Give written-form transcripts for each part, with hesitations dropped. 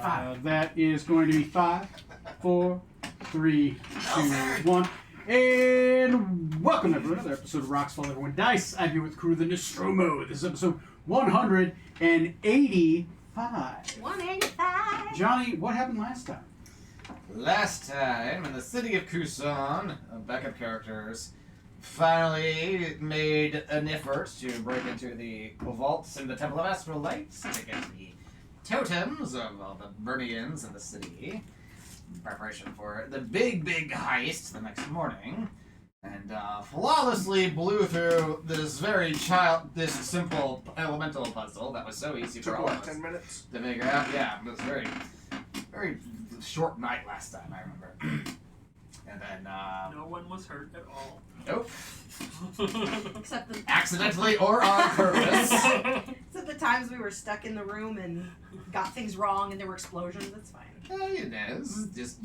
That is going to be 5, 4, 3, 2, 1. And welcome to another episode of Rocks Fall Everyone Dice. I'm here with the crew of the Nostromo. This is episode 185. 185. Johnny, what happened last time? Last time, in the city of Kusan, backup characters finally made an effort to break into the vaults in the Temple of Astral Lights to get the totems of all the Burnians in the city in preparation for the big heist the next morning, and flawlessly blew through this this simple elemental puzzle that was so easy for all of us 10 minutes to figure out. Yeah, it was very short night last time, I remember. And then no one was hurt at all. Nope. Except the Accidentally or on purpose. except the times we were stuck in the room and got things wrong and there were explosions. That's fine. This is just,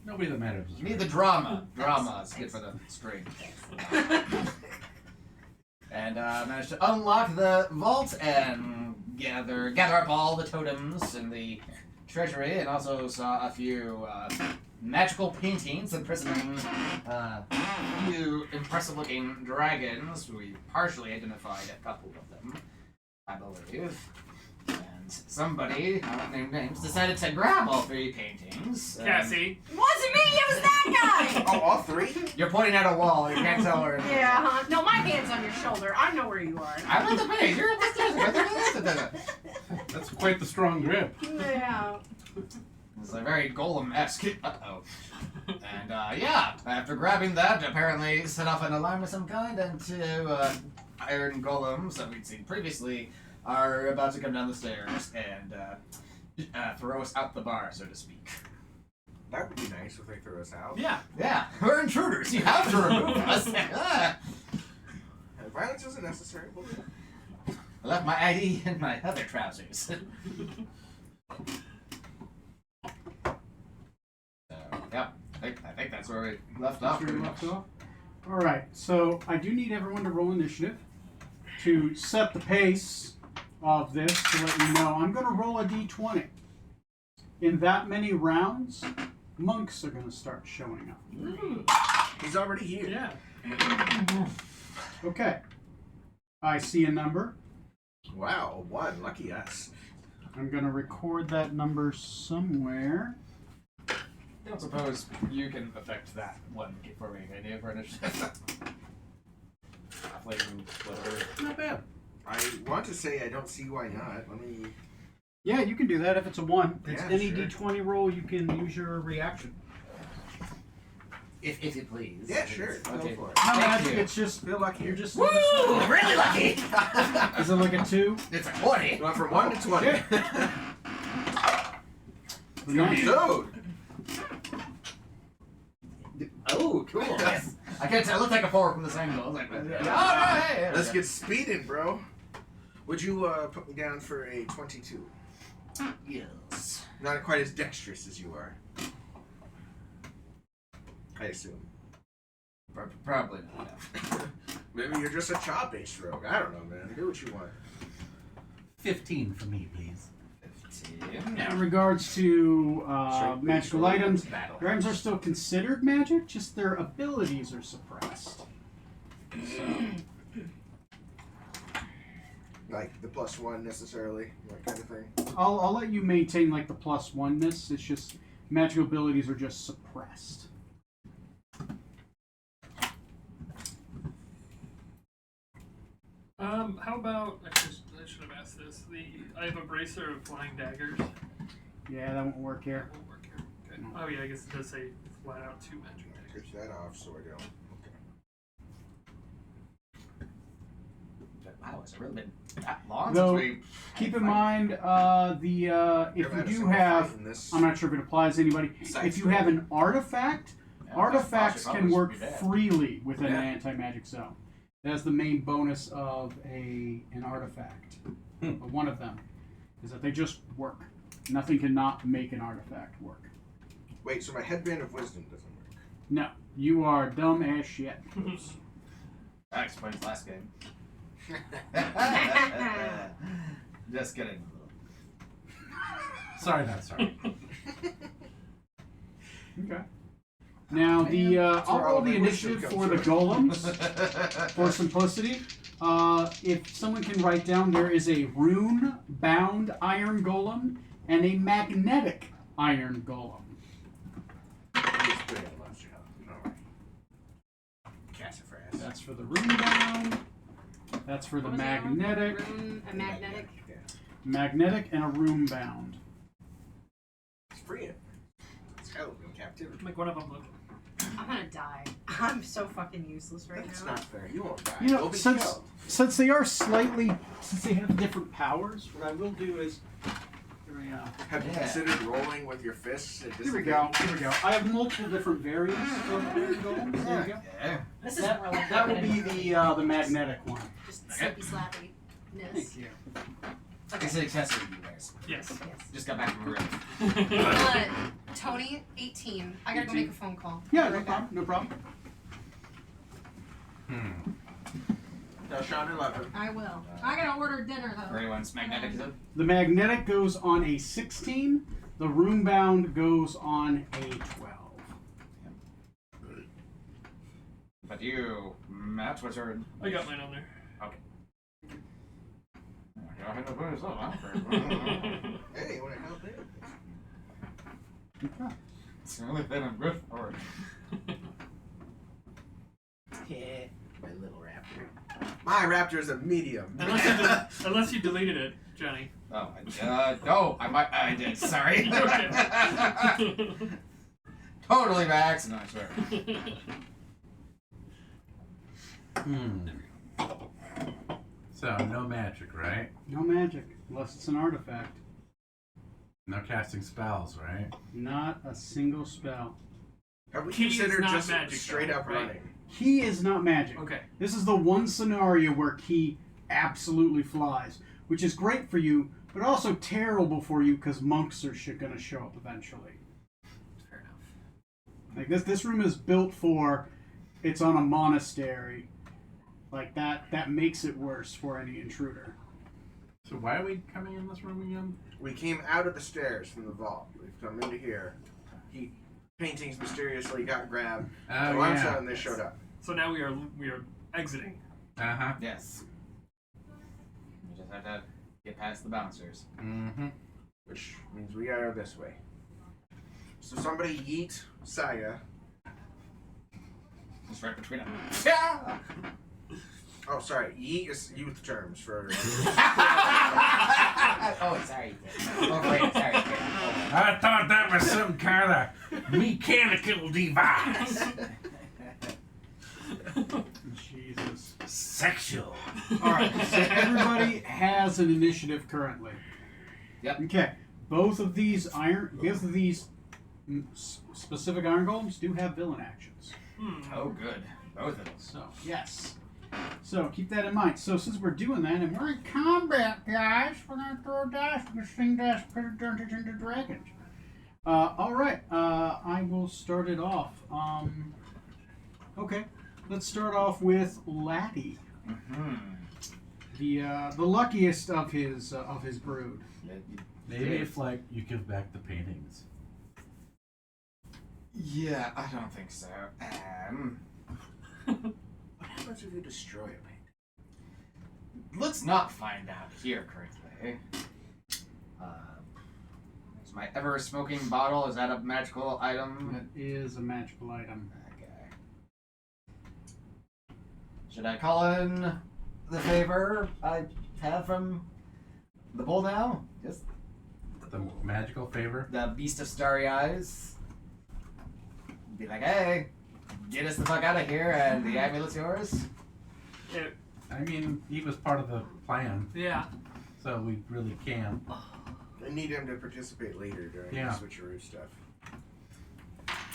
nobody that matters. you need the drama. Drama is good for the string. And managed to unlock the vault and gather up all the totems in the treasury, and also saw a few magical paintings imprisoning a few impressive-looking dragons. We partially identified a couple of them, I believe. And somebody, I won't name names, decided to grab all 3 paintings. Cassie. It wasn't me. It was that guy. Oh, all 3? You're pointing at a wall. You can't tell where it is. Yeah. No, my hand's on your shoulder. I know where you are. I'm at the page. You're at the stairs. That's quite the strong grip. Yeah. It's a very golem-esque. Uh-oh. And, yeah, after grabbing that, apparently set off an alarm of some kind, and 2 iron golems that we'd seen previously are about to come down the stairs and throw us out the bar, so to speak. That would be nice if they threw us out. Yeah. Yeah, we're intruders. You have to remove us. Violence isn't necessary. I left my ID in my other trousers. So, yeah, I think that's where we left off. That's where we left off. All right, so I do need everyone to roll initiative to set the pace of this to let you know. I'm going to roll a d20. In that many rounds, monks are going to start showing up. He's already here. Yeah. Okay. I see a number. Wow, 1. Lucky us. I'm going to record that number somewhere. I don't suppose you can affect that one for me, can you, for initiative? Whatever. Not bad. I want to say I don't see why not. Let me... Yeah, you can do that if it's a 1. It's Yeah, any sure. d20 roll, you can use your reaction. If you please. Yeah, sure. Okay. Go for it. No, Thank magic, you. it's just, Feel lucky. you're just... Woo! Really lucky! Is it like a 2? It's a 20. Well, from 1 to 20. Shit. Nice. Dude! Oh, cool. Yes. I can't tell. It looked like a 4 from this angle. I was like, alright. Let's get speeding, bro. Would you put me down for a 22? Yes. Not quite as dexterous as you are. I assume. Probably not. Maybe you're just a chop-based rogue. I don't know, man. Do what you want. 15 for me, please. 15. In regards to magical items, Battle. your items are still considered magic, just their abilities are suppressed. Like the +1 necessarily, that kind of thing. I'll let you maintain like the +1-ness. It's just magical abilities are just suppressed. How about I should have asked this. I have a bracer of flying daggers. Yeah, that won't work here. That won't work here. Okay. Oh yeah, I guess it does say flat out 2 magic daggers. Take that off so I don't. Okay. Wow, has it really been that long Though, since we... Keep in mind, if you do have, I'm not sure if it applies to anybody, if you have an artifact, artifacts can work freely within an anti-magic zone. That's the main bonus of an artifact. One of them is that they just work. Nothing cannot make an artifact work. Wait, so my headband of wisdom doesn't work? No, you are dumb as shit. That explains last game. Just kidding. Sorry, not sorry. Okay. Now the I'll roll the initiative for the golems for simplicity. If someone can write down, there is a rune-bound iron golem and a magnetic iron golem. That's for the rune-bound. That's for the What was the other one? magnetic. A magnetic. Magnetic and a rune-bound. It's free. It's held in captivity. Make one of them look. I'm gonna die. I'm so fucking useless right That's now. not fair. You won't die. You know, You'll be since killed. they are slightly, since they have different powers, what I will do is, here we go. Have you Yeah. considered rolling with your fists? And Here we go. Here we go. I have multiple different variants of iron golems. There we go. Yeah. This is That, really that will be the magnetic one. just slappy slappy. Thank you. It's an accessory you guys. Yes. Yes. Just got back from a rave. Tony, 18. I gotta go 18. make a phone call. Yeah, Be no right back. problem. No problem. Sean 11. I will. I gotta order dinner though. Everyone's magnetic, is it? The magnetic goes on a 16. The rune-bound goes on a 12. But you, Matt, what's your... I got mine on there. Go ahead and put yourself out there. Hey, what a hell there. Okay. It's the only thing I'm good for. Yeah, my little raptor. My raptor is a medium. Unless you deleted it, Johnny. Oh, no, I did, sorry. Okay. Totally by accident, I swear. So, no magic, right? No magic, unless it's an artifact. No casting spells, right? Not a single spell. Have we Key is considered not just magic, straight though, up right? running? Key is not magic. Okay. This is the one scenario where Key absolutely flies, which is great for you, but also terrible for you because monks are going to show up eventually. Fair enough. Like this room is built for, it's on a monastery. Like that makes it worse for any intruder. So why are we coming in this room again? We came out of the stairs from the vault. We've come into here. Paintings mysteriously got grabbed. Oh, Alarm yeah. shot and they showed up. So now we are exiting. Uh-huh. Yes. You just have to get past the bouncers. Mm-hmm. Which means we are this way. So somebody yeet Saya. Just right between them. Yeah! Oh, sorry. Yeet is youth terms for. Oh, sorry. Oh, great. Sorry. I thought that was some kind of mechanical device. Jesus. Sexual. Alright, so everybody has an initiative currently. Yep. Okay. Both of these specific iron golems do have villain actions. Oh, good. Both of them. So, yes. So, keep that in mind. So, since we're doing that, and we're in combat, guys, we're going to throw dice. We're going to sing dice, put it Dungeons and Dragons. Alright, I will start it off. Okay, let's start off with Laddie. Mm-hmm. The luckiest of his brood. Maybe if, like, you give back the paintings. Yeah, I don't think so. What happens if you destroy a painting? Let's not find out here currently. Is my ever-smoking bottle, is that a magical item? That is a magical item. Okay. Should I call in the favor I have from the bull now? Just The magical favor? the beast of starry eyes? Be like, hey, get us the fuck out of here and the amulet's yours? Yeah. I mean, he was part of the plan, Yeah. so we really can. I need him to participate later during Yeah. the switcheroo stuff.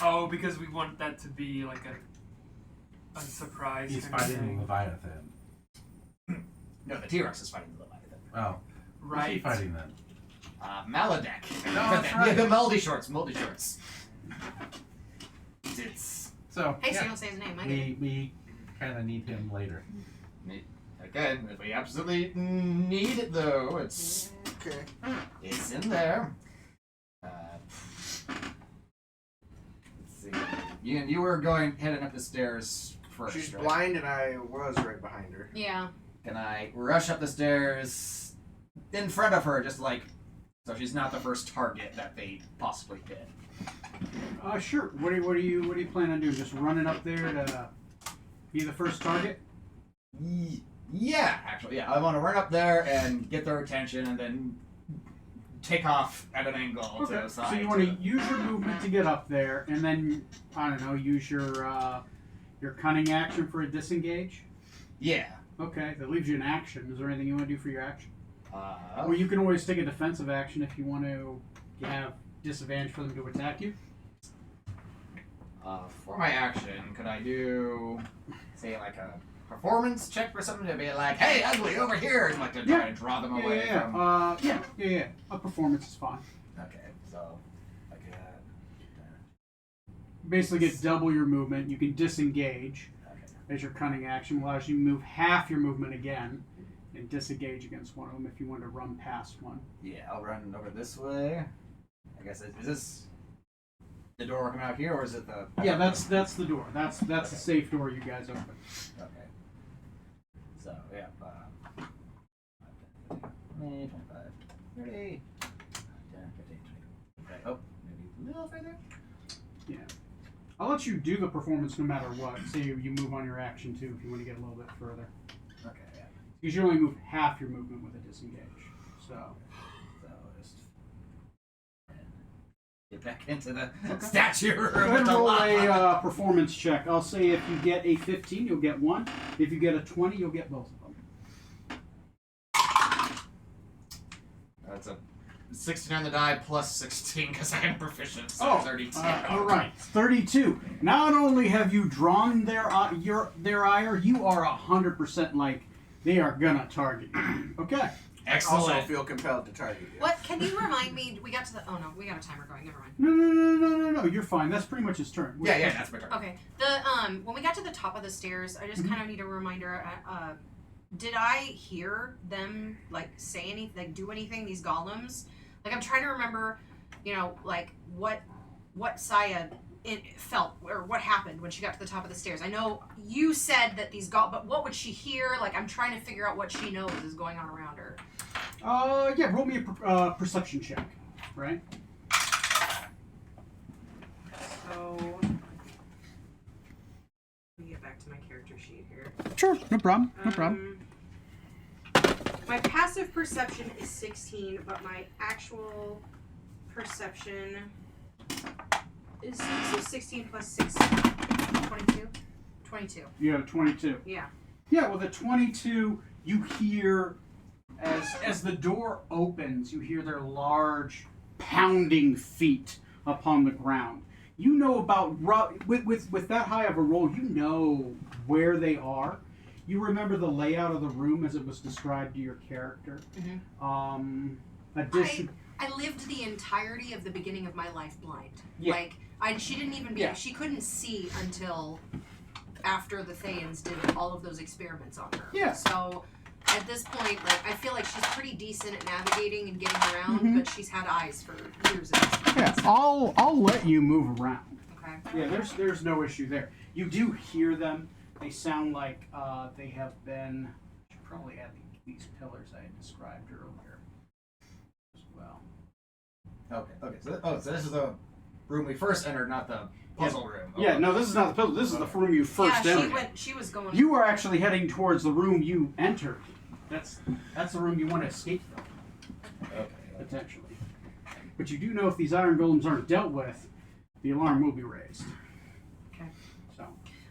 Oh, because we want that to be like a surprise. He's kind of fighting the thing. Leviathan. No, the T-Rex is fighting the Leviathan. Oh, who's he Right. fighting then? Maladek. that's right. The moldy shorts. It's So, Hey, so you yeah, don't say his name. I get it. we kind of need him later. again, if we absolutely need it though, it's Okay. in there. You were heading up the stairs first. She's right? blind, and I was right behind her. Yeah. Can I rush up the stairs in front of her, just like so she's not the first target that they possibly hit? Sure. What do you plan on doing? Just running up there to be the first target? Yeah, actually, yeah. I want to run up there and get their attention, and then take off at an angle to the side. So you want to use your movement to get up there, and then I don't know, use your cunning action for a disengage. Yeah. Okay, that leaves you an action. Is there anything you want to do for your action? Uh, Or you can always take a defensive action if you want to have disadvantage for them to attack you. For my action, could I do, say, like a performance check or something to be like, "Hey, ugly, over here," and like to try to draw them away from? Yeah. A performance is fine. Okay, so like Basically, get double your movement. You can disengage okay. as your cunning action, allows you to move half your movement again, and disengage against one of them if you want to run past one. Yeah, I'll run over this way. I guess is this the door coming out here, or is it the? Yeah, that's the door. That's the safe door you guys open. Okay. So, yeah. 20, 25, 30, 10, 15, 20. Okay. Oh, maybe a little further? I'll let you do the performance no matter what. Say you move on your action too if you want to get a little bit further. Okay, yeah. Because you only move half your movement with a disengage. So just get back into the statue go room ahead with and the roll lava. a performance check. I'll say if you get a 15, you'll get one. If you get a 20, you'll get both of them. That's a 16 on the die plus 16 because I am proficient, so 32. All right, 32. Not only have you drawn their ire, you are 100% like they are gonna target you. Okay. Excellent. Also feel compelled to target you. What? Can you remind me? We got to the. Oh no, we got a timer going. Never mind. No. You're fine. That's pretty much his turn. Yeah, that's my turn. Okay. The when we got to the top of the stairs, I just kind of need a reminder. Did I hear them like say anything, like do anything? These golems. Like I'm trying to remember, like what Saya felt or what happened when she got to the top of the stairs. I know you said that these but what would she hear? Like I'm trying to figure out what she knows is going on around her. Yeah. Roll me a perception check. Right. So let me get back to my character sheet here. Sure. No problem. My passive perception is 16, but my actual perception is so 16 plus 6, 22? 22. You have 22. Yeah. Yeah, with a 22, you hear, as the door opens, you hear their large, pounding feet upon the ground. You know about, with that high of a roll, you know where they are. You remember the layout of the room as it was described to your character. Mm-hmm. I lived the entirety of the beginning of my life blind. Yeah. She didn't even she couldn't see until after the Thayans did all of those experiments on her. Yeah. So at this point, I feel like she's pretty decent at navigating and getting around, but she's had eyes for years at this point. Yeah, I'll let you move around. Okay. Yeah, there's no issue there. You do hear them. They sound like they have been. I should probably add these pillars I had described earlier as well. Okay. So this is the room we first entered, not the puzzle room. Oh, Yeah, no, this is not the puzzle. This is the room you first entered. She was going. You are actually heading towards the room you entered. That's the room you want to escape from, Okay. potentially. But you do know if these iron golems aren't dealt with, the alarm will be raised. Okay. So.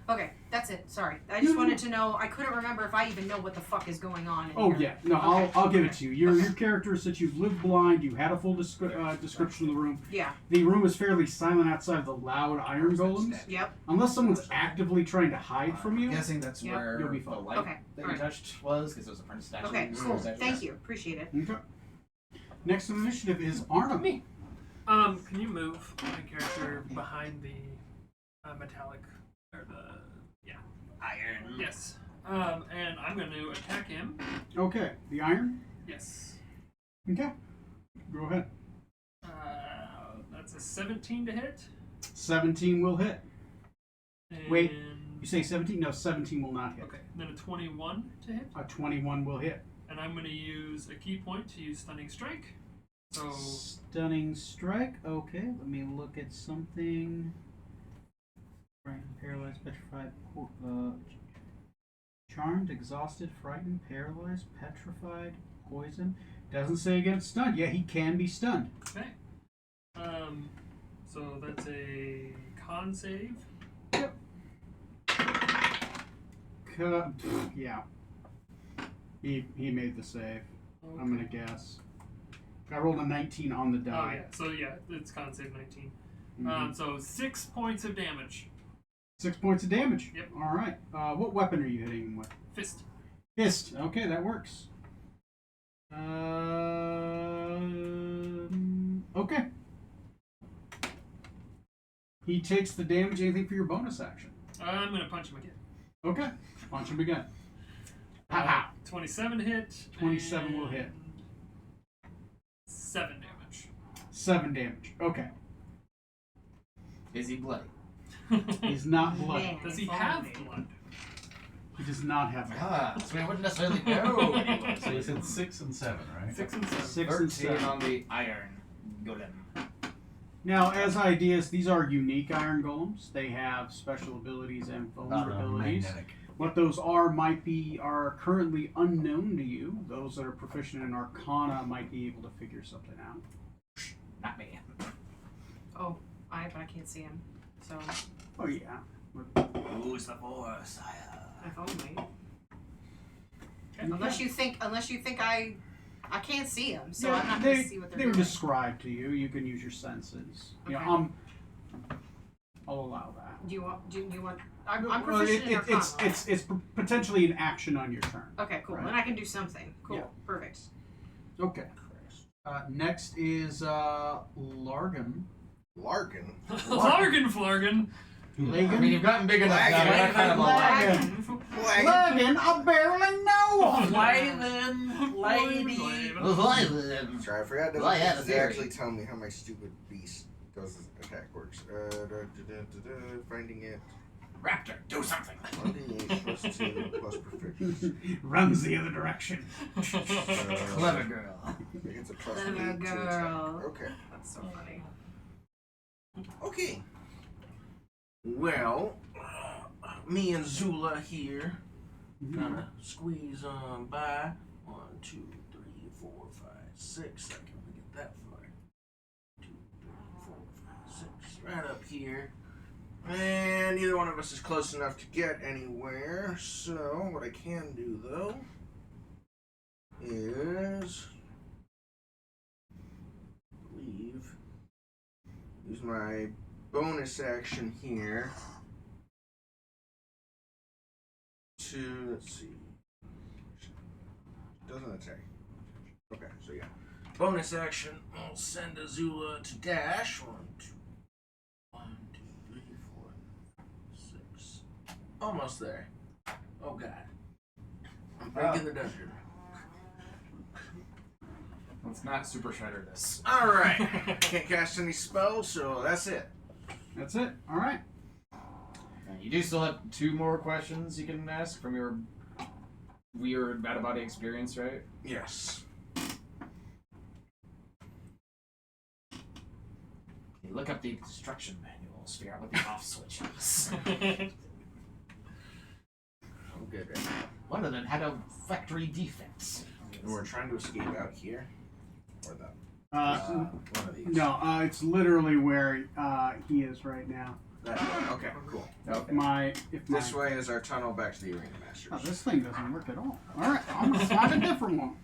Okay, that's it. Sorry, I just wanted to know. I couldn't remember if I even know what the fuck is going on. Oh here. yeah, no, Okay. I'll give it to you. Your character is that you've lived blind. You had a full description of the room. Yeah. The room is fairly silent outside of the loud iron golems, Yep. unless someone's actively trying to hide from you. I'm guessing that's Yep. where You'll be the fine. light Okay, that you alright. touched was, because it was a printed statue. Okay. Cool. Statue. Thank you. Appreciate it. Okay. Next on the initiative is Arnhem. Me. Can you move my character behind the metallic or the Iron. yes? And I'm going to attack him. Okay, the iron. Yes. Okay, go ahead. That's a 17 to hit. 17 will hit. And Wait. You say 17? No, 17 will not hit. Okay, then a 21 to hit. A 21 will hit. And I'm going to use a key point to use Stunning Strike. So Stunning Strike. Okay, let me look at something. Frightened, paralyzed, petrified, charmed, exhausted, frightened, paralyzed, petrified, poison. Doesn't say against stunned. Yeah, he can be stunned. okay. So that's a con save. Yeah. He made the save. Okay. I'm gonna guess. I rolled a 19 on the Oh die. yeah. So yeah, it's con save 19. Mhm. So 6 points of damage. 6 points of damage. Yep. All right. What weapon are you hitting him with? Fist. Fist. Okay, that works. Okay. He takes the damage. Anything for your bonus action? I'm gonna punch him again. Okay. Punch him again. Pow. 27 hit. 27 will hit. 7 damage. 7 damage. Okay. Is he bloody? He's not bloody. Man, Does he if have only. blood? He does not have blood. Ah, so we wouldn't necessarily know. Anyway. So you said 6 and 7, right? 6 and 7. 6 13 and 7. on the iron golem. Now, as ideas, these are unique iron golems. They have special abilities and vulnerabilities. Magnetic. What those are currently unknown to you. Those that are proficient in Arcana might be able to figure something out. Not me. Oh, but I can't see him. So Oh yeah. Who's the force? if only. Unless you think I can't see him, so I'm not going to see what they're they were doing. described to you. You can use your senses. You know, Okay. I'll allow that. Do you want? I'm Well, proficient in Arcana. it's potentially an action on your turn. Okay, cool. Right. Then I can do something. Cool. Yeah. Perfect. Okay. Next is Largan. Larkin. Flargan, Flargan. I mean, you've gotten big enough now. Lagging. You're kind of a Lagging. Largan, I barely know him. Lady. Sorry, I forgot to Well, I have a they theory. actually tell me how my stupid beast does attack works. Finding it. Raptor, do something. 1d8 plus 2 plus proficiency. Runs the other direction. Clever girl. I think it's a plus Clever 8 to attack. girl. Okay. That's so funny. Okay. Well, me and Zula here gonna squeeze on by. 1, 2, 3, 4, 5, 6. I can get that far. 2, 3, 4, 5, 6. Right up here. And neither one of us is close enough to get anywhere. So what I can do though is use my bonus action here to, let's see, doesn't attack. Okay, so yeah, bonus action. I'll send Azula to dash. 1, 2, 3, 4, 6. Almost there. Oh god, I'm breaking the dungeon. Let's not super shredder this. All right, can't cast any spells, so that's it. That's it. All right. You do still have 2 more questions you can ask from your weird out-of-body experience, right? Yes. You look up the instruction manuals, figure out what the off switch is. I'm good right now. One of them had a factory defect. And we're trying to escape out here, or that. One One of these. No, it's literally where he is right now. That, okay, cool. Okay. This way is our tunnel back to the Arena Masters. Oh, this thing doesn't work at all. All right, I'm gonna find a different one.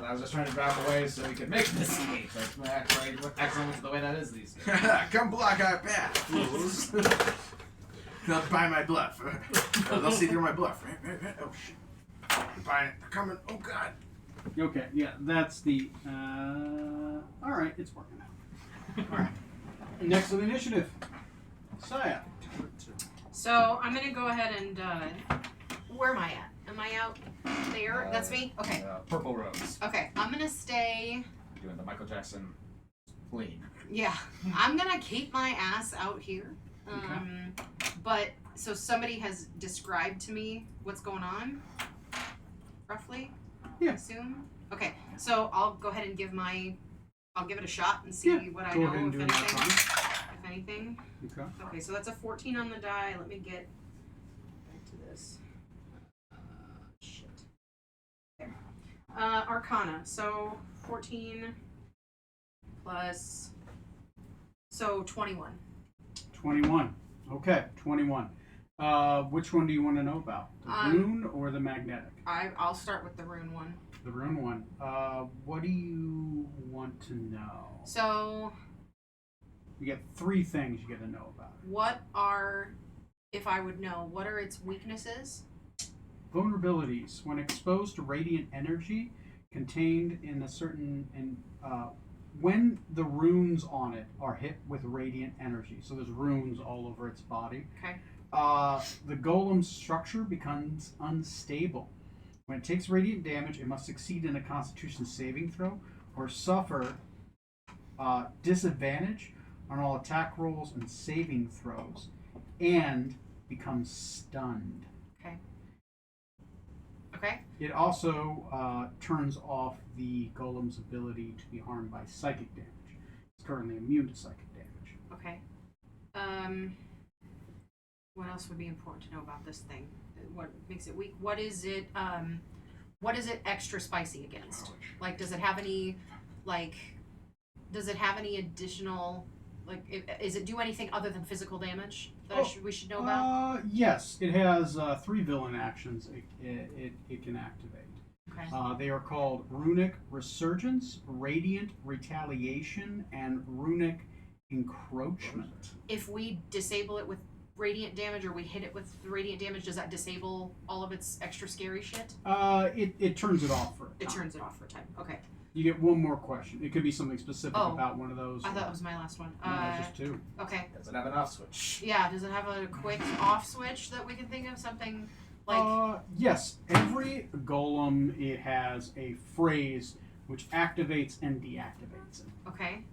I was just trying to drive away so we could make this escape. That's actually the way that is these days. Come block our path, fools. They'll buy my bluff. They'll see through my bluff. Right. Oh shit. They're buying it. They're coming. Oh god. Okay, yeah, that's the. All right, it's working out. All right. Next on the initiative, Saya. So I'm gonna go ahead and where am I at? Am I out there? That's me? Okay. Purple rose. Okay. I'm gonna stay. Doing the Michael Jackson lean. Yeah. I'm gonna keep my ass out here. But So somebody has described to me what's going on, roughly. Yeah. I assume. Okay, so I'll go ahead and I'll give it a shot and see what I Go know, ahead and if do anything. that If anything. Okay. Okay, so that's a 14 on the die. Let me get back to this. Shit. There. Arcana. So 14 plus. So 21. 21. Okay, 21. Which one do you want to know about? The rune or the magnetic? I'll start with the rune one. The rune one. What do you want to know? So, You get 3 things you get to know about it. if I would know, what are its weaknesses? Vulnerabilities. When exposed to radiant energy contained in a certain... when the runes on it are hit with radiant energy, so there's runes all over its body, Okay. the golem's structure becomes unstable. When it takes radiant damage, it must succeed in a Constitution saving throw or suffer disadvantage on all attack rolls and saving throws, and becomes stunned. Okay. It also turns off the golem's ability to be harmed by psychic damage. It's currently immune to psychic damage. Okay. What else would be important to know about this thing? What makes it weak? What is it extra spicy against? Like, does it have any additional, is it do anything other than physical damage that we should know about? Yes, it has 3 villain actions it can activate. Okay. They are called Runic Resurgence, Radiant Retaliation, and Runic Encroachment. If we disable it with radiant damage, or we hit it with radiant damage, does that disable all of its extra scary shit? It turns it off for a time. It turns it off for a time. Okay. You get one more question. It could be something specific about one of those. I thought it was my last one. No, it's just 2. Okay. Does it have an off switch? Yeah, does it have a quick off switch that we can think of? Something like... Yes. Every golem, it has a phrase which activates and deactivates it. Okay.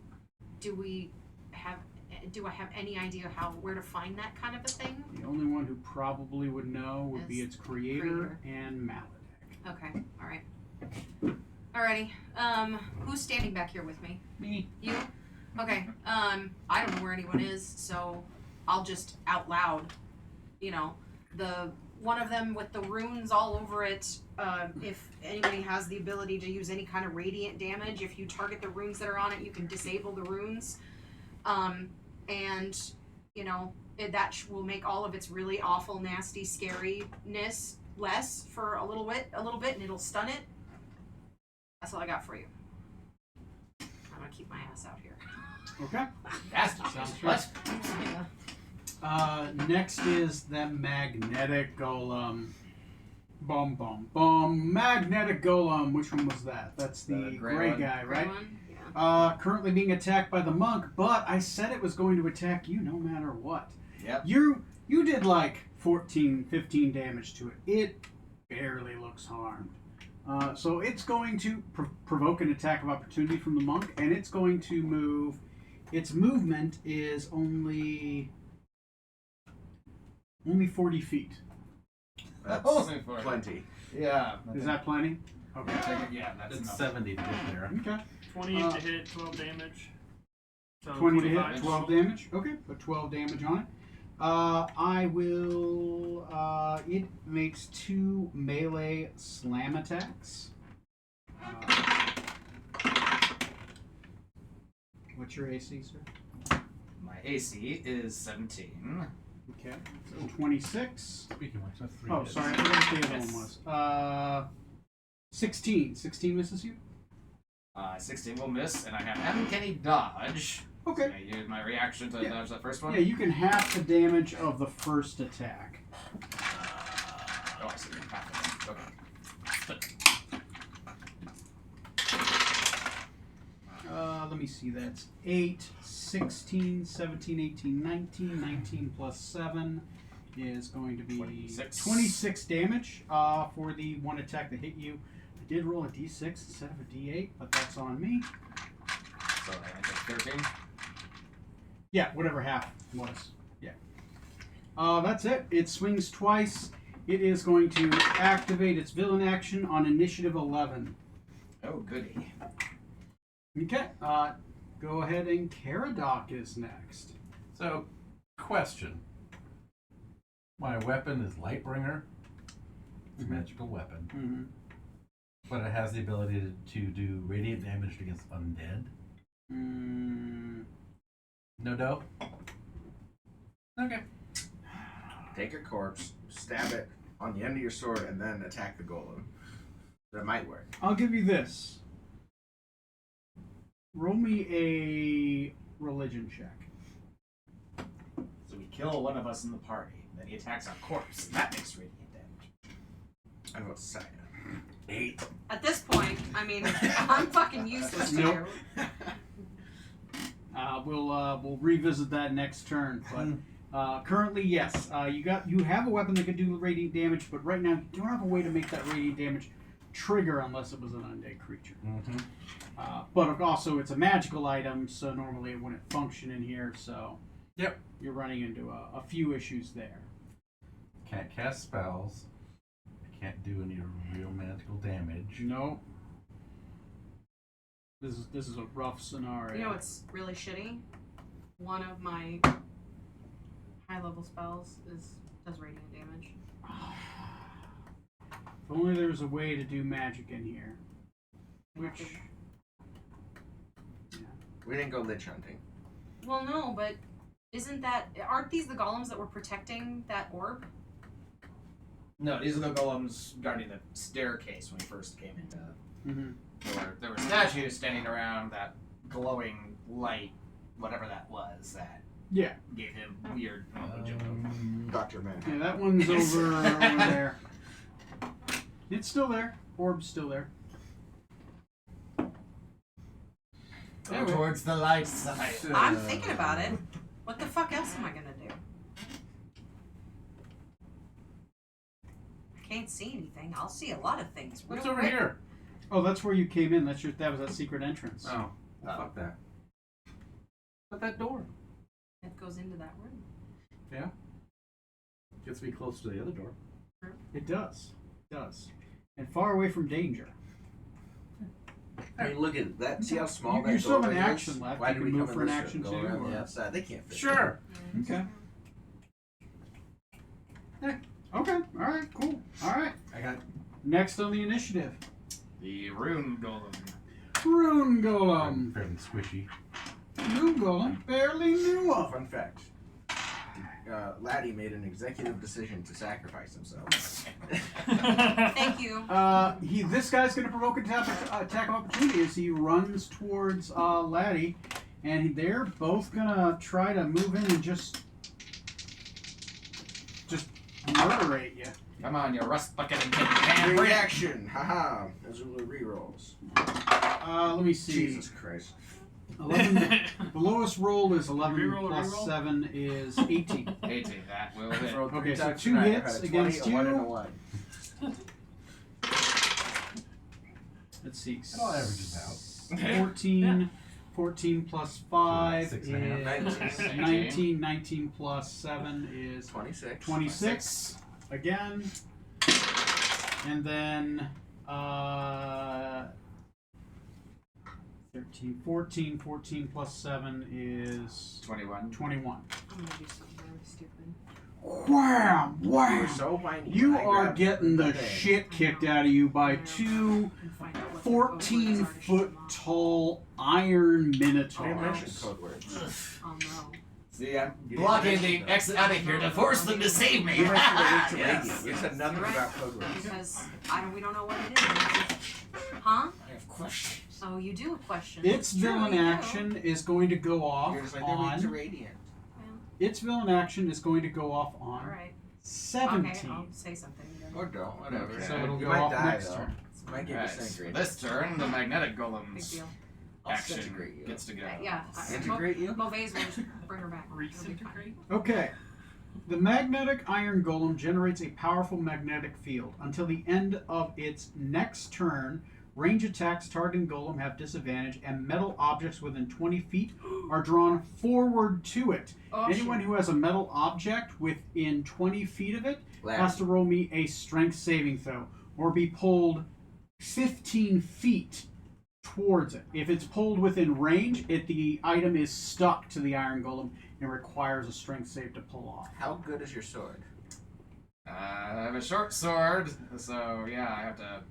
Do I have any idea where to find that kind of a thing? The only one who probably would know would be its creator and Maladek. Okay. All right. Alrighty. Who's standing back here with me? Me. You? Okay. I don't know where anyone is, so I'll just out loud, the one of them with the runes all over it. If anybody has the ability to use any kind of radiant damage, if you target the runes that are on it, you can disable the runes. And that will make all of its really awful, nasty, scariness less for a little bit, and it'll stun it. That's all I got for you. I'm gonna keep my ass out here. Okay. Sounds what? Next is the magnetic golem. Bum bum bum. Magnetic golem. Which one was that? That's the gray guy, right? One? Yeah. Currently being attacked by the monk, but I said it was going to attack you no matter what. Yep. You did like 14, 15 damage to it. It barely looks harmed. So it's going to provoke an attack of opportunity from the monk, and it's going to move. Its movement is only 40 feet. That's plenty. Yeah. Is that plenty? Okay. Yeah, that's It's enough. 70 to get there. Okay. 20 to hit, 12 damage. So 20 to 25 hit, 12 damage. Okay, put 12 damage on it. I will. It makes 2 melee slam attacks. What's your AC, sir? My AC is 17. Okay, so 26. Speaking of which, that's 3 Oh, hits. sorry, I forgot what the other one was. 16. 16 misses you? 16 will miss, and I have uncanny dodge. Okay. So I use my reaction to dodge that first one. Yeah, you can half the damage of the first attack. Oh, I see. Half of it. Okay. Let me see, that's 8, 16, 17, 18, 19. 19 plus 7 is going to be 26 damage for the one attack that hit you. I did roll a d6 instead of a d8, but that's on me. So I take 13. Yeah, whatever half was. Yeah. That's it. It swings twice. It is going to activate its villain action on initiative 11. Oh, goody. Okay. Go ahead and Caradoc is next. So, question. My weapon is Lightbringer. It's a magical weapon. Mm-hmm. But it has the ability to do radiant damage against undead. No dough? Okay. Take a corpse, stab it on the end of your sword, and then attack the golem. That might work. I'll give you this. Roll me a religion check. So we kill one of us in the party, then he attacks our corpse, and that makes radiant damage. I will say 8. At this point, I mean, I'm fucking useless to Nope. you. We'll revisit that next turn. But currently, yes, you have a weapon that can do radiant damage, but right now you don't have a way to make that radiant damage trigger unless it was an undead creature. Mm-hmm. But also, it's a magical item, so normally it wouldn't function in here. So, Yep. you're running into a few issues there. Can't cast spells. I can't do any real magical damage. No. This is a rough scenario. You know what's really shitty? One of my high level spells does radiant damage. If only there was a way to do magic in here. Which, we didn't go lich hunting. Well, no, but aren't these the golems that were protecting that orb? No, these are the golems guarding the staircase when we first came into. Mhm. There were statues standing around that glowing light, whatever that was, that yeah, gave him weird. Dr. Man. yeah, that one's over there. It's still there. Orb's still there. Go Anyway. towards the light side. I'm thinking about it. What the fuck else am I gonna do? I can't see anything. I'll see a lot of things. What's real over quick. here? Oh, that's where you came in. That was that secret entrance. Oh. Fuck that. But that door It goes into that room. gets me close to the other door. It does. It does. And far away from danger. I mean, look at that. See how small You that still have an doorway action is? left. Why You did can we move come for in an this action go too, around or- the outside? They can't fit. Sure. Okay. Okay. All right. Cool. All right. I got Next on the initiative, The rune golem. Rune I'm Golem. fairly squishy. Rune Golem. Barely knew of. Fun fact. Laddie made an executive decision to sacrifice himself. Thank you. This guy's going to provoke an attack of opportunity as he runs towards Laddie, and they're both going to try to move in and just murderate you. Come on, you rust bucket and tin pan. Reaction! Haha! Azula rerolls. Let me see. Jesus Christ. 11. The lowest roll is 11 Reroll, plus reroll? 7 is 18. 18, that will hit. Throw 3 Okay, so times 2 tonight. I hits had a 20, against a 1, and a you. 1. Let's see. It all averages out. 14 plus 5 So, 6.5. is 19. 19 plus 7 is 26. 26 again. And then 13, 14. 14 plus 7 is 21. 21. I'm gonna do something really stupid. Wham! You're Wham! so whiny. You I are grabbed getting the thing. shit kicked out of you by two And find out what the 14 code words are to foot shut them off. tall iron I didn't minotaurs. mention code words. Oh no. See, I'm You blocking didn't the mention exit out of here to force them to save me. You mentioned the link to Yes. Radiant. You said nothing You're right. about code words. Because we don't know what it is. Huh? I have questions. So you do have questions. Its True, villain you do. action is going to go off You're just like the link to on. Radiant. Its villain action is going to go off on Alright. 17. Okay, I'll say something then. Or don't, whatever. So it'll You go might off die, next though. turn. Might get Alright, so disintegrated. this turn, the magnetic Big golem's deal. I'll action disintegrate you. gets to go. Yeah. Integrate you? Mauvaise will just bring her back. It'll be fine. Reintegrate? Okay. The magnetic iron golem generates a powerful magnetic field. Until the end of its next turn, Range attacks targeting golem have disadvantage, and metal objects within 20 feet are drawn forward to it. Oh, Anyone who has a metal object within 20 feet of it Laddie. has to roll me a strength saving throw, or be pulled 15 feet towards it. If it's pulled within range, the item is stuck to the iron golem and requires a strength save to pull off. How good is your sword? I have a short sword, so yeah, I have to.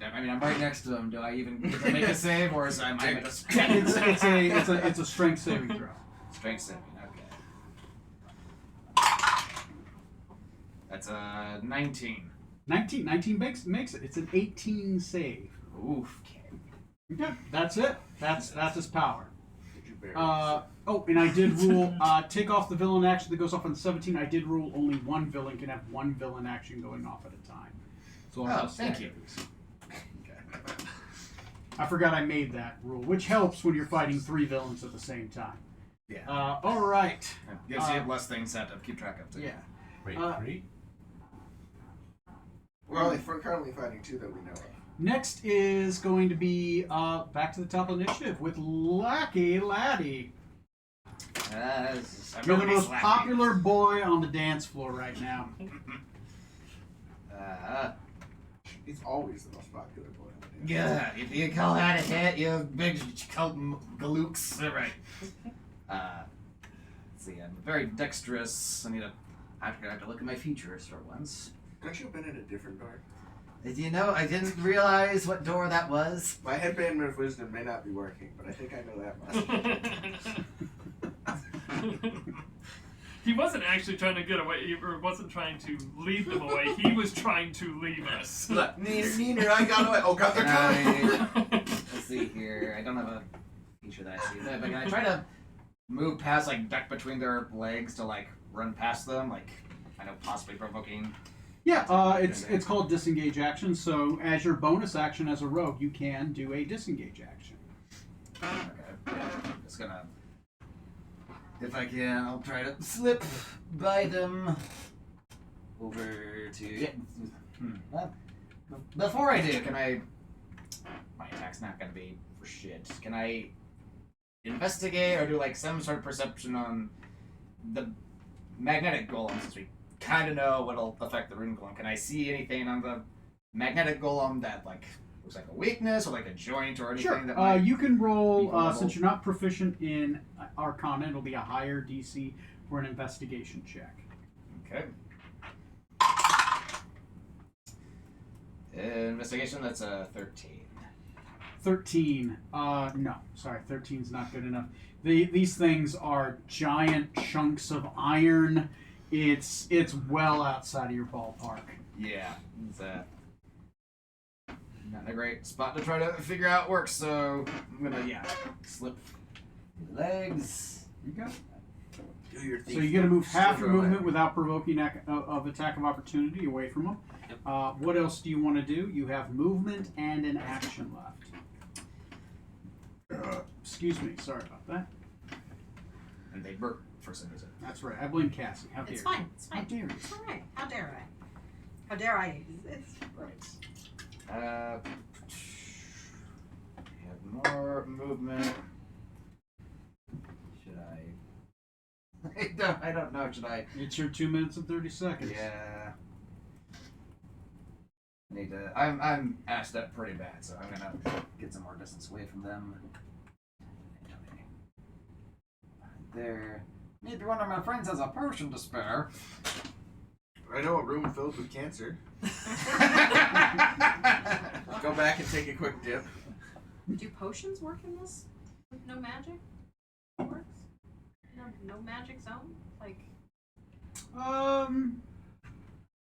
I mean, I'm right next to him. Do I even get to make a save, or is I might just It's a strength saving throw. strength saving? Okay. That's a 19. 19 makes it. It's an 18 save. Oof. Okay, that's it. That's his power. Did you bury And I did rule take off the villain action that goes off on 17. I did rule only one villain can have one villain action going off at a time. So I'll Thank you. I forgot I made that rule, which helps when you're fighting 3 villains at the same time. Yeah. All right. Gives you less things to keep track of. Too. Yeah. Wait, 3? We're currently fighting 2 that we know of. Next is going to be back to the top of the initiative with Lucky Laddie. You're the most popular boy on the dance floor right now. He's always the most popular boy. Yeah, if you call that a hit, you big galooks. All right. Let's see, I'm very dexterous. I have to look at my features for once. Don't you open in a different door? Did you know I didn't realize what door that was? My headband of wisdom may not be working, but I think I know that much. He wasn't actually trying to get away, or wasn't trying to lead them away. He was trying to leave us. Look, Neener, I got away. Oh God, they're coming! Let's see here. I don't have a feature that I see. But can I try to move past, like, duck between their legs to, like, run past them? Like, I know, possibly provoking. Yeah, it's called disengage action. So as your bonus action as a rogue, you can do a disengage action. Okay. Yeah, I'm just gonna. If I can, I'll try to slip by them over to. Yeah. Well, before I do, can I? My attack's not gonna be for shit. Can I investigate or do like some sort of perception on the magnetic golem, since we kind of know what'll affect the rune golem? Can I see anything on the magnetic golem that like looks like a weakness or like a joint or anything? Sure. That might You can roll, be vulnerable? since you're not proficient in Arcana, it'll be a higher DC for an investigation check. Okay. Investigation, that's a 13. 13. No. Sorry, 13's not good enough. These things are giant chunks of iron. It's well outside of your ballpark. Yeah, it's not a great spot to try to figure out works, so I'm gonna, slip the legs. You go. Do your So you get to move half your movement without provoking of attack of opportunity away from them. What else do you want to do? You have movement and an action left. Excuse me. Sorry about that. And they burp for some reason. That's right. I blame Cassie. How dare It's you? fine. It's How fine. dare you? It's all right. How dare I? How dare I? It's Right. Have more movement. Should I? I don't know. Should I? It's your 2 minutes and 30 seconds. Yeah. Need to. I'm assed up pretty bad, so I'm gonna get some more distance away from them. Right there. Maybe one of my friends has a potion to spare. I know a room filled with cancer. Go back and take a quick dip. Do potions work in this? With no magic? Works? No magic zone? Like,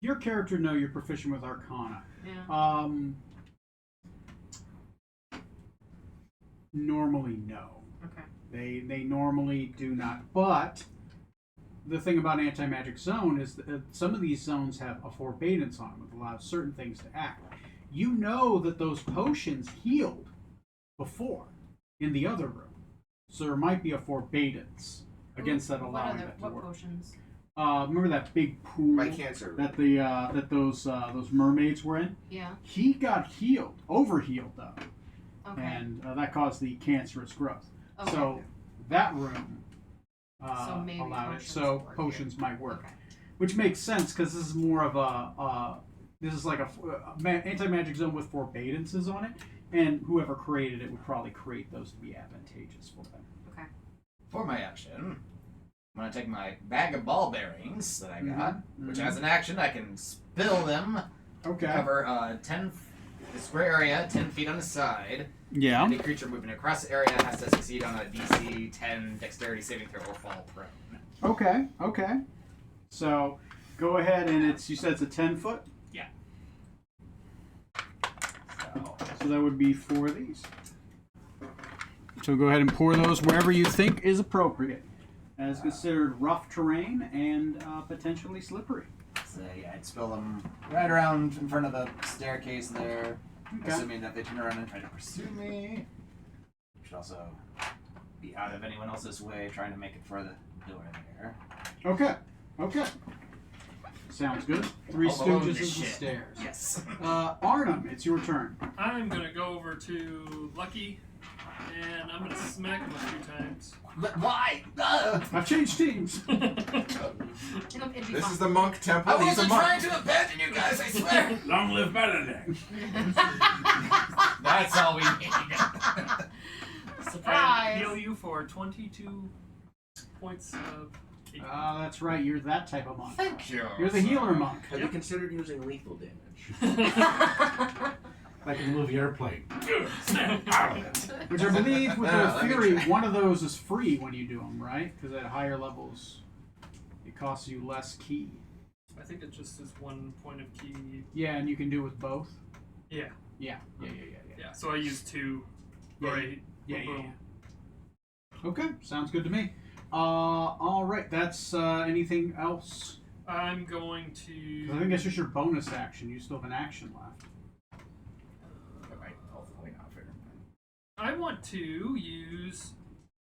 Your character know you're proficient with Arcana. yeah. Normally no. Okay. They normally do not. But the thing about anti-magic zone is that some of these zones have a forbearance on them that allows certain things to act. You know that those potions healed before in the other room, so there might be a forbearance against that allowing that to What work. potions? remember that big pool My cancer. that those mermaids were in? Yeah. He got healed, overhealed though, Okay. and that caused the cancerous growth. Okay. So that room So maybe allowed it. potions So work potions might work, Okay. which makes sense because this is more of this is like a anti-magic zone with forbidances on it, and whoever created it would probably create those to be advantageous for them. Okay. For my action, I'm gonna take my bag of ball bearings that I got, which mhm. as an action I can spill them to Okay. cover the square area 10 feet on the side. Yeah. Any creature moving across the area has to succeed on a DC 10 dexterity saving throw or fall prone. Okay. Okay. So go ahead and you said it's a 10-foot. So that would be 4 of these. So go ahead and pour those wherever you think is appropriate, as considered rough terrain and potentially slippery. So yeah, I'd spill them right around in front of the staircase there, Okay. assuming that they turn around and try to pursue me. Should also be out of anyone else's way, trying to make it for the door there. Okay. Okay. Sounds good. Three All alone Stooges this is the shit. stairs. Yes. Arnhem, it's your turn. I'm gonna go over to Lucky, and I'm gonna smack him a few times. But why? I've changed teams. It'd be This fun. is the monk temple. I He's a wasn't monk. trying to abandon you guys, I swear. Long live Benedict. That's all we need. And Surprise! heal you for 22 points of. That's right. You're that type of monk. Thank you. You're the healer monk. Have you considered using lethal damage? Like a movie airplane. Snap out of it. Which I believe with Yeah, the let me Fury, try. one of those is free when you do them, right? Because at higher levels, it costs you less key. I think it just is 1 point of key. Yeah, and you can do it with both. Yeah. Yeah. Yeah. So I used 2. Yeah, Or yeah, 8. Yeah. Boom. Okay, sounds good to me. All right. That's anything else? I'm going 'Cause to. I think that's just your bonus action. You still have an action left. I want to use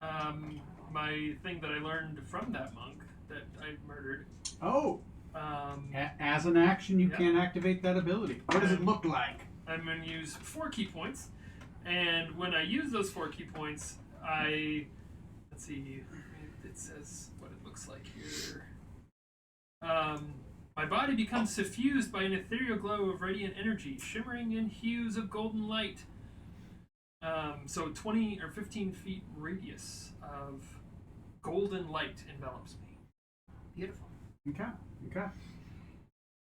my thing that I learned from that monk that I murdered. Oh, Um, as an action, you Yeah. can't activate that ability. What does it look like? I'm going to use 4 key points, and when I use those 4 key points, let's see, it says what it looks like here. My body becomes suffused by an ethereal glow of radiant energy, shimmering in hues of golden light. So 20 or 15 feet radius of golden light envelops me. Beautiful. Okay.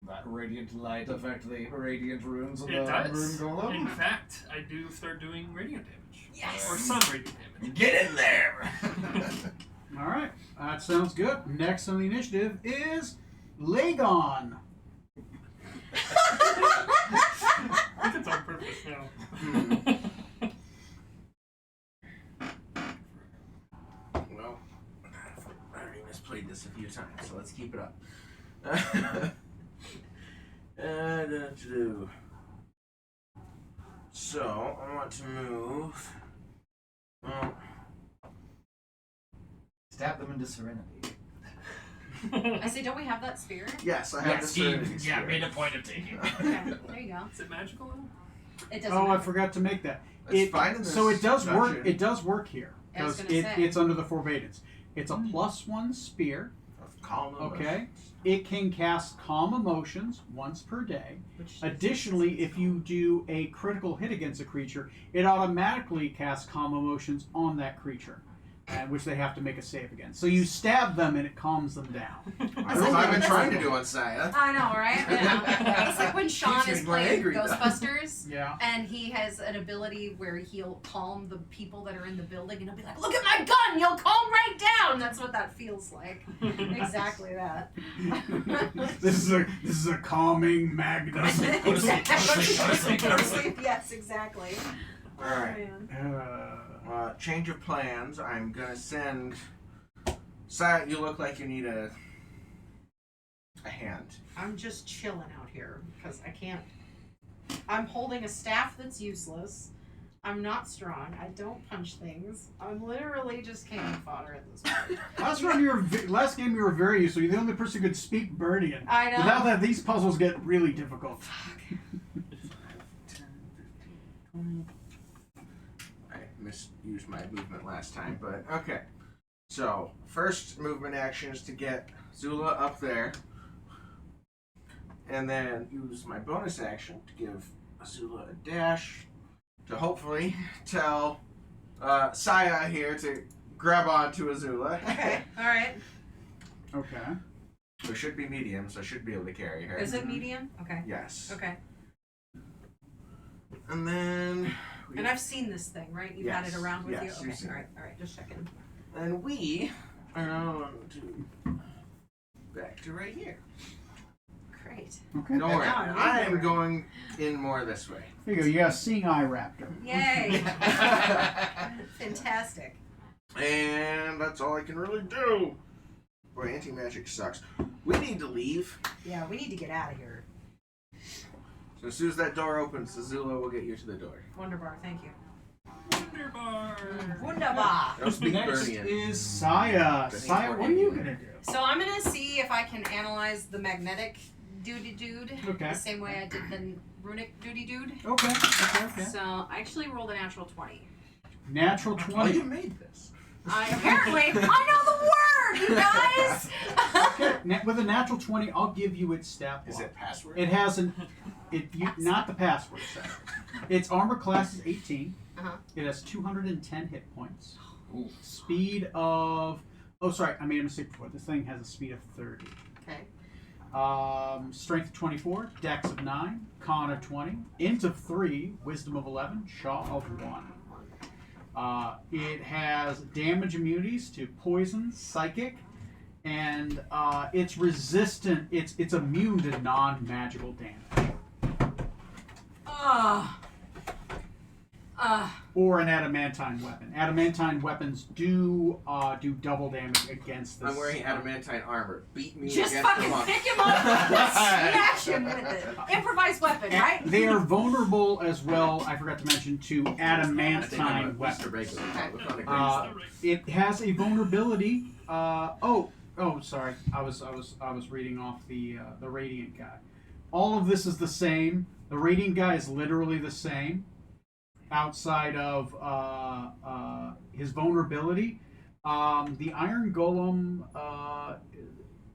That radiant light affect the radiant runes of It the does. rune golem? In fact, I do start doing radiant damage. Yes! Or some radiant damage. Get in there! All right. That sounds good. Next on the initiative is Lagon. I think it's on purpose now. Well, I already misplayed this a few times, so let's keep it up. So, I want to move. Well, Stab them into serenity. I say, don't we have that spear? yes, I have the Serenity Spear. made a point of taking it. Okay, there you go. Is it magical though? It doesn't Oh, I matter. forgot to make that. It's fine in this So it does work. dungeon. It does work here I was because gonna say. it's under the forbadance. It's a +1 spear. Calm Okay. It can cast Calm Emotions once per day. Which- Additionally, if you do a critical hit against a creature, it automatically casts Calm Emotions on that creature, which they have to make a save against. So you stab them and it calms them down. That's what I've been trying to do on Saya. I know, right? Yeah. It's like when Sean Keeps is me more playing angry, though. Ghostbusters. Yeah. And he has an ability where he'll calm the people that are in the building, and he'll be like, "Look at my gun! You'll calm right down." That's what that feels like. Exactly that. This is a calming magnum. Go to sleep, go to sleep, go to sleep, go to sleep. Yes, exactly. All right. Man. change of plans. I'm gonna send. Saya, you look like you need a hand. I'm just chilling out here because I can't. I'm holding a staff that's useless. I'm not strong. I don't punch things. I'm literally just cannon fodder at this point. Last game you were very useful. You're the only person who could speak Birdian. I know. Without that, these puzzles get really difficult. 10, 15, 20. I misused my movement last time, but okay. So, first movement action is to get Zula up there. And then use my bonus action to give Azula a dash to hopefully tell Saya here to grab onto Azula. Okay. All right. Okay. So it should be medium, so I should be able to carry her. Is it medium? Okay. Yes. Okay. And then... And I've seen this thing, right? You've had it Yes. around with Yes, you? you've Okay. seen All right. All right. Just checking. And we are going to back to right here. Great. Okay. Don't worry, now I you're am right. going in more this way. There you go. You got a seeing eye raptor. Yay. Fantastic. And that's all I can really do. Boy, anti-magic sucks. We need to leave. Yeah, we need to get out of here. So as soon as that door opens, Azula will get you to the door. Wunderbar. Thank you. Wunderbar. Wunderbar. Don't speak Next Burnian. is Saya. That's Saya, what are you gonna do? So I'm gonna see if I can analyze the magnetic dude Okay. the same way I did the runic dude. Okay. Okay. So I actually rolled a natural 20. Natural Oh, 20. you made this. Apparently I know the word, you guys. Okay. With a natural 20, I'll give you its stat Is block. it password? It has not the password set. Its armor class is 18. Uh-huh. It has 210 hit points. Ooh. Speed of... Oh, sorry. I made a mistake before. This thing has a speed of 30. Okay. Strength of 24. Dex of 9. Con of 20. Int of 3. Wisdom of 11. Shaw of 1. It has damage immunities to poison, psychic, and it's resistant. It's immune to non-magical damage. Or an adamantine weapon. Adamantine weapons do double damage against this. I'm wearing adamantine armor. Beat me Just against the fucking monk. pick him up and smash him with it. Improvised weapon, And right? they are vulnerable as well, I forgot to mention, to I think I'm adamantine a weapons. Mr. Regular. It's not a great Uh, It has a vulnerability. Sorry. I was reading off the Radiant guy. All of this is the same. The Radiant guy is literally the same, outside of his vulnerability. The Iron Golem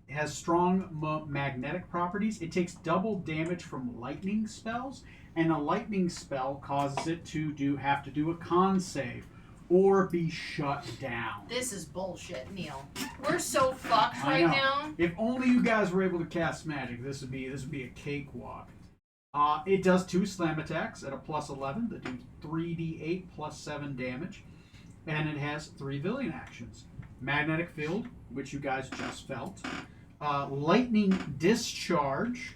has strong magnetic properties. It takes double damage from lightning spells, and a lightning spell causes it to have to do a con save or be shut down. This is bullshit, Neil. We're so fucked I right know. now. If only you guys were able to cast magic, this would be a cakewalk. It does 2 slam attacks at a plus 11 that do 3d8 plus 7 damage, and it has 3 villain actions: magnetic field, which you guys just felt, lightning discharge,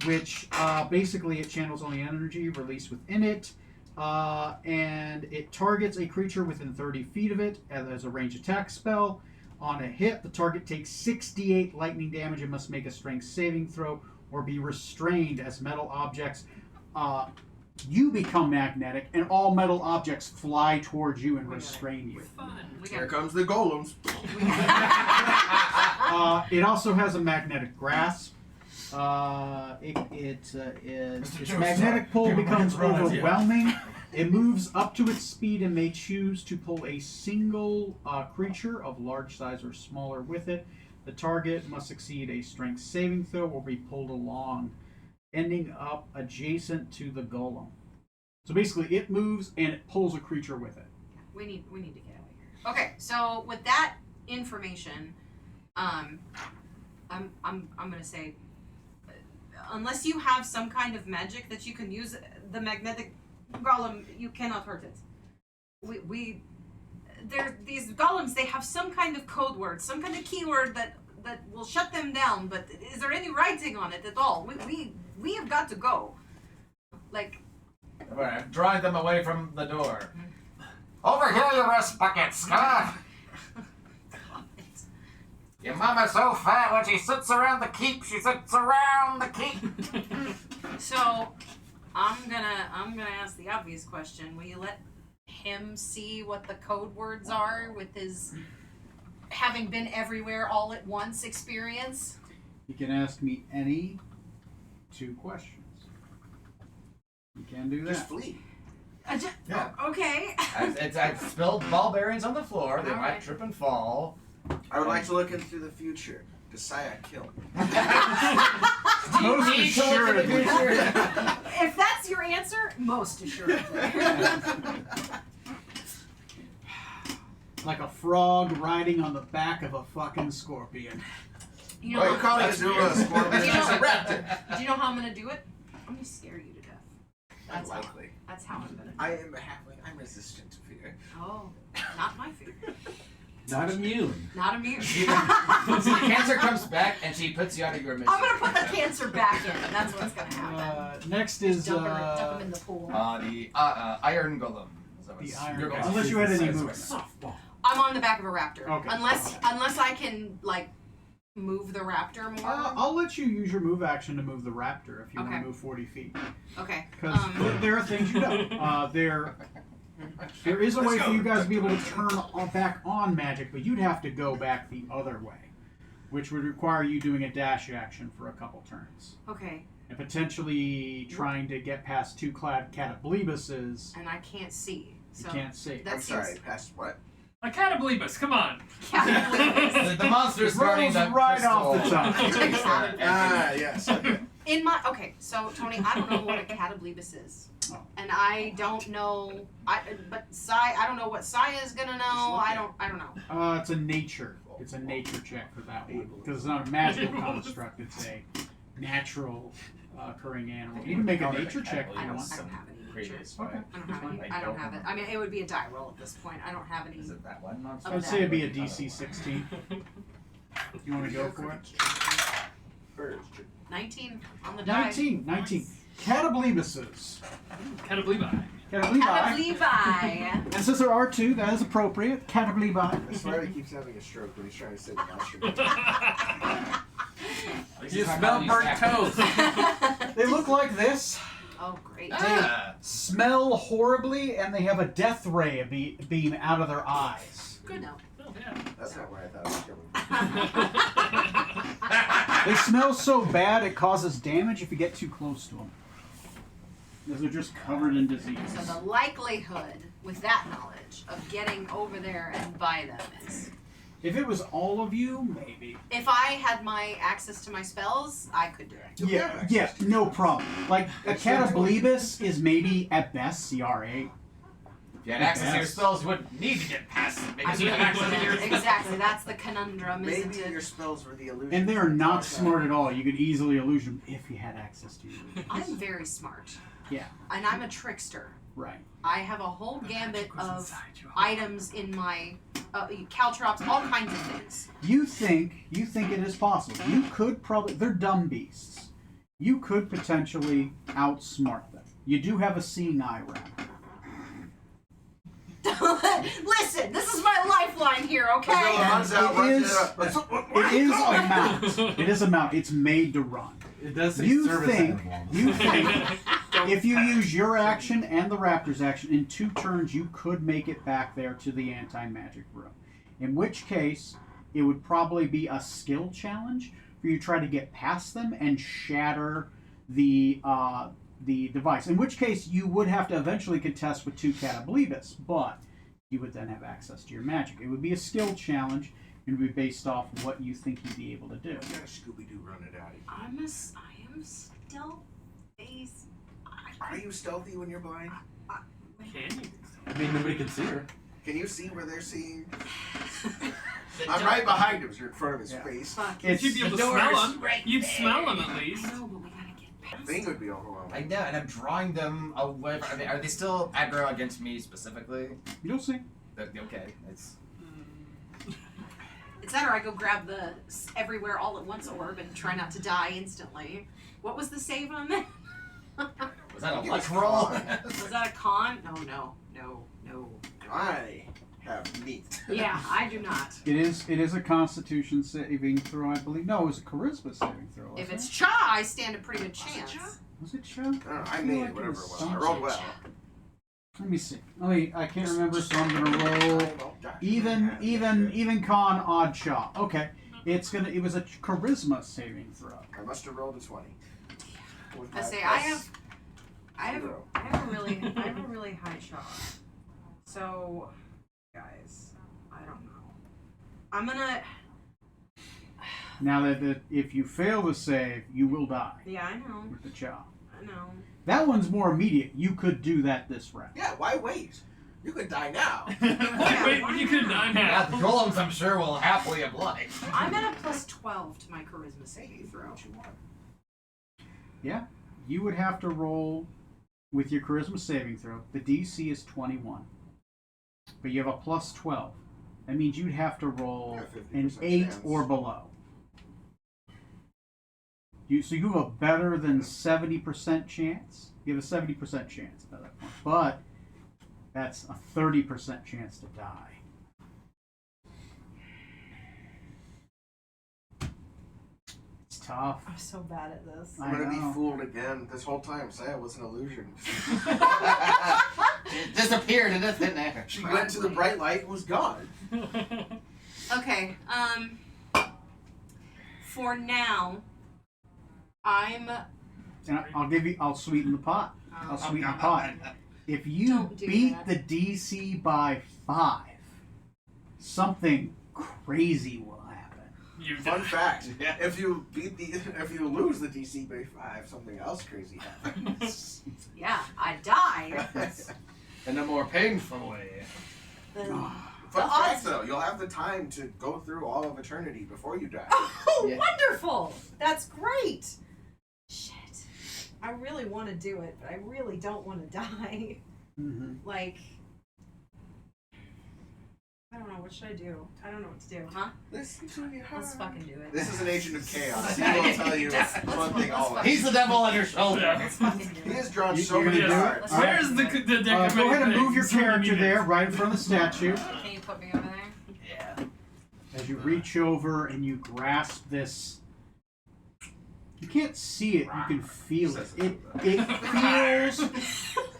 which basically it channels only energy released within it, and it targets a creature within 30 feet of it as a range attack spell. On a hit, the target takes 68 lightning damage and must make a strength saving throw or be restrained as metal objects. You become magnetic, and all metal objects fly towards you and restrain you. Fun. Here comes the golems. It also has a magnetic grasp. Its magnetic pull becomes overwhelming. It moves up to its speed and may choose to pull a single creature of large size or smaller with it. The target must succeed a strength saving throw or be pulled along, ending up adjacent to the golem. So basically, it moves and it pulls a creature with it. We need to get out of here. Okay, so with that information, I'm gonna say, unless you have some kind of magic that you can use the magnetic golem, you cannot hurt it. These golems, they have some kind of code word, some kind of keyword that will shut them down. But is there any writing on it at all? We have got to go. Like, Alright, I'm drawing them away from the door. Over here, you rust buckets! Come on! Your mama's so fat when she sits around the keep, she sits around the keep! so I'm gonna ask the obvious question. Will you let him see what the code words are with his having been everywhere all at once experience? You can ask me any 2 questions. You can do that. Just flee. Yeah. Okay. I've spilled ball bearings on the floor. They All might right. trip and fall. I would like to look into the future. Does Saya kill me? Most He told you the assuredly. future. If that's your answer, most assuredly. Like a frog riding on the back of a fucking scorpion. You Why are you know, calling That's Azula a weird. scorpion? You She's a know- raptor. do you know how I'm gonna do it? I'm gonna scare you to death. That's how. Unlikely. That's how I'm gonna. I am a halfling. I'm resistant to fear. Oh, not my fear. Not immune. Not immune. See, cancer comes back and she puts you out of your misery. I'm gonna put the cancer back in. That's what's gonna happen. Next is Dump him in the pool. The Iron Golem. So the it's iron. your Golem. golem. Unless you had any Size of a movement. Softball. I'm on the back of a raptor. Okay. Unless I can like move the raptor more. I'll let you use your move action to move the raptor if you want Okay. to move 40 feet. Okay. Because there are things you don't. There is a way for you guys to be able to turn back on magic, but you'd have to go back the other way, which would require you doing a dash action for a couple turns. Okay. And potentially trying to get past 2 Catoblebuses. And I can't see. You So can't see. that I'm seems sorry. Past what? I can't believe us. Come on. The monster's Rolls guarding the right off the crystal. top. Ah, yes. Okay. In my so Tony, I don't know what a catablebus is, Oh. and I don't know. But Sai, I don't know what Sai is gonna know. I don't know. It's a nature. It's a nature check for that one because it's not a magical construct. It's a natural occurring animal. You can make a nature check if I you don't want. have any nature. Previous Okay. fight. I don't have any. I don't have it. I mean, it would be a die roll at this point. I don't have any. Is it that one monster? I'd say it'd be a DC 16. You want to go for it? 19 on the die. 19. Catoblebuses. Can't believe I. Catoblebi. Catoblebi. And since there are 2, that is appropriate. I Catoblebi. swear he keeps having a stroke when he's trying to say the monster. You smell burnt toast. They look like this. Oh, great. Ah, Smell horribly, and they have a death ray beam out of their eyes. Good no. Oh, yeah. That's not where I thought it was coming They smell so bad it causes damage if you get too close to them. Because they're just covered in disease. So the likelihood, with that knowledge, of getting over there and by them is, If it was all of you, maybe. if I had my access to my spells, I could do it. Yeah, no problem. Like, a Catablebus is maybe, at best, CR8. If you had access to your Yes. spells, you wouldn't need to get past them I because you mean, have access to your exactly. That's the conundrum, isn't Maybe it? your spells were the illusion. And they are not smart at all. You could easily illusion them if you had access to your I'm very smart. Yeah. And I'm a trickster. Right. I have a whole gambit of items in my caltrops, all kinds of things. You think it is possible. You could probably, they're dumb beasts. You could potentially outsmart them. You do have a seeing eye wrap. Listen, this is my lifeline here, okay? Runs out, It runs is- it up. It is a mount. It is a mount. It's made to run. It does say You service think animal. you think if you use your action and the raptor's action in 2 turns, you could make it back there to the anti-magic room. In which case, it would probably be a skill challenge for you to try to get past them and shatter the device. In which case, you would have to eventually contest with 2 Catablebus, but you would then have access to your magic. It would be a skill challenge and would be based off what you think you'd be able to do. You gotta Scooby-Doo run it out of you. I am still face. Are you stealthy when you're blind? Can you? I mean, nobody can see her. Can you see where they're seeing? I'm right behind him, so you're in front of his Yeah. face. Fuck. It's You'd be able to smell them. You'd smell them at least. I know, but we gotta get past Thing it. would be overwhelming. I know, and I'm drawing them away. Are they still aggro against me specifically? You'll see. Okay, it's It's that or I go grab the everywhere all at once orb and try not to die instantly. What was the save on that? was that a Give luck us roll? con. Was that a con? No. I have meat. Yeah, I do not. It is a Constitution saving throw, I believe. No, it was a Charisma saving throw. If wasn't it's Cha, I stand a pretty good chance. it? Was it Cha? I don't know, I feel made like it it whatever was it was. I something. rolled well. Let me see. I can't remember, so I'm gonna roll even con odd shot. Okay. It was a charisma saving throw. I must have rolled a 20. I say I have a really high shot. So, guys, I don't know. I'm gonna. Now that if you fail the save, you will die. Yeah, I know. With the chop. I know. That one's more immediate. You could do that this round. Yeah, why wait? You could die now. Wait, you could die now. Yeah, the golems, I'm sure, will happily oblige. I'm at a +12 to my charisma saving throw. Yeah. You would have to roll with your charisma saving throw. The DC is 21. But you have a +12. That means you'd have to roll Yeah, an 50% 8 chance. or below. So you have a better than 70% chance. You have a 70% chance by that point. But that's a 30% chance to die. It's tough. I'm so bad at this. I'm gonna I know. be fooled again. This whole time, Saya was an illusion. It disappeared into thin air. She went to the bright light and was gone. Okay. For now, I'm. And I'll sweeten the pot. I'll sweeten the pot. If you Don't do beat that. the DC by 5, something crazy will happen. You Fun die. fact: Yeah. if you lose the DC by 5, something else crazy happens. Yeah, I die. In a more painful way. Fun The fact odds- though, you'll have the time to go through all of eternity before you die. Oh, Yeah. wonderful! That's great. Shit. I really want to do it, but I really don't want to die. Mm-hmm. Like, I don't know. What should I do? I don't know what to do, huh? Listen to your heart. Let's fucking do it. This is an agent of chaos. He will tell you one thing always. He's the devil on your shoulder. Yeah. Let's fucking do He it. has drawn You- so you're many gonna do it? cards. All right. Where's the deck of Go ahead and move your things? character there, right in front of the statue. Can you put me over there? Yeah. As you reach over and you grasp this, you can't see it. You can feel it.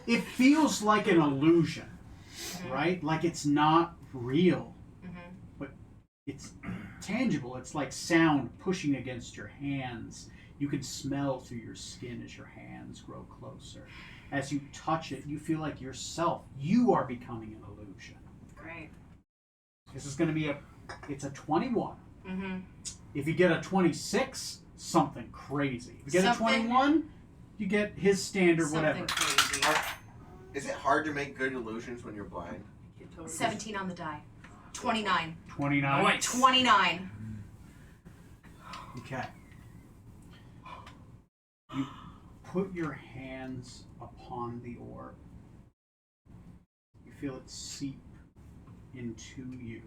It feels like an illusion, right? Like it's not real, but it's tangible. It's like sound pushing against your hands. You can smell through your skin as your hands grow closer. As you touch it, you feel like yourself. You are becoming an illusion. Great. This is going to be it's a 21. Mm-hmm. If you get a 26, something crazy. If you get Something- a 21, you get his standard whatever. Something crazy. Is it hard to make good illusions when you're blind? 17 on the die. 29. 29. Oh, wait. 29. Okay. You put your hands upon the orb. You feel it seep into you.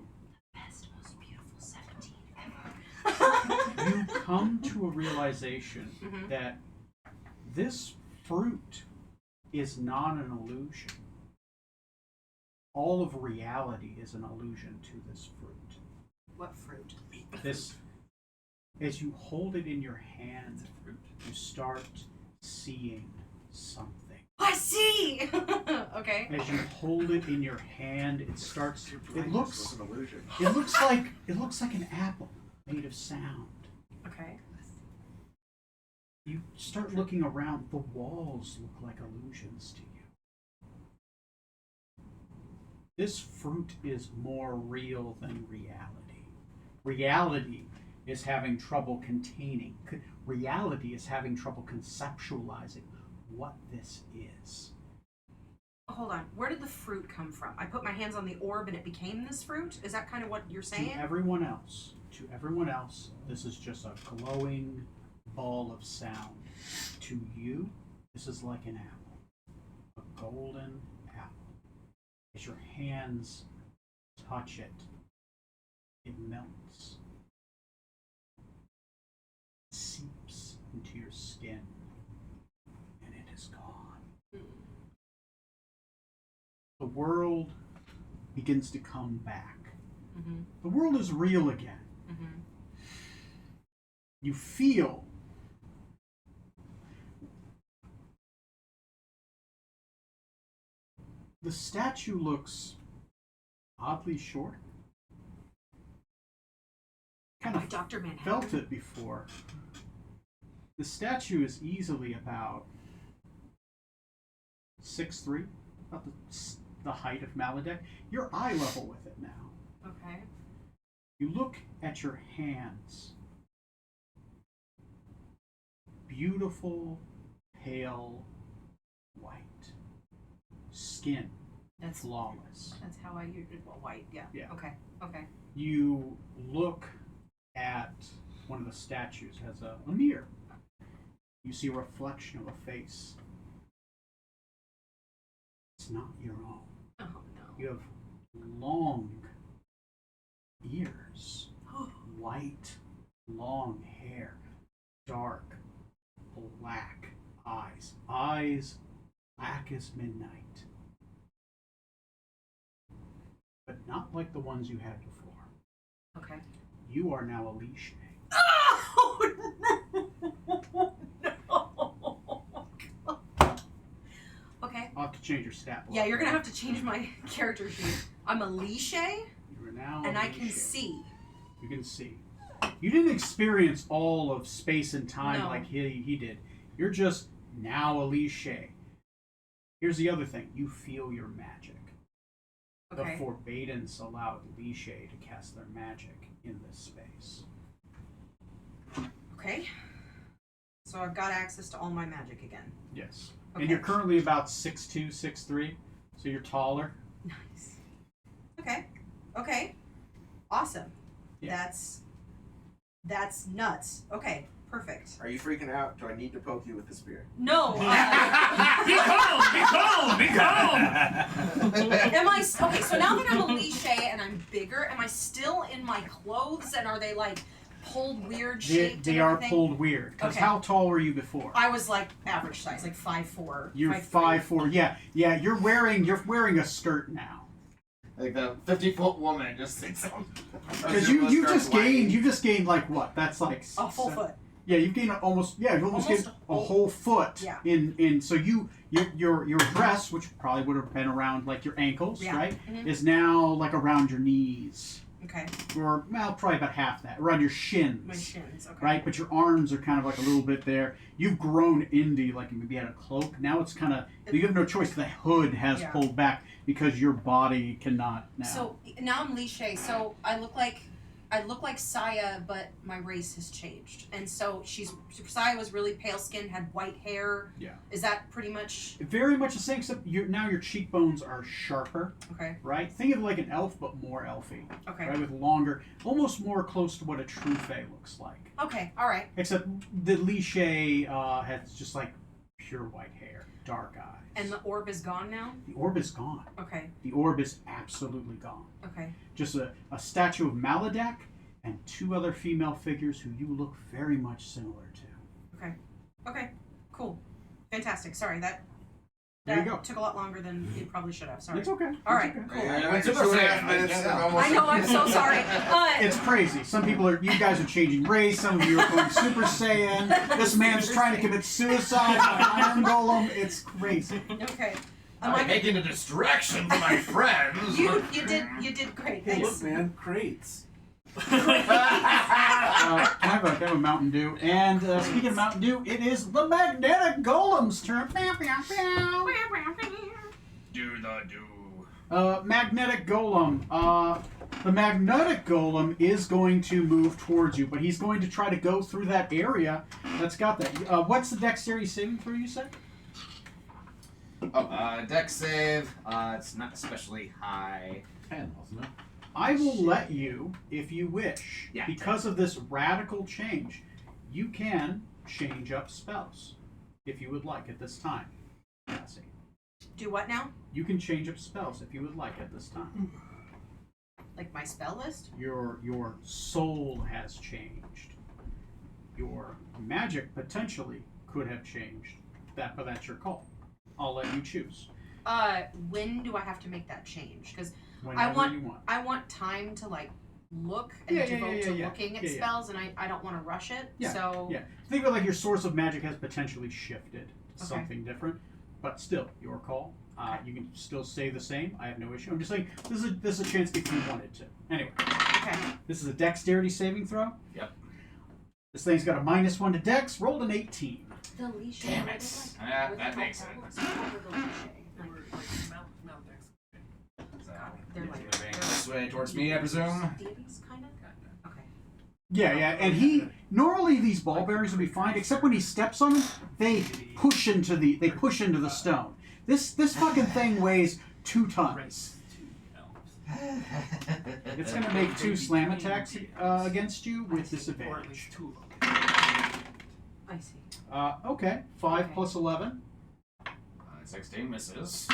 Best, most beautiful 17 ever. You come to a realization Mhm. that this fruit is not an illusion. All of reality is an illusion to this fruit. What fruit? This, as you hold it in your hand, you start seeing something. I see! Okay. As you hold it in your hand, it starts. It Was looks. an illusion. It looks like an apple made of sound. Okay. You start looking around. The walls look like illusions to you. This fruit is more real than reality. Reality is having trouble containing. Reality is having trouble conceptualizing what this is. Hold on. Where did the fruit come from? I put my hands on the orb and it became this fruit? Is that kind of what you're saying? To everyone else, this is just a glowing ball of sound. To you, this is like an apple, a golden apple. As your hands touch it, it melts. It seeps into your skin, and it is gone. The world begins to come back. Mm-hmm. The world is real again. Mm-hmm. You feel The statue looks oddly short. Kind Like of Dr. Manhattan. felt it before. The statue is easily about 6'3", about the height of Maladek. You're eye level with it now. Okay. You look at your hands. Beautiful, pale, white. Skin, That's flawless. That's how I usually white. Yeah. Yeah. Okay. Okay. You look at one of the statues as a mirror. You see a reflection of a face. It's not your own. Oh no. You have long ears, white, long hair, dark, black eyes. Eyes black as midnight. But not like the ones you had before. Okay. You are now Alicia. Oh no. Okay. I'll have to change your stat block. Yeah, you're gonna have to change my character sheet. I'm Alicia, You are now and I can Alicia. see. You can see. You didn't experience all of space and time No. like he did. You're just now Alicia. Here's the other thing. You feel your magic. Okay. The Forbadens allowed Alicia to cast their magic in this space. Okay. So I've got access to all my magic again. Yes. Okay. And you're currently about 6'2", 6'3", so you're taller. Nice. Okay. Okay. Awesome. Yeah. That's nuts. Okay. Perfect. Are you freaking out? Do I need to poke you with the spear? No. Be calm! Be calm! Be calm! Am I okay? So now that I'm Alicia and I'm bigger, am I still in my clothes? And are they like pulled weird shaped? They and are everything? pulled weird. Because Okay. how tall were you before? I was like average size, like 5'4". You're 5'4". Yeah. You're wearing a skirt now. Like the 50-foot woman just sits on. Because you just gained like what? That's like A full foot. Yeah, you've gained almost gained a whole foot. Yeah. In so your dress, which probably would have been around like your ankles, Yeah. right, Mhm. is now like around your knees, Okay. or probably about half that, around your shins. My shins. Okay. Right, but your arms are kind of like a little bit there. You've grown into like maybe had a cloak. Now it's kind of you have no choice. The hood has Yeah. pulled back because your body cannot now. So now I'm Lishay. So I look like Saya, but my race has changed. And so Saya was really pale skinned, had white hair. Yeah. Is that pretty much Very much the same, except now your cheekbones are sharper. okay? Right? Think of it like an elf, but more elfy. Okay. Right? With longer, almost more close to what a true fae looks like. Okay. All right. Except the Lishay has just like pure white hair, dark eyes. And the orb is gone now. The orb is gone. Okay. The orb is absolutely gone. Okay. Just a statue of Maladek and two other female figures who you look very much similar to. Okay. Okay. Cool. Fantastic. Sorry that There you go. took a lot longer than it probably should have. Sorry. It's okay. All right. It's okay. Cool. Yeah, Went Super 2.5 Saiyan, minutes I and know. almost. I know. I'm so sorry. It's crazy. Some people you guys are changing race. Some of you are going Super Saiyan. This man's trying to commit suicide by Iron Golem. It's crazy. Okay. I'm making a distraction for my friends. You did great. Hey, Thanks. look, man, crates. Can I have a Mountain Dew? And speaking of Mountain Dew, it is the Magnetic Golem's turn. Do the do. Magnetic Golem. The Magnetic Golem is going to move towards you, but he's going to try to go through that area that's got that. What's the dexterity saving throw, you said? Dex save. It's not especially high. 10, wasn't it? I will let you, if you wish, Yeah. because of this radical change, you can change up spells, if you would like at this time. Cassie. Do what now? You can change up spells if you would like at this time. Like my spell list? Your soul has changed. Your magic potentially could have changed. But that's your call. I'll let you choose. When do I have to make that change? Because Whenever you want. I want time to like look and Yeah, devote to yeah. looking at Yeah, yeah. spells, and I don't want to rush it. Yeah, So Yeah. Think of it like your source of magic has potentially shifted to Okay. something different. But still, your call. You can still stay the same. I have no issue. I'm just saying this is a chance if you wanted to. Anyway, Okay. this is a dexterity saving throw. Yep. This thing's got a -1 to dex. Rolled an 18. The leash. Damn it. That makes it. Or like mount decks. So, They're like- moving this way towards me, I presume. Deities, kind of. Okay. Yeah, and he normally these ball bearings would be fine, except when he steps on them, they push into the stone. This fucking thing weighs 2 tons. Race to elves. It's gonna make 2 slam attacks against you with Or at disadvantage. least 2 of them. I see. Okay, 5 Okay. plus 11. 16 misses.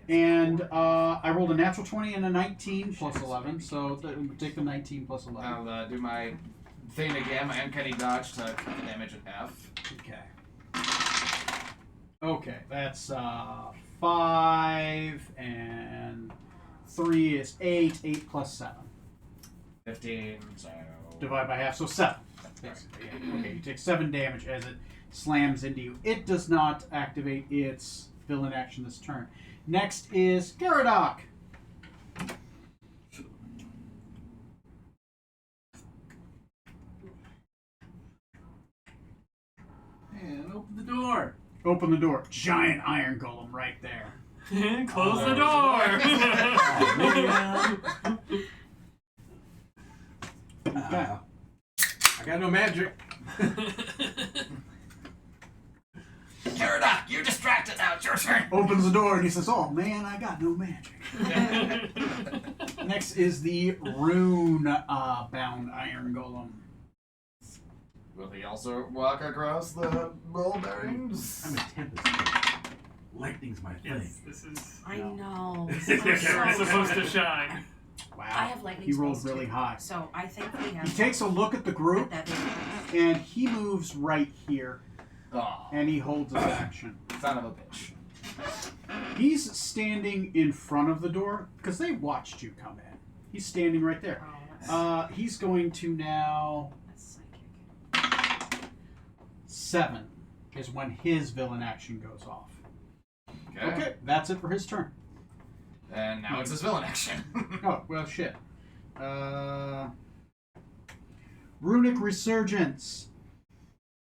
And I rolled a natural 20 and a 19 plus 11, so take the 19 plus 11. I'll do my thing again, my uncanny dodge to cut the damage in half. Okay. Okay, that's 5 and 3 is 8. 8 plus 7. 15, so... Divide by half, so 7. Basically, yeah. Okay, you take 7 damage as it slams into you. It does not activate its villain action this turn. Next is Gyarados. And open the door. Open the door. Giant iron golem right there. Close the door. Okay. I got no magic. Gyarados, you're distracted now, it's your turn! Opens the door and he says, "Oh man, I got no magic." Next is the rune bound iron golem. Will he also walk across the ball bearings? I'm a tempest. Lightning's my thing. Yes, this is. I know. You're supposed to shine. Wow. I have lightning He rolled spells, really too. high. So I think we have. He takes a look at the group that and he moves right here Oh, and he holds his action. son of a bitch. He's standing in front of the door because they watched you come in. He's standing right there. He's going to now. That's psychic. 7 is when his villain action goes off. Okay. Okay, that's it for his turn. And now it's his villain action. Oh, well, shit. Runic Resurgence.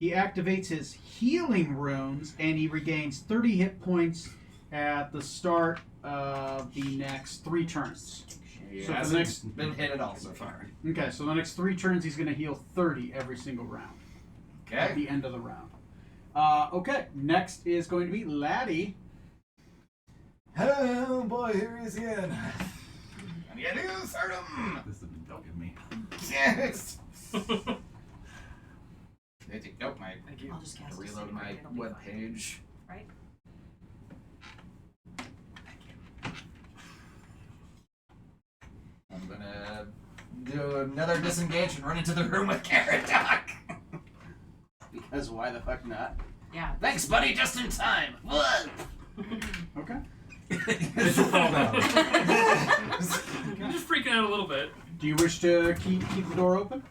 He activates his healing runes and he regains 30 hit points at the start of the next 3 turns. He So for the hasn't next- been hit at all so far. Okay, so the next 3 turns he's going to heal 30 every single round. At Okay. the end of the round. Okay, next is going to be Laddie. Hello, boy, here he is again. And you do, Sardum! This has been bugging me. Yes! Nope, my Thank you. I'll just cast a reload saving my throw, it'll be web fine. page. Right? I'm gonna do another disengage and run into the room with Gyarados. Because why the fuck not? Yeah. Thanks, buddy, just in time. What? Okay. It's a fall down. I'm just freaking out a little bit. Do you wish to keep the door open?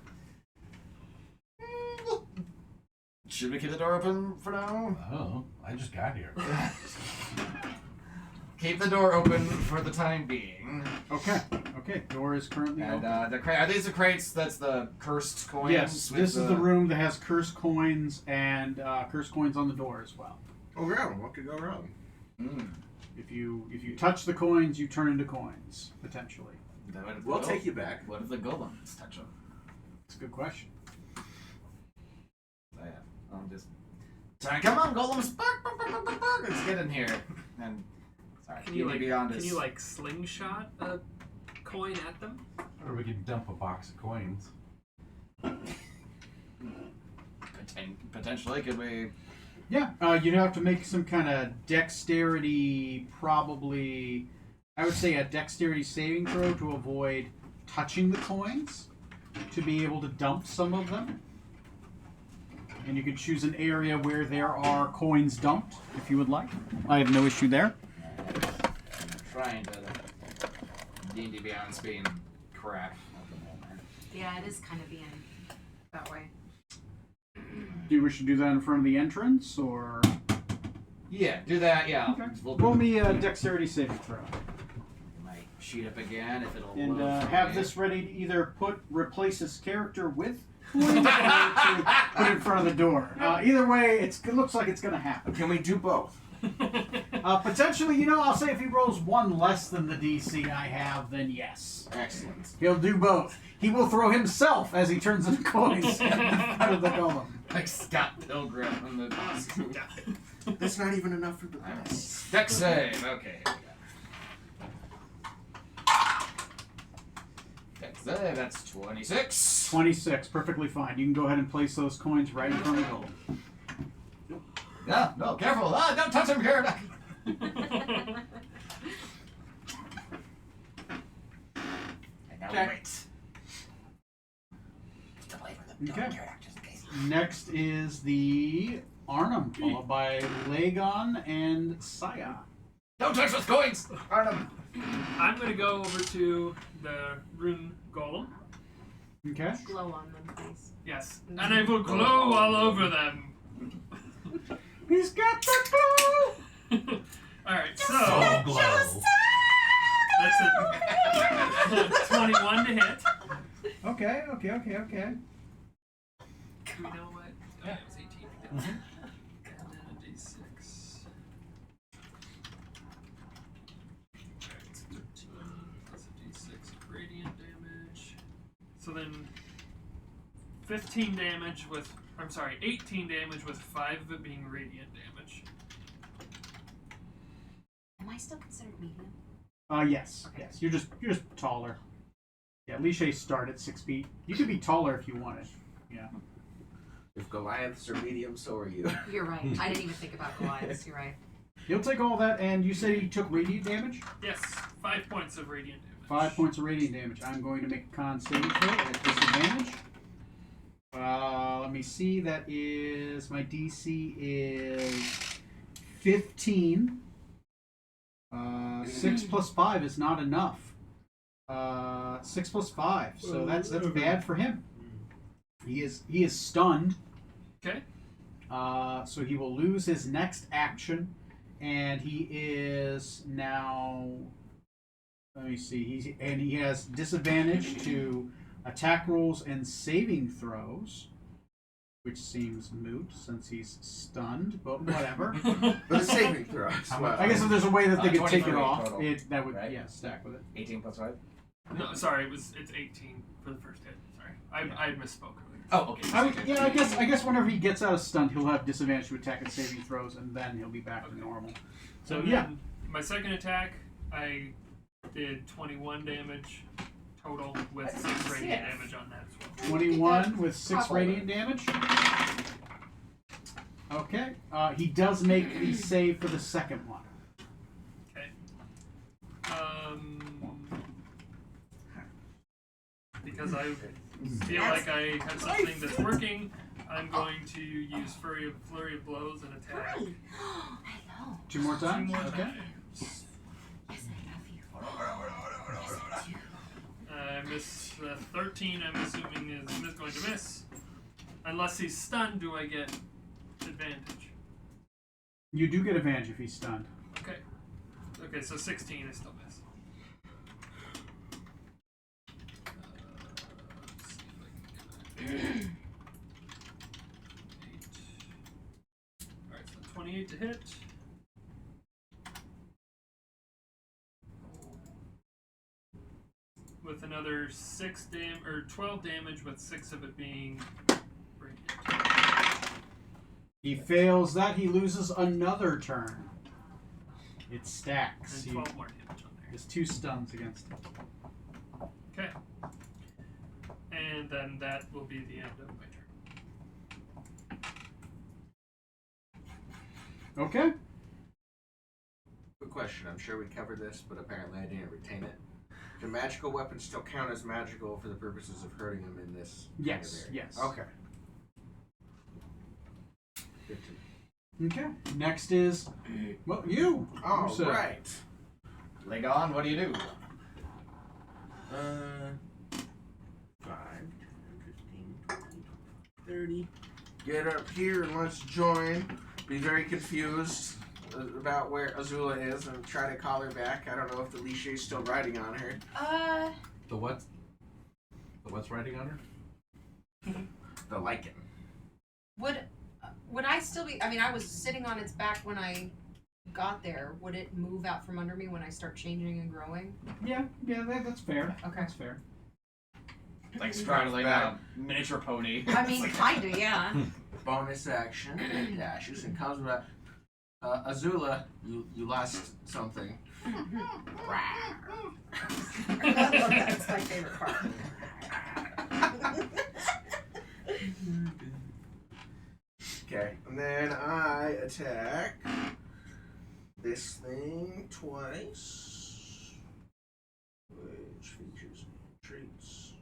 Should we keep the door open for now? Oh, I just got here. Keep the door open for the time being. Okay. Okay, door is currently And open. are these the crates? That's the cursed coins. Yes, with this is the room that has cursed coins and cursed coins on the door as well. Oh, wrong. What could go wrong? Mm. If you touch the coins, you turn into coins potentially. We'll take you back. What if the golems touch them? It's a good question. So, yeah, I'm just trying. Come on, golems! Bark, bark, bark, bark, bark, bark. Let's get in here. And sorry, Can you beyond can is you like slingshot a coin at them? Or we could dump a box of coins. potentially could we? Yeah, you'd have to make some kind of dexterity, probably. I would say a dexterity saving throw to avoid touching the coins, to be able to dump some of them. And you could choose an area where there are coins dumped, if you would like. I have no issue there. I'm trying to D&D Beyond's being crap at the moment. Yeah, it is kind of being that way. Do you wish to do that in front of the entrance, or? Yeah, do that. Yeah. Okay. We'll Roll do me a dexterity saving throw. my sheet up again if it'll And load for have me. this ready to either replace his character with coins or to put it in front of the door. Either way, it looks like it's going to happen. Can we do both? Potentially, I'll say if he rolls one less than the DC I have, then yes. Excellent. He'll do both. He will throw himself as he turns into coins in front of the golem. Like Scott Pilgrim from the That's not even enough for the best. Dex save. Okay. Dex save. That's 26. 26, perfectly fine. You can go ahead and place those coins right in front of the golem. Yeah. No. Careful. Ah! Don't touch him, Karen. And now Okay. wait. Okay. Next is the Arnhem, followed by Lagon and Saya. Don't touch those coins, Arnhem. I'm gonna go over to the rune golem. Okay. Glow on them, please. Yes, and I will glow all over them. He's got the glow! All right, so Oh, glow. that's a 21 to hit. Okay. You know what? Oh, it was 18 to hit. And then a d6. Alright, it's 13 plus a d6 of radiant damage. So then 18 damage with 5 of it being radiant damage. Am I still considered medium? Yes. Okay. Yes. You're just taller. Yeah, Lishay start at 6 feet. You could be taller if you wanted. Yeah. If Goliaths are medium, so are you. You're right. I didn't even think about Goliaths. You're right. You'll take all that, and you say you took radiant damage? Yes, 5 points of radiant damage. 5 points of radiant damage. I'm going to make a con saving throw at disadvantage. Let me see. That is my DC is 15. 6 plus 5 is not enough. 6 plus 5, so that's bad for him. He is stunned. Okay. So he will lose his next action, and he is now. Let me see. He has disadvantage to attack rolls and saving throws, which seems moot since he's stunned. But whatever. But a saving throw. I guess if there's a way that they could take it 23 off, total, that would right? stack with it. 18 plus 5. No, sorry, it's 18 for the first hit. Sorry, I misspoke earlier. Oh, okay. I guess whenever he gets out of stun, he'll have disadvantage to attack and saving throws, and then he'll be back to normal. So And yeah, then my second attack, I did 21 damage total with 6 radiant damage on that as well. 21 with 6 Probably. radiant damage. Okay, he does make the save for the second one. Okay. Because I feel like I have something that's working, I'm going to use Flurry of Blows and attack. I know. 2 more times. 2 more Okay. times. Yes, I love you. Yes, I do. I miss 13. I'm assuming is going to miss. Unless he's stunned, do I get advantage? You do get advantage if he's stunned. Okay. Okay, so 16, I still miss. Let's see if I can get that. 8. Alright, so 28 to hit. With another 12 damage, with 6 of it being radiant. He fails that. He loses another turn. It stacks. And 12 more damage on there. There's 2 stuns against him. Okay. And then that will be the end of my turn. Okay. Quick question. I'm sure we covered this, but apparently I didn't retain it. Do magical weapons still count as magical for the purposes of hurting him in this? Yes, kind of area? yes. Okay. Good to know. Okay. Next is, well, you. All Ursa. right. Legon, what do you do? 5, 10, 15, 20, 30. Get up here and let's join. Be very confused about where Azula is and try to call her back. I don't know if the leash is still riding on her. The what? The what's riding on her? The lichen. Would I still be? I mean, I was sitting on its back when I got there. Would it move out from under me when I start changing and growing? Yeah, that's fair. Okay. That's fair. Like straddling a miniature pony. I mean, kinda, yeah. Bonus action. It dashes and comes back. Azula, you lost something. That's my favorite part. Okay, and then I attack this thing twice, which features traits.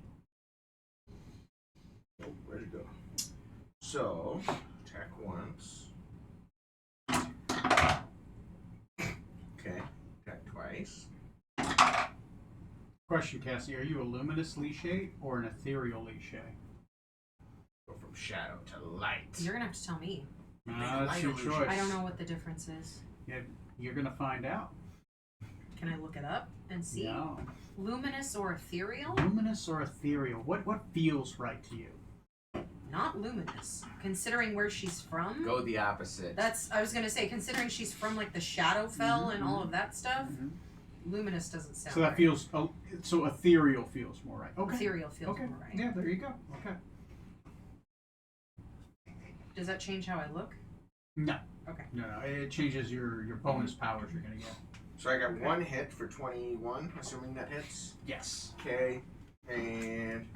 Oh, where'd it go? So, attack once. Okay, attack twice. Question, Cassie: are you a luminous Leash or an ethereal Leash? Go from shadow to light. You're gonna have to tell me. That's your illusion. choice. I don't know what the difference is. You're gonna find out. Can I look it up and see? No. Luminous or ethereal? Luminous or ethereal? What feels right to you? Not luminous. Considering where she's from. Go the opposite. I was gonna say, considering she's from like the Shadowfell and all of that stuff, luminous doesn't sound So that right. feels so ethereal feels more right. Okay. Ethereal feels Okay. more right. Yeah, there you go. Okay. Does that change how I look? No. Okay. No, it changes your bonus powers you're gonna get. So I got one hit for 21, assuming that hits. Yes. Okay, and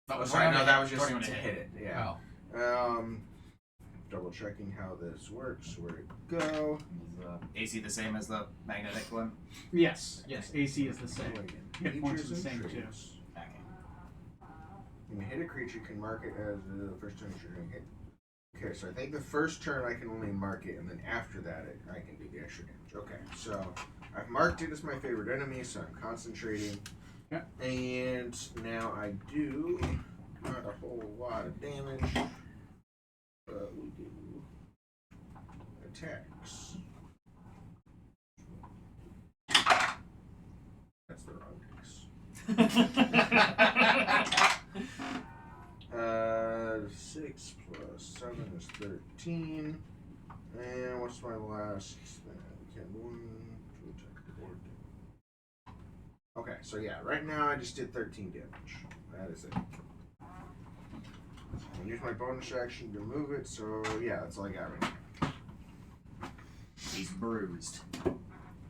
That oh, was sorry, one no, hit, that was just 21 to hit it. Yeah. Oh. Double checking how this works. Where'd it go? Is the AC the same as the magnetic one? Yes. Yes. AC is the same. Hit points Features are the and same too. traits. Okay. When you hit a creature, you can mark it as the first turn you're going to hit. Okay, so I think the first turn I can only mark it, and then after that I can do the extra damage. Okay, so I've marked it as my favorite enemy, so I'm concentrating. Yeah. And now I do not a whole lot of damage, but we do attacks. That's the wrong dice. 6 plus 7 is 13. And what's my last thing? Can one to attack the board. Okay, so yeah, right now I just did 13 damage. That is it. I'll use my bonus action to move it, so yeah, that's all I got right now. He's bruised.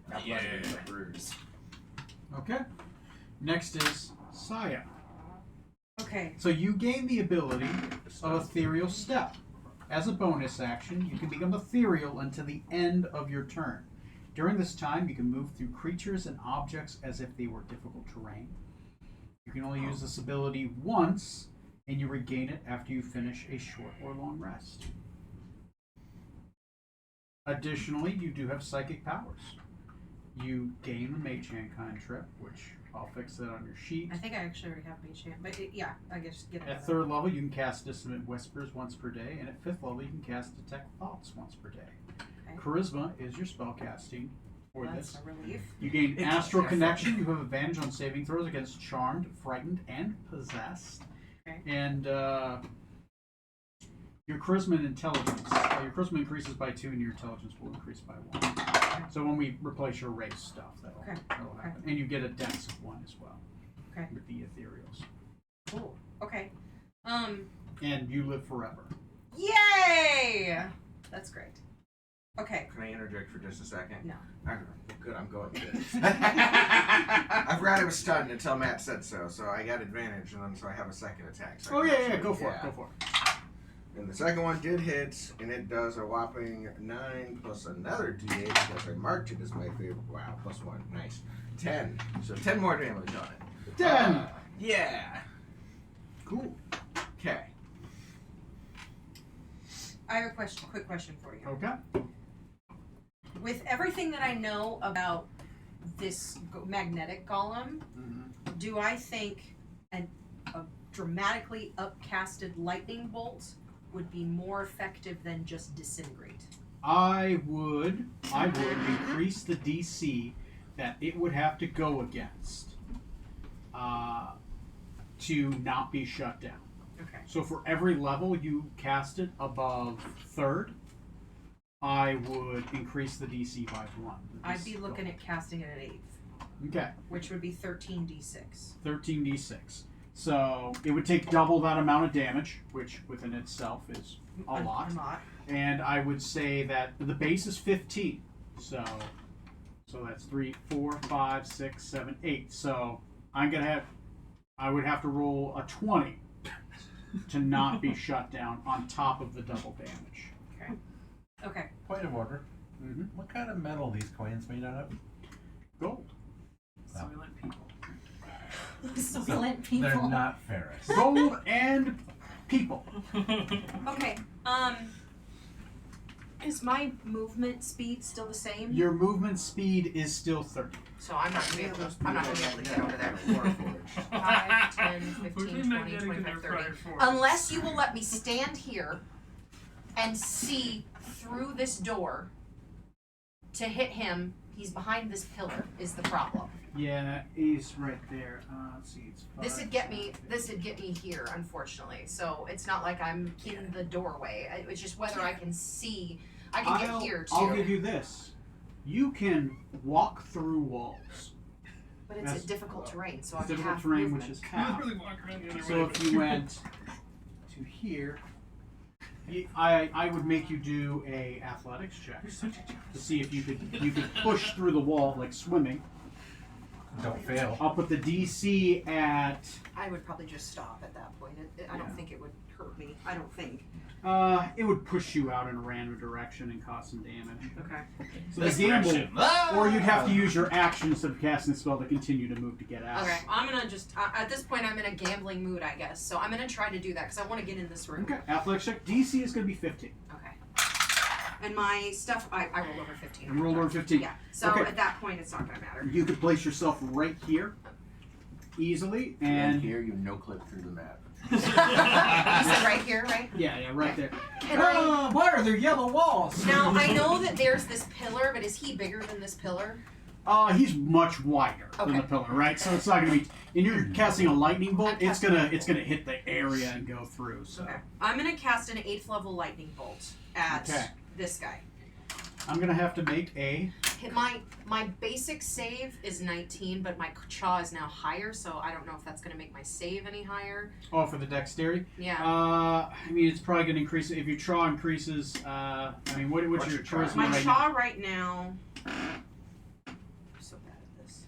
Not Yeah. bloodied, but bruised. Okay. Next is Saya. Okay. So you gain the ability of Ethereal Step. As a bonus action, you can become ethereal until the end of your turn. During this time, you can move through creatures and objects as if they were difficult terrain. You can only use this ability once, and you regain it after you finish a short or long rest. Additionally, you do have psychic powers. You gain the Mage Hand cantrip, which I'll fix that on your sheet. I think I actually already have Mage Hand, but yeah, I guess get it. At 3rd level, you can cast Dissonant Whispers once per day, and at 5th level, you can cast Detect Thoughts once per day. Okay. Charisma is your spellcasting for That's this. a relief. You gain It's Astral different. Connection. You have advantage on saving throws against Charmed, Frightened, and Possessed. Okay. And your Charisma and Intelligence. Your Charisma increases by 2, and your Intelligence will increase by 1. So when we replace your race stuff, that'll happen. And you get a Dex of 1 as well. Okay. With the Ethereals. Cool. Okay. And you live forever. Yay! That's great. Okay. Can I interject for just a second? No. Good, I'm going good. I forgot I was stunned until Matt said so I got advantage, and then so I have a second attack. So Oh I can yeah, actually- go for it, go for it. And the second one did hit, and it does a whopping 9 plus another d8 because I marked it as my favorite. Wow, plus 1, nice. 10. So 10 more damage on it. 10! Yeah. Cool. Okay. I have a quick question for you. Okay. With everything that I know about this magnetic golem, do I think a dramatically upcasted lightning bolt would be more effective than just disintegrate? I would increase the DC that it would have to go against to not be shut down. Okay. So for every level you cast it above 3rd, I would increase the DC by 1. I'd be looking at casting it at 8th, Okay, which would be 13d6. 13d6. So it would take double that amount of damage, which within itself is a lot. A lot. And I would say that the base is 15. So that's 3, 4, 5, 6, 7, 8. So I would have to roll a 20 to not be shut down on top of the double damage. Okay. Point of order. Mm-hmm. What kind of metal are these coins made out of? Gold. Soylent people. Soylent They're people. not ferrous. Gold and people. Okay. Is my movement speed still the same? Your movement speed is still 30. So I'm not gonna be able to. I'm not gonna be able to get over there. Warforged. 5, 10, Would 15, be 20, magnetic in 25, their 30. prior form. Unless you will let me stand here and see through this door to hit him. He's behind this pillar is the problem. Yeah, he's right there. Let's see, it's 5. This would get me here, unfortunately. So it's not like I'm in the doorway. It's just whether I can see. I can get here too. I'll give you this. You can walk through walls. But it's That's- a difficult terrain, so It's I'm difficult half terrain, movement. which is half. Really walk around the other So way. if you went to here, I would make you do a athletics check to see if you could push through the wall like swimming. Don't fail. I'll put the DC at I would probably just stop at that point. I don't think it would hurt me. I don't think. it would push you out in a random direction and cause some damage. Okay. So This the gamble, direction. Ah! or you'd have to use your action instead of casting the spell to continue to move to get out. Okay. I'm gonna just at this point I'm in a gambling mood, I guess. So I'm gonna try to do that because I want to get in this room. Okay. Athletics check. DC is going to be 15. Okay. And my stuff, I rolled over 15. You rolled over 15. Yeah. So Okay. at that point, it's not gonna matter. You could place yourself right here, easily, And and here you no clip through the map. You said right here, right? yeah, right there. Can I? Why are there yellow walls? Now I know that there's this pillar, but is he bigger than this pillar? He's much wider than Okay. the pillar, right? So it's not gonna be. And you're casting a lightning bolt. I'm It's gonna hit the area and go through. So Okay. I'm gonna cast an 8th level lightning bolt at Okay. this guy. I'm gonna have to make a. Hit my basic save is 19, but my chaw is now higher, so I don't know if that's gonna make my save any higher. Oh, for the dexterity. Yeah. I mean, it's probably gonna increase if your chaw increases. I mean, what's What's your your chaw? charisma My right chaw right now. I'm so bad at this.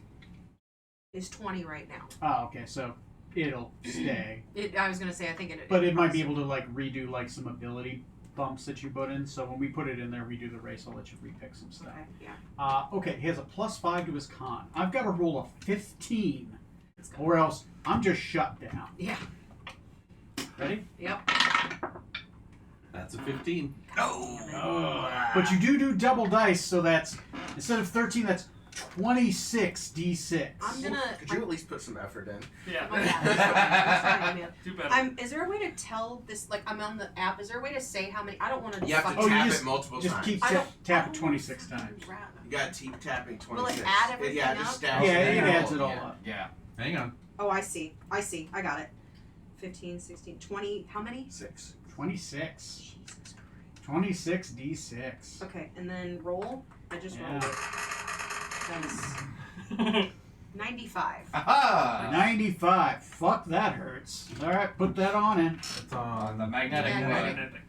Is 20 right now. now? Oh, okay. So it'll stay, I was gonna say I think it. but it might be able to like redo like some ability bumps that you put in. So when we put it in there, we do the race. I'll let you repick some stuff. Okay. Yeah. Okay, he has a +5 to his con. I've got to roll a 15, It's good. or else I'm just shut down. Yeah. Ready? Yep. That's a 15. But you do double dice, so that's instead of 13, that's 26 d6. I'm gonna. Could you at least put some effort in? Yeah. Oh, yeah. Do better. Is there a way to tell this? Like, I'm on the app. Is there a way to say how many? I don't want to. You have to Oh, you tap just- it multiple Just times. keep I don't- tap it 26 times. You gotta keep tapping 26. Will it add everything Yeah, up? just Yeah, stab it adds it all Yeah. up. Yeah. Hang on. Oh, I see. I got it. 15, 16, 20. How many? 6. 26. Jesus Christ. 26 d6. Okay, and then roll. I just Yeah. rolled it. That's 95. Aha! 95. Fuck, that hurts. All right, put that on in. It's On on. the magnetic Magnetic. way. Magnetic.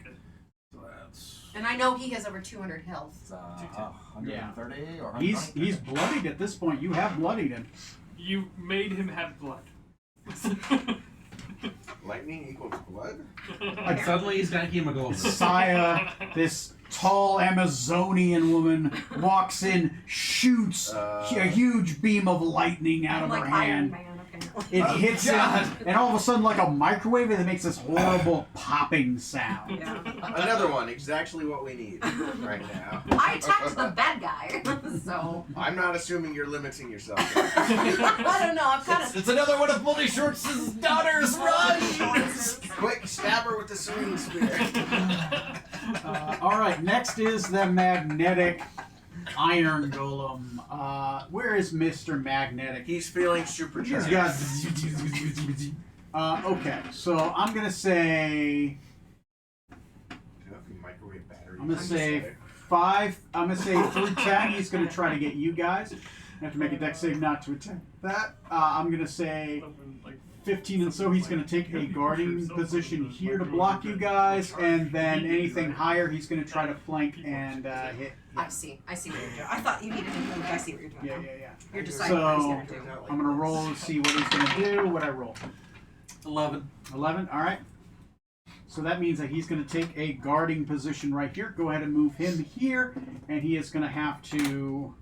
So that's. And I know he has over 200 health. It's 130 or 120. He's bloodied at this point. You have bloodied him. You made him have blood. Lightning equals blood? Like suddenly he's got hemoglobin. Saya, this tall Amazonian woman, walks in, shoots a huge beam of lightning out I'm of like her Iron hand. Man. It Oh, hits God. him, and all of a sudden, like a microwave, it makes this horrible popping sound. Yeah. Another one, exactly what we need right now. I attacked the bad guy, so I'm not assuming you're limiting yourself. I don't know. I'm kind of. It's another one of Bully Shorts' daughters. Run! Quick, stab her with the swing spear. All right, next is the magnetic iron golem. Where is Mr. Magnetic? He's feeling He's supercharged. got. Okay, so I'm gonna say. Microwave battery. I'm gonna say 5. I'm gonna say through 10. He's gonna try to get you guys. I have to make a dex save not to attack that. I'm gonna say 15, and so he's gonna take a guarding position here to block you guys, and then anything higher, he's gonna try to flank and hit. I see what you're doing. I thought you needed to move. I see what you're doing. Yeah. You're deciding what he's So gonna do. I'm gonna roll to see what he's gonna do. What I roll? 11. 11. All right. So that means that he's going to take a guarding position right here. Go ahead and move him here, and he is going to have to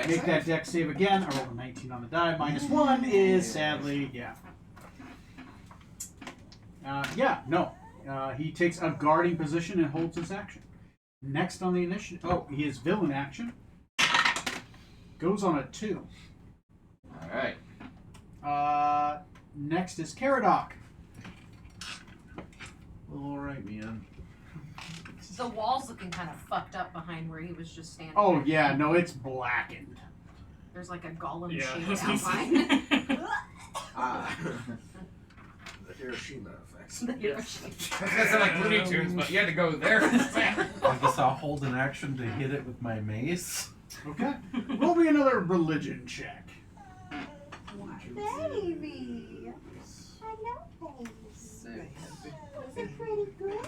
make that dex save again. I rolled a 19 on the die. -1 is sadly, yeah. He takes a guarding position and holds his action. Next on the initiative, he is villain action. Goes on a 2. Alright. Next is Caradoc. Alright, man. The wall's looking kind of fucked up behind where he was just standing. Oh there. yeah, no, it's blackened. There's like a golem Yeah. shaped outline. The Hiroshima effects. The Hiroshima. That's like Looney Tunes, but you had to go there. I guess I'll hold an action to hit it with my mace. Okay. Roll me another religion check. Baby, I love babies. It's a pretty girl.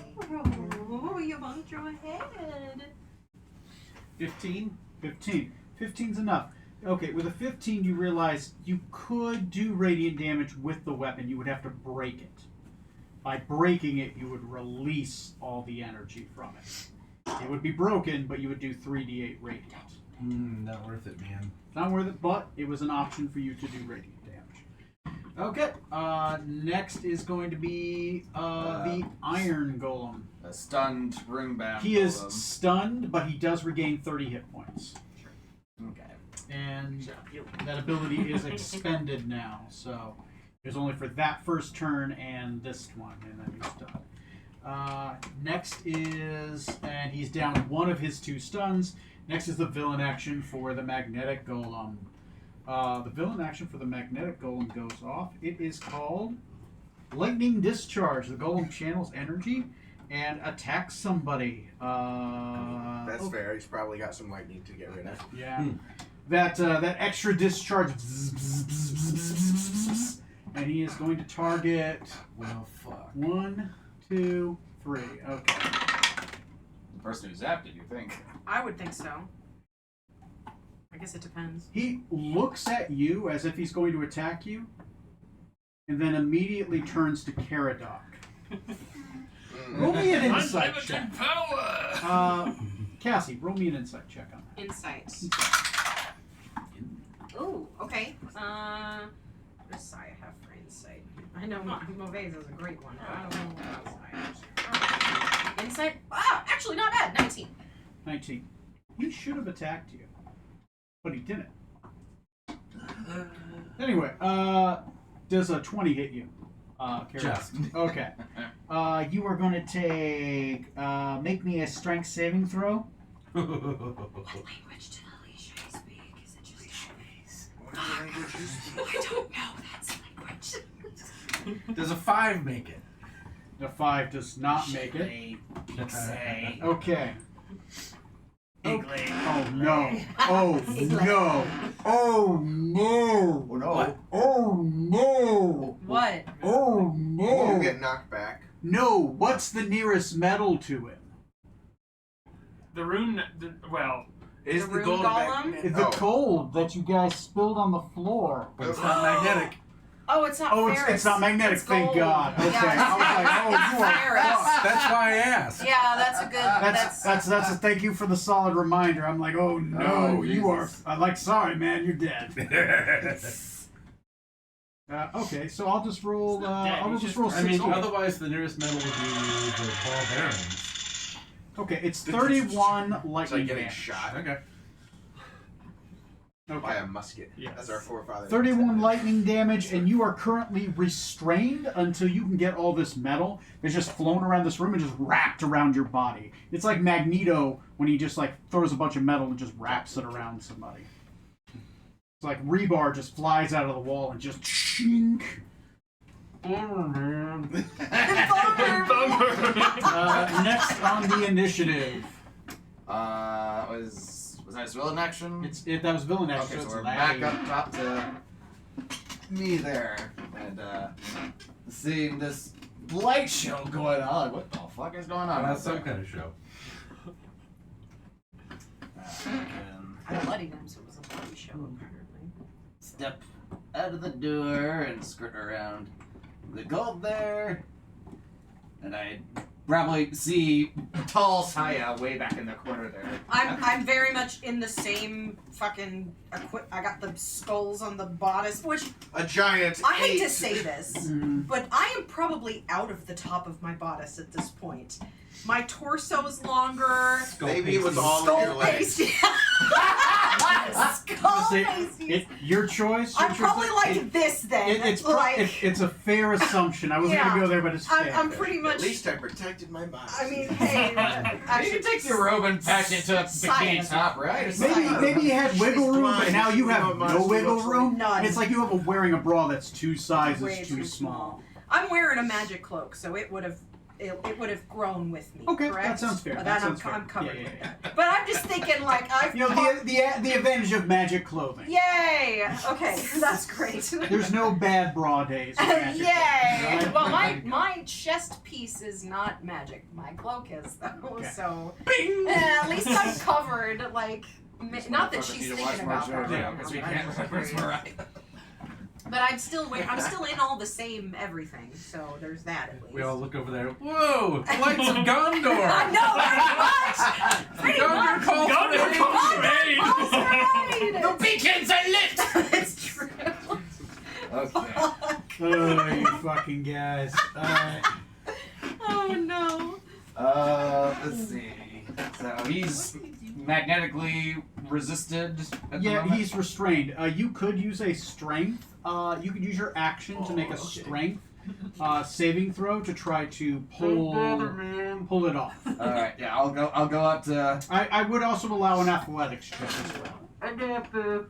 Oh, you bumped your head. 15. 15. 15's enough. Okay, with a 15 you realize you could do radiant damage with the weapon. You would have to break it. By breaking it, you would release all the energy from it. It would be broken, but you would do 3d8 radiant. Not worth it, man. Not worth it, but it was an option for you to do radiant damage. Okay, next is going to be the Iron Golem. A stunned roombound. He is golem. stunned, but he does regain 30 hit points. Okay. And that ability is expended now, so there's only for that first turn and this one, and then he's done. Next is, and he's down one of his 2 stuns. Next is the villain action for the Magnetic Golem. The villain action for the Magnetic Golem goes off. It is called Lightning Discharge. The Golem channels energy and attacks somebody. That's fair. He's probably got some lightning to get rid of. Yeah. That extra discharge. And he is going to target. Well, fuck. 1, 2, 3. Okay. The person who zapped it, you think? I would think so. I guess it depends. He looks at you as if he's going to attack you, and then immediately turns to Caradoc. Roll me an insight check. Unlimited power! Cassie, roll me an insight check on that. Insight. Ooh, okay. What does Saya have for insight? I know Movaes is a great one, but I don't know what else I have. Insight? Ah, actually not bad. 19. 19. He should have attacked you, but he didn't. Anyway, does a 20 hit you? Caradoc? Just. Okay. You are going to take. Make me a strength saving throw. What language did Alicia speak? Is it just Chinese? What language is I don't know. That's language. Does a 5 make it? The 5 does not make it. Okay. Oh no! Oh no! Oh no! Oh no! Oh no! What? Oh You no! get knocked back. No! What's the nearest metal to him? The rune. Well, Is The the rune golem golem? magnet? The Oh. cold that you guys spilled on the floor. But it's not magnetic. Oh, it's not Oh, ferrous. it's not magnetic. It's Thank gold. God. Okay. Yeah, I was like, oh, you are ferrous. fucked. That's why I asked. Yeah, that's a good. That's a thank you for the solid reminder. I'm like, oh no, Oh, you are. Jesus. I'm like, sorry, man, you're dead. Okay, so I'll just roll. It's not dead, I'll he's just just roll I mean, 16. otherwise the nearest metal would be the ball bearings. Okay, it's 31 lightning It's like getting damage. shot. Okay. by a musket, Yes. as our forefathers. 31 intended. lightning damage, and you are currently restrained until you can get all this metal that's just flown around this room and just wrapped around your body. It's like Magneto when he just like throws a bunch of metal and just wraps it around somebody. It's like rebar just flies out of the wall and just chink. Next on the initiative. Was that villain action? That was villain action. Okay, so so we're it's back lag. up top to me there, and seeing this light show going on. Like, what the fuck is going on? That's some kind of show. Bloody them, so it was a bloody show, apparently. Step out of the door and skirt around the gold there, and I probably see tall Saya way back in the corner there. I'm very much in the same fucking I got the skulls on the bodice, which A giant. I hate to eight. say this, Mhm. but I am probably out of the top of my bodice at this point. My torso's longer. Maybe it was all in Skull your legs. pasty. Skull Say, pasty. your choice. I'm your probably choice. like this then. It's it's a fair assumption. I wasn't Yeah. gonna go there, but it's fair. I'm pretty much. At least I protected my body. I mean, hey. You can take your robe and patch it to a bikini Science. top, right? Maybe you had wiggle room, but now you have no wiggle room. None. It's like you have wearing a bra that's two sizes Way too small. I'm wearing a magic cloak, so it would have grown with me. Okay, correct? that sounds fair. But That then sounds fair. I'm covered Yeah. with that. But I'm just thinking, like, I've. You know the advantage of magic clothing. Yay! Okay, that's great. There's no bad bra days. with magic Yay! clothing, Well, right? my chest piece is not magic. My cloak is though. Okay. So at least I'm covered. Like, not that she's thinking about that. Yeah, right because now, we but can't I'm just remember curious. Mariah. But I'm still in all the same everything. So there's that at least. We all look over there. Whoa! The lights of Gondor! I know pretty much. Pretty Gondor much. calls Gondor for aid! calls for aid! The beacons are lit! It's true. Okay. Oh, you fucking guys. Oh no. Let's see. So he's magnetically resisted at the Yeah, moment? he's restrained. You could use a strength. You could use your action to make a strength saving throw to try to pull it off. Alright, yeah, I'll go up to I would also allow an athletics check as well.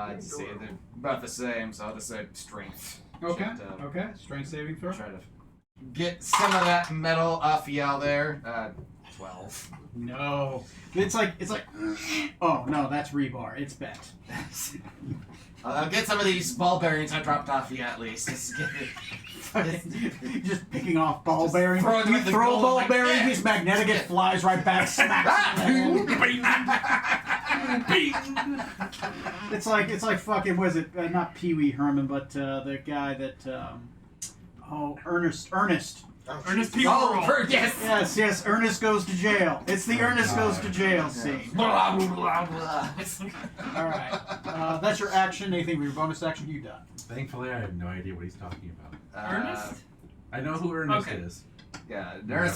let's see, they're about the same, so I'll just say strength. Okay. Should, Okay. Strength saving throw. try to get some of that metal off y'all there. 12. No. It's like. Oh no, that's rebar. It's bent. I'll get some of these ball bearings I dropped off you at least. Just get it. Just picking off ball bearings. throw it You with the throw a gold, ball like, bearing, yeah. it's magnetic. It flies right back. Smacks. It's like fucking. Was it not Pee Wee Herman, but the guy that. Ernest. Ernest P. Oh, Worrell. yes! Yes. Ernest goes to jail. It's the Ernest goes to jail scene. Blah, blah, blah, blah. All right. That's your action. Anything for your bonus action? You done. Thankfully, I have no idea what he's talking about. Ernest? I know who Ernest Okay. is. Yeah, Never Ernest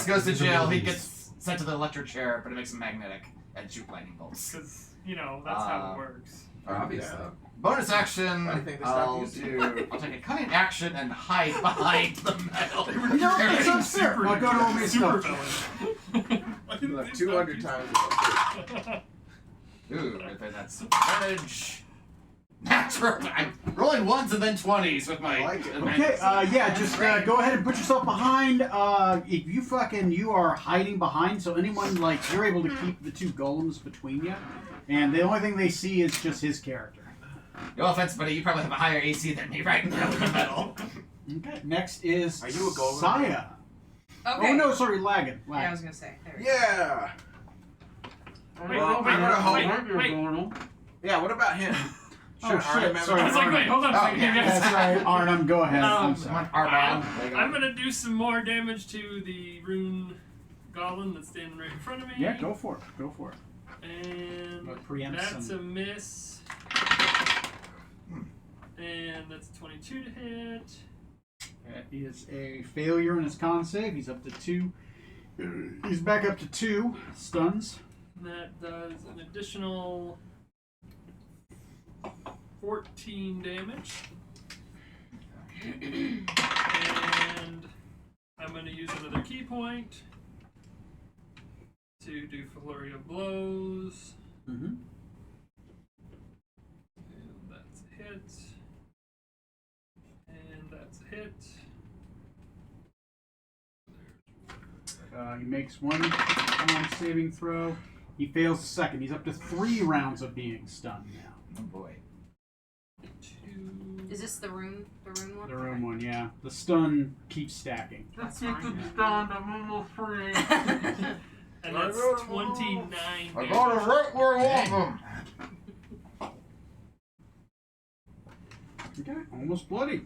saw goes to it. jail. He Movies. gets sent to the electric chair, but it makes him magnetic and shoot lightning bolts. Because, that's how it works. Obviously. Bonus action, Why do you think they stopped I'll take a cunning action and hide behind the metal. No, it's unfair. I'll go to all these Super stuff. You left 200 times without Ooh, I think that's advantage. Natural. I'm rolling ones and then 20s with my. I like it. Okay, yeah, just go ahead and put yourself behind. If you are hiding behind, so anyone, you're able to keep the two golems between you, and the only thing they see is just his character. No offense, buddy, you probably have a higher AC than me right now with the metal. Okay, next is Are you a golem? Saya. Okay. Oh, no, sorry, Lagan. Yeah, I was gonna say. There we go. Yeah! Wait, Well, wait, I'm gonna hold- wait. Yeah, what about him? Oh, Should shit, Arnim have sorry. I was like, wait, hold on a Oh, second. yeah. you guys- That's right, Arnhem, go ahead. I'm Um, sorry. I'm gonna do some more damage to the rune golem that's standing right in front of me. Yeah, go for it. Go for it. And Or preempt that's some- a miss. And that's 22 to hit. That is a failure in his con save. He's up to 2. He's back up to 2 stuns. That does an additional 14 damage. And I'm going to use another key point to do Flurry of Blows. Mm-hmm. And that's a hit. And that's a hit. He makes one saving throw. He fails the second. He's up to 3 rounds of being stunned now. Oh boy. 2. Is this the rune one? The room one, yeah. The stun keeps stacking. That's fine. Stunned, I'm almost free. And that's 29 I damage. got it right where I want them. Okay, almost bloody.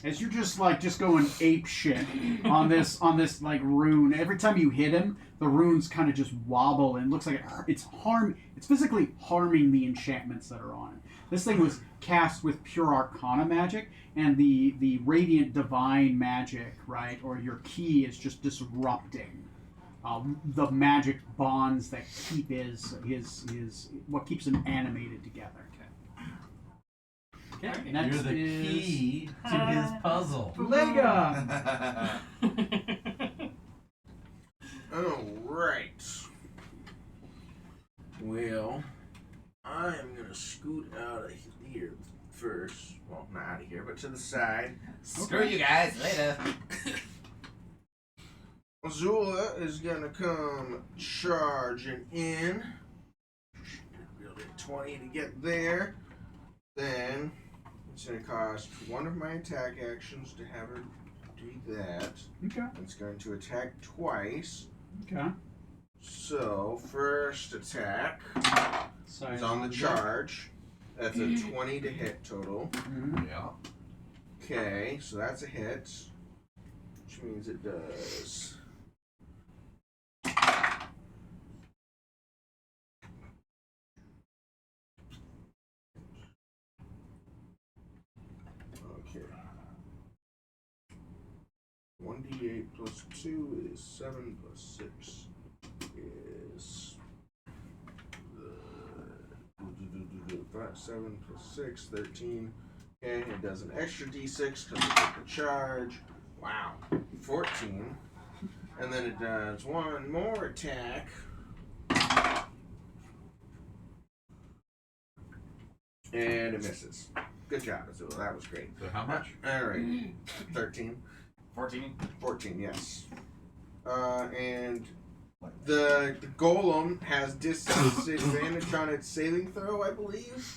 As you're just going ape shit on this like rune. Every time you hit him, the runes kind of just wobble and it looks like it's physically harming the enchantments that are on it. This thing was cast with pure arcana magic, and the radiant divine magic, right, or your key is just disrupting the magic bonds that keep his what keeps him animated together. Okay, next You're the key to his puzzle. Lega. Alright. Well, I am going to scoot out of here first. Well, not out of here, but to the side. Screw you guys, later. Azula is going to come charging in. We'll get 20 to get there. Then it's going to cost one of my attack actions to have her do that. Okay. It's going to attack twice. Okay. So, first attack is on the charge. That's a 20 to hit total. Mm-hmm. Yeah. Okay, so that's a hit. Which means it does. Okay. 1d8 plus 2 is 7 plus 6 is 7 plus 6, 13. Okay, it does an extra d6 because it took the charge. Wow, 14. And then it does one more attack. And it misses. Good job, Azula. That was great. So how much? Alright. 13. 14. 14, yes. And the golem has disadvantage on its saving throw, I believe,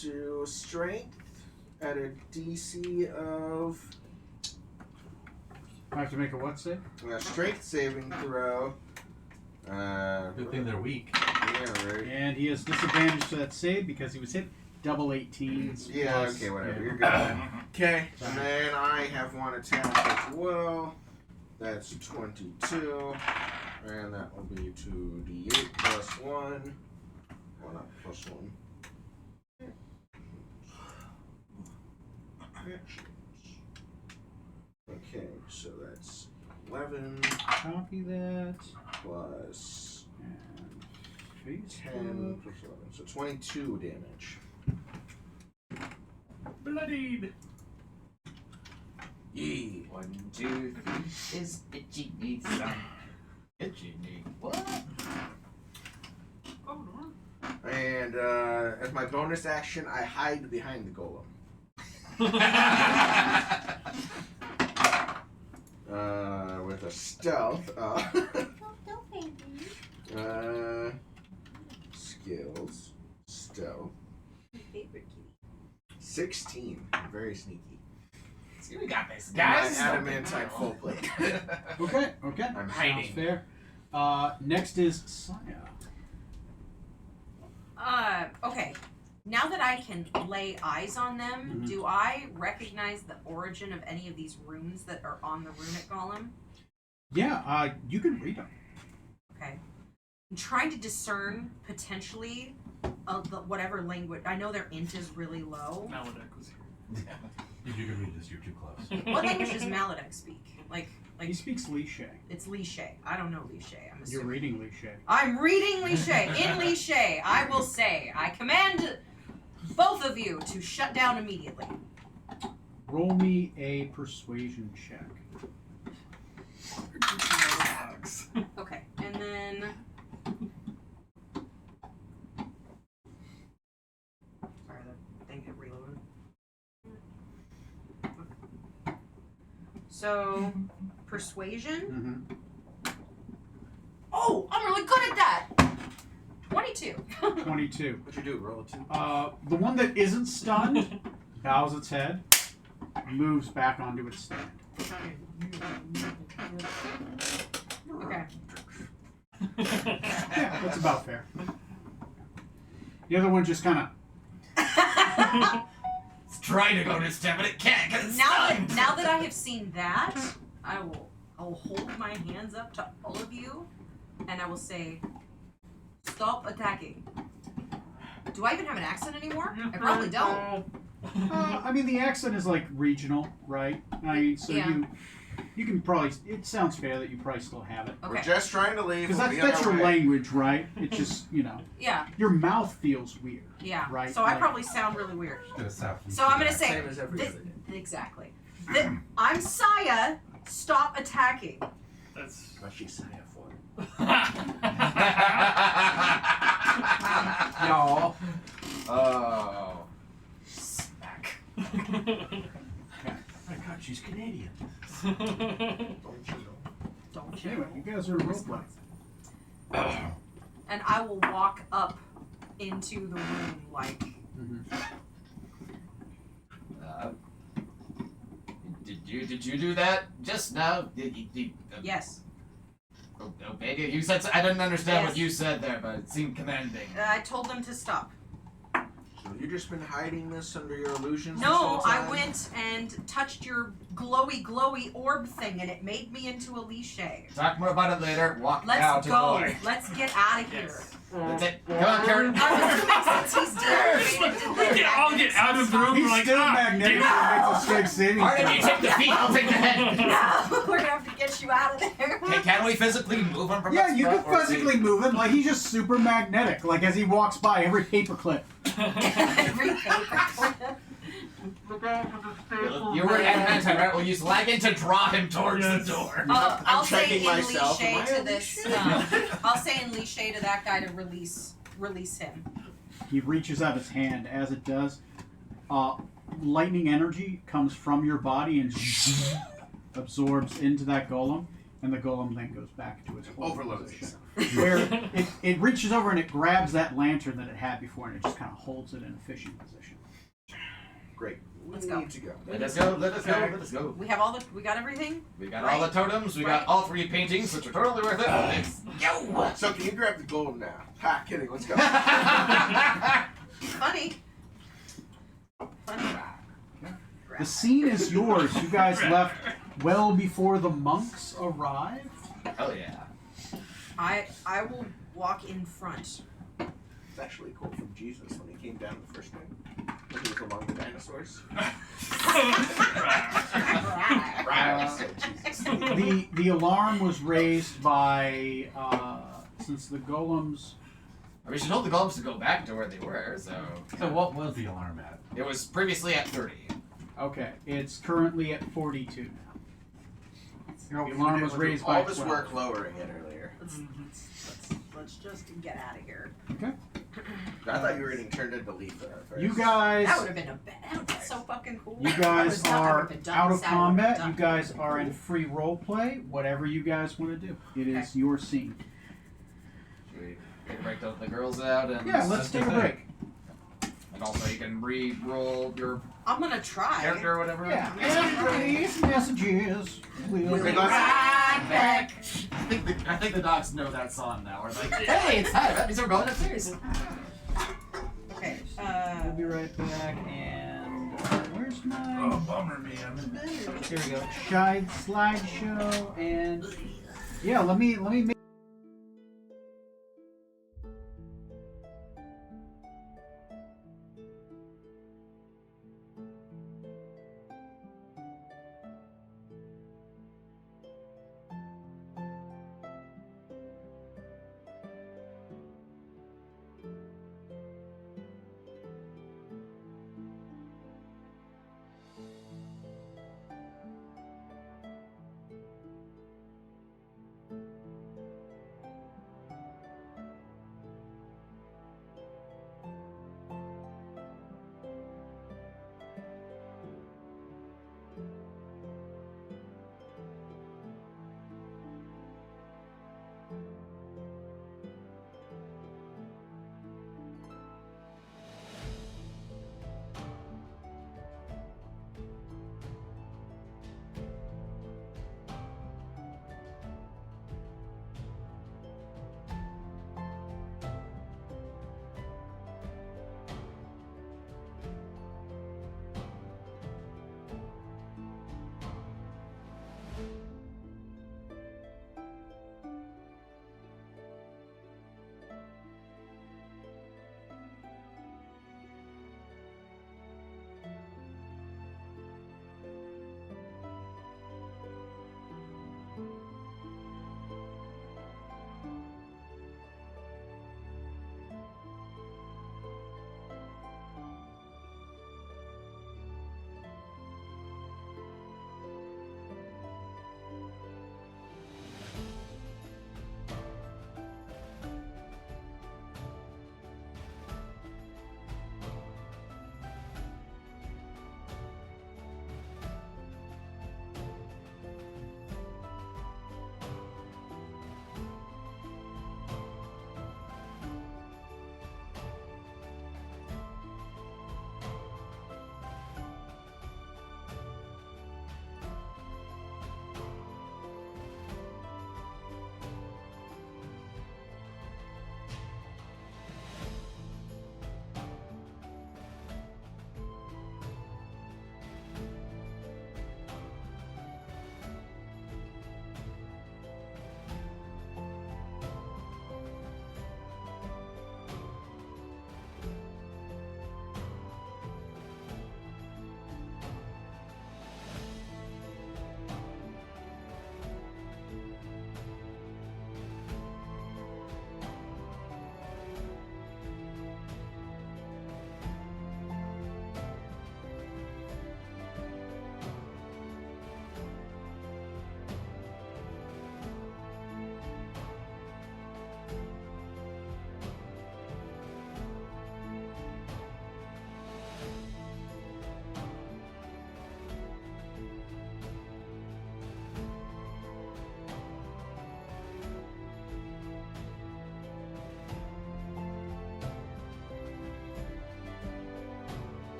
to strength at a DC of I have to make a what save? a strength saving throw. Good thing they're weak. Yeah, right. And he has disadvantage to that save because he was hit double 18s. Yeah, plus- okay, whatever. yeah. You're good. Okay, and then I have one attack as well. That's 22. And that will be 2d8 plus 1. Well, not plus 1. Actions. Okay, so that's 11 Copy that. plus And face 10 plus 11. So 22 damage. Bloodied. Yee. 1, 2, 3 is itchy knee son. Itchy knee. What? Oh, no. And as my bonus action, I hide behind the golem. With a stealth. Don't baby. Skills. Stealth. My favorite kitty. 16. Very sneaky. See, we got this, My guys. adamantine full plate. Okay, okay. I'm Sounds hiding. fair. Next is Saya. Okay. Now that I can lay eyes on them, Mhm. do I recognize the origin of any of these runes that are on the runic golem? Yeah, you can read them. Okay. I'm trying to discern potentially of the whatever language. I know their int is really low. Maledic was here. If you can read this, you're too close. What language does Maladek speak? He speaks Lishay. It's Lishay. I don't know Lishay. I'm You're assuming. reading Lishay. I'm reading Lishay. In Lishay, I will say, I command both of you to shut down immediately. Roll me a persuasion check. Okay, and then. Sorry, the thing got reloaded. So, persuasion. Mm-hmm. Oh, I'm really good at that. 22. 22. What'd you do? Roll a 2? The one that isn't stunned bows its head, moves back onto its stand. Okay. Yeah, that's about fair. The other one just kind of. It's trying to go to step, but it can't because it's Now stunned. that I have seen that, I will hold my hands up to all of you, and I will say, stop attacking. Do I even have an accent anymore? I probably don't. I mean, the accent is like regional, right? I mean, so Yeah. you can probably. It sounds fair that you probably still have it. Okay. We're just trying to leave. Because We'll be that's on your our way. language, right? It just, Yeah, your mouth feels weird. yeah. Right, So I like- probably sound really weird. So So I'm gonna say Same as every this, other day. exactly. I'm Saya. Stop attacking. That's. But she's Saya for it. Y'all. Oh. Smack. I God, she's Canadian. Don't you know? Don't you? Anyway, you guys are in roleplay. And I will walk up into the room like. Did you do that just now? Yes. Omega, you said I didn't understand Yes. what you said there, but it seemed commanding. I told them to stop. So you've just been hiding this under your illusions? No, this whole I time? went and touched your glowy orb thing, and it made me into a Lishay. Talk more about it later. Walk now Let's to go. the door. Let's get out of here. That's it. Come on, Karen. I'm assuming since he's deactivated I'll get out of the room. He's like, still ah, magnetic and makes a straight saving Alright, if you throw. take the feet, I'll take the head. No, we're gonna have to get you out of there. Okay, can we physically move him from Yeah, the you can spot, or is he- physically move him. Like, he's just super magnetic. Like, as he walks by, every paperclip. Every paper. You were adamant, right? We'll use Lagan to draw him towards Yes. the door. I'll say checking in myself. Am I Lishay to a this. Lishay? I'll say in Lishay to that guy to release him. He reaches out his hand. As it does, lightning energy comes from your body and absorbs into that golem, and the golem then goes back to its holding Overloads position. itself. Where it reaches over and it grabs that lantern that it had before, and it just kind of holds it in a fishing position. Great. Let's we go. need to go. Let us go, let us go, let us go. We got everything. We got all the totems, we got Right. all 3 paintings, which are totally worth it. Let's go! So can you grab the gold now? Ha, kidding. Let's go. Funny. The scene is yours. You guys left well before the monks arrived. Hell yeah. I will walk in front. It's actually a quote from Jesus when he came down the first time. When he was among the dinosaurs. Right. So Jesus. The alarm was raised by since the golems. We should hold the golems to go back to where they were, so. So what was the alarm at? It was previously at 30. Okay, it's currently at 42 now. You know, The we alarm did was all raised by this 12. work lowering it earlier. Let's just get out of here. Okay. I thought you were getting turned into Letha at first. You guys. That would have been that would have been so fucking cool. You I guys would've done- I are would've been done, out of sad, I would've combat. done. You guys are in free role play. Whatever you guys want to do, it is your scene. Should we break the girls out and. Yeah, let's take a break. And also, you can re-roll your I'm gonna try. character or whatever. Yeah. And these messages will Okay, be let's- right back. I think the dogs know that song now. We're like, hey, it's time. That means we're going upstairs. Okay. We'll be right back. And where's my? Oh, bummer, man. Here we go. Slideshow and yeah. Let me make.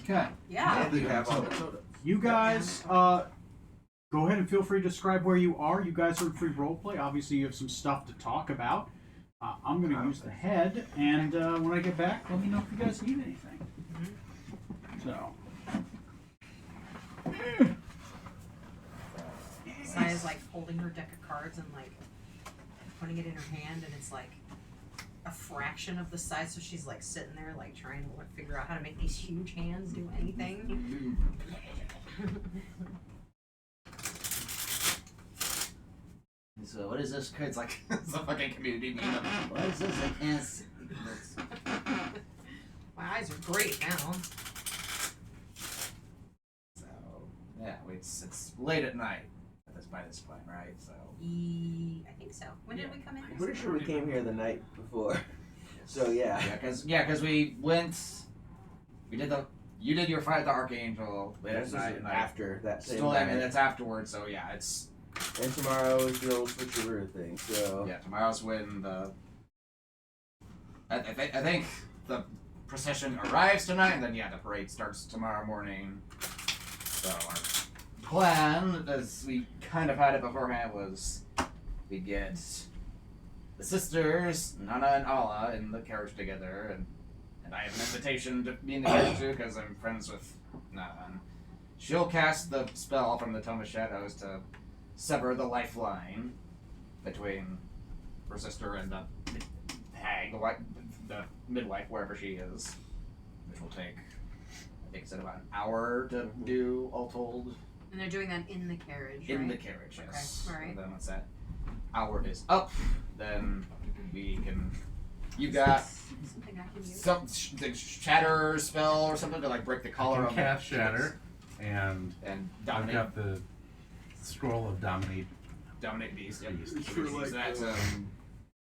Okay. Yeah. And you have all the Soda. You guys, go ahead and feel free to describe where you are. You guys are in free roleplay. Obviously, you have some stuff to talk about. I'm going to use the head, and when I get back, let me know if you guys need anything. So. Saya's like holding her deck of cards and like putting it in her hand, and it's like a fraction of the size, so she's like sitting there like trying to figure out how to make these huge hands do anything. So what is this? It's like it's a fucking community meme. What is this? I can't see this. My eyes are great now. So yeah, it's late at night by this point, right? So I think so. When did we come in? I'm pretty sure we came here the night before. So yeah. because we went. You did your fight at the Archangel late at This night, is and after that same still, night. I mean, that's afterwards. So yeah, it's And tomorrow is the old switcheroo thing. So yeah. Tomorrow's when the. I think the procession arrives tonight, and then yeah, the parade starts tomorrow morning. So our plan, as we kind of had it beforehand, was we get the sisters Nana and Ala in the carriage together, and I have an invitation to be in the carriage too because I'm friends with Nana. And she'll cast the spell from the Tome of Shadows to sever the lifeline between her sister and the hag, the midwife, wherever she is, which will take, I think, it's about an hour to do all told. And they're doing that in the carriage, In right? the carriage, yes. Okay, alright. And then once that hour is up, then we can. You got Something I can use. some the shatter spell or something to like break the collar I of can cast Shatter, and and I've dominate got the scroll of Dominate. beast. Yep. Beast. We It's can for, use like, that to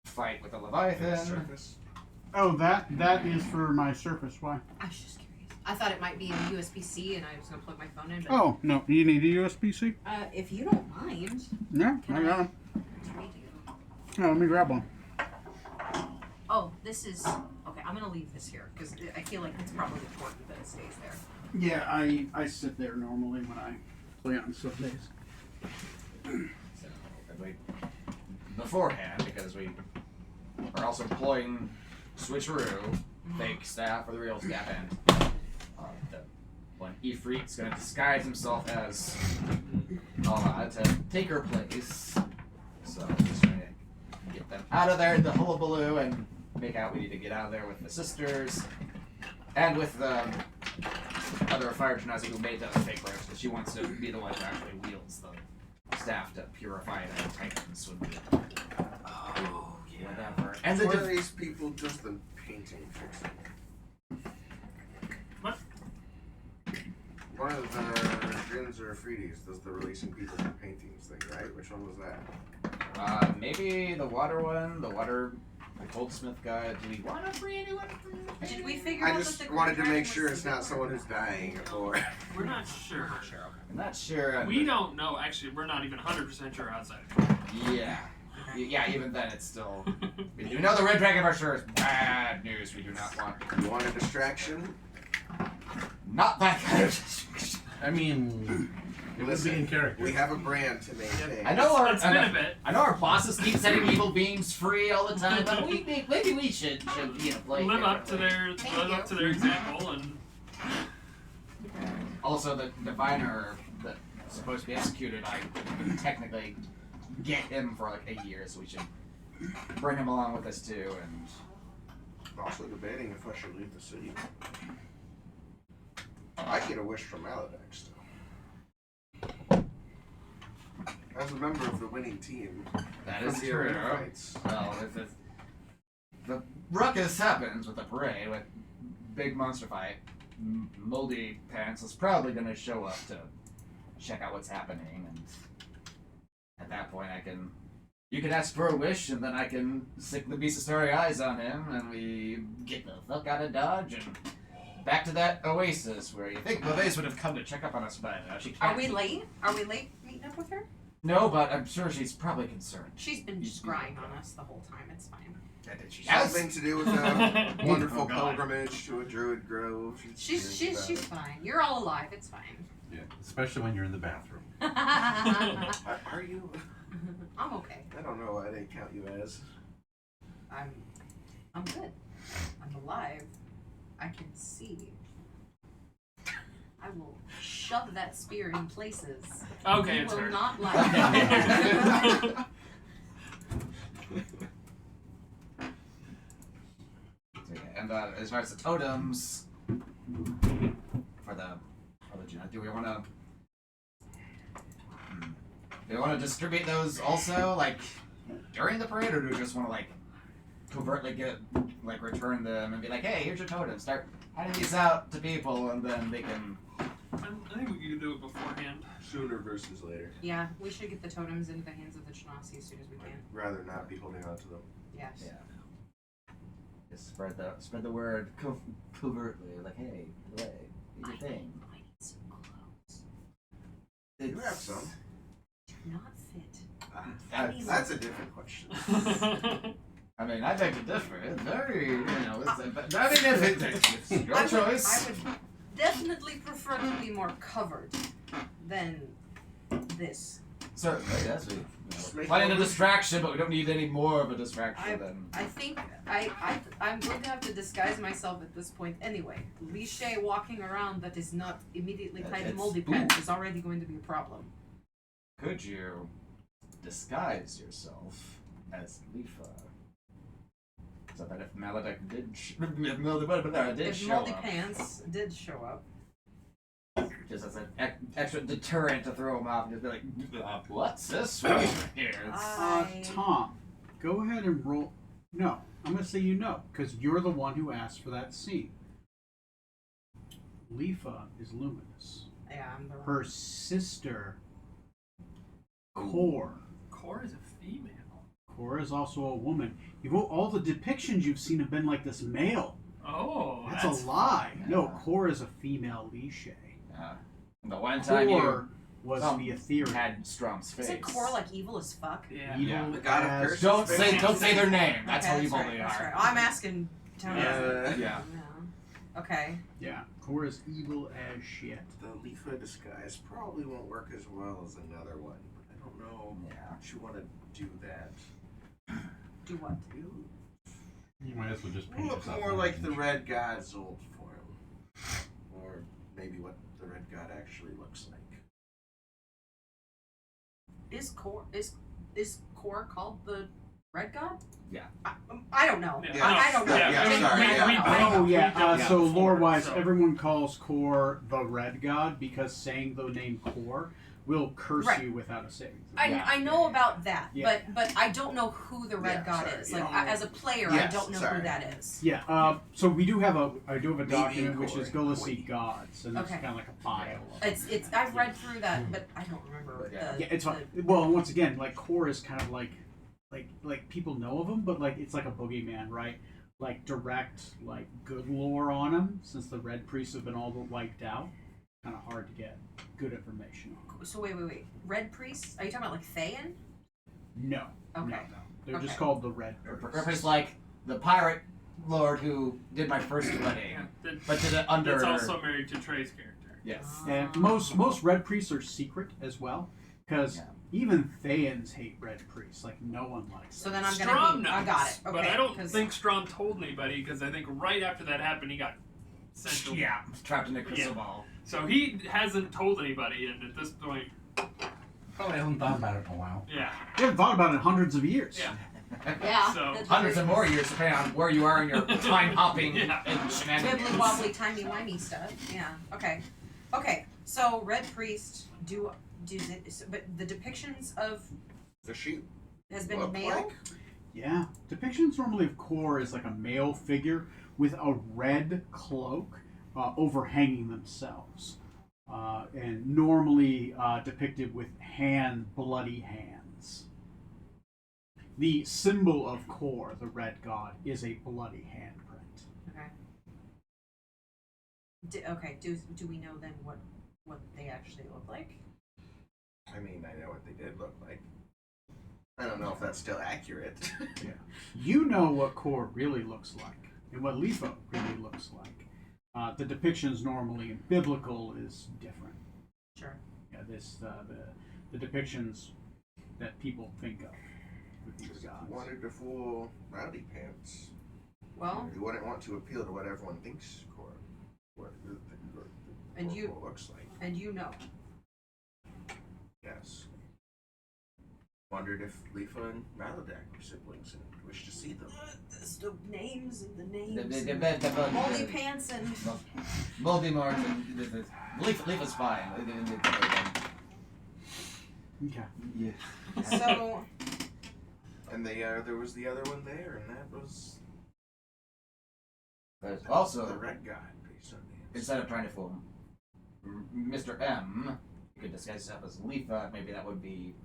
fight with the Leviathan. surface. Oh, that is for my Surface. Why? I was just curious. I thought it might be a USB-C, and I was gonna plug my phone in. But Oh no, you need a USB-C? if you don't mind, Yeah, Can I I- got them. we do. Yeah, let me grab one. Oh, this is okay. I'm gonna leave this here because I feel like it's probably important that it stays there. Yeah, I sit there normally when I play on some days. So, and we, beforehand, because we are also employing switcheroo, fake staff for the real staff, and the one Ifrit's going to disguise himself as Ala to take her place. So So just trying to get them out of there in the hullabaloo and make out we need to get out of there with the sisters and with the other fire genasi who made those fake prayers, because she wants to be the one who actually wields the staff to purify it and Titans would be Oh, yeah. whatever. And What the are these people just the painting fixing? What? One of the Grins or Freedies does the releasing people from paintings thing, right? Which one was that? maybe the water one, the goldsmith guy. Do we want to bring anyone from the Did we figure I out just that the wanted to dragon make was sure it's the not someone who's dying or. We're not sure. I'm not sure. We don't know. Actually, we're not even 100% sure outside. Yeah. Yeah, even then it's still. We do know the red dragon for sure is bad news. We do not want. You want a distraction? Not that kind of distraction. I mean, it would be in character. We have a brand to maintain. I know our It's been a bit. I know our bosses keep setting evil beings free all the time, but maybe we should play Live up to differently. their example, and Also, the diviner that's supposed to be executed, I technically get him for like a year, so we should bring him along with us too. And I'm also debating if I should leave the city. I get a wish from Maladex, though. As a member of the winning team, that from is the true. arena fights. Well, if the ruckus happens with the parade, with big monster fight, Moldy Pants is probably going to show up to check out what's happening, and at that point you can ask for a wish, and then I can stick the Beast of Starry Eyes on him, and we get the fuck out of Dodge, and back to that oasis where you think Blaise would have come to check up on us by now. She can't Are we be. late? Are we late meeting up with her? No, but I'm sure she's probably concerned. She's been just scrying on us the whole time. It's fine. She Something to do with a wonderful Oh, God. pilgrimage to a druid grove. She's fine. You're all alive. It's fine. Yeah, especially when you're in the bathroom. Are you? I'm okay. I don't know why they count you as. I'm good. I'm alive. I can see. I will shove that spear in places. okay, You it's will her. not like. And as far as the totems for the Genasi, do we want to? Do we want to distribute those also, like during the parade, or do we just want to like covertly return them and be like, hey, here's your totem. Start handing these out to people, and then they can. I think we can do it beforehand. Sooner versus later. Yeah, we should get the totems into the hands of the Genasi as soon as we can. I'd rather not be holding on to them. Yes. Yeah. Just spread the word covertly, like, hey, by the way, do your thing. I need some clothes. You have some. Do not fit. That's a different question. I mean, I beg to differ. It's very, it's it's your choice. I would definitely prefer to be more covered than this. Certainly, yes. Just We make planning a more- distraction, but we don't need any more of a distraction than. I think I'm going to have to disguise myself at this point anyway. Lishay walking around that is not immediately tied to It's- moldy pants is already going to be a problem. Could you disguise yourself as Lifa? So that if Maladek did, If show moldy up, pants did show up, just as an extra deterrent to throw him off and just be like, what's this right here? Tom, go ahead and roll. No, I'm going to say you know, because you're the one who asked for that scene. Lifa is luminous. yeah, I'm the one. Her sister, Core. Core is a female. Core is also a woman. All the depictions you've seen have been like this male. Oh, That's a lie. No, yeah. Core is a female Lishay. The one time Core you was the Ethereal. had Strom's face. Isn't Core like evil as fuck? Yeah. Evil Yeah. The god of as- curses. Don't say their name. That's Okay, how evil right, they that's are. right. I'm asking Tony. Yeah. Yeah. Okay. Yeah, Core is evil as shit. The Lifa disguise probably won't work as well as another one, but I don't know Yeah. if you want to do that. Do what? You might as well just paint Look yourself more an like the image. Red God's old form. Or maybe what the Red God actually looks like. Is is Kor called the Red God? Yeah. I don't know. Yeah. I don't know. Yeah, sorry, I don't know. I don't Oh know. yeah. Yeah. So Before, lore-wise, so- everyone calls Kor the Red God because saying the name Kor will curse Right. you without a saving. I know about that, Yeah. but I don't know who the Red Yeah, God sorry, is. yeah. Like as a player, Yes, I don't know sorry. who that is. Yeah. So we do have a Maybe document which is Kor. Go See Gods, and it's Okay. kind of like a bio. Of It's I've read through that, but I don't remember what Yeah. the Yeah, it's fine. the- Well, once again, like Kor is kind of like people know of him, but like it's like a boogeyman, right? Like direct like good lore on him, since the Red Priests have been all but wiped out. Kind of hard to get good information on. So wait. Red priests? Are you talking about like Thayen? No. Okay. No. They're just Okay. called the Red Reference Priests. like the pirate lord who did my first wedding, Yeah, that- but did it under. that's also married to Trey's character. Yes. And most Red Priests are secret as well, because Yeah. even Thayans hate Red Priests. Like no one likes So them. then I'm Strom gonna be, knows, I got it. Okay. but I don't 'cause- think Strom told anybody because I think right after that happened, he got sent to. Yeah, trapped in a crystal ball. So he hasn't told anybody, and at this point, Probably hasn't thought about it in a while. yeah, They haven't thought about it in hundreds of years. yeah. Yeah. So- that's Hundreds very of more years depending on where you are in your time hopping Yeah. and Wibbly shenanigans. wobbly timey wimey stuff. Yeah. Okay. Okay. So Red Priest but the depictions of The sheep has been look male. like. Yeah. Depictions normally of Kor is like a male figure with a red cloak overhanging themselves. And normally depicted with bloody hands. The symbol of Kor, the red god, is a bloody handprint. Okay. Do we know then what they actually look like? I mean, I know what they did look like. I don't know if that's still accurate. You know what Kor really looks like, and what Leafo really looks like. The depictions normally in biblical is different. Sure. Yeah, the depictions that people think of with these If you gods. wanted to fool Rowdy Pants, Well, you wouldn't want to appeal to what everyone thinks what And you- Kor looks like. and you know. Yes. Wondered if Leafa and Maladak were siblings and wished to see them. The names and the names. The Moldy Pants and Voldemort and Leaf is fine. Okay. Yeah. so And there was the other one there, and that was But the also, red guy based on names. instead of trying to fool Mr. M, you could disguise yourself as Leafa. Maybe that would be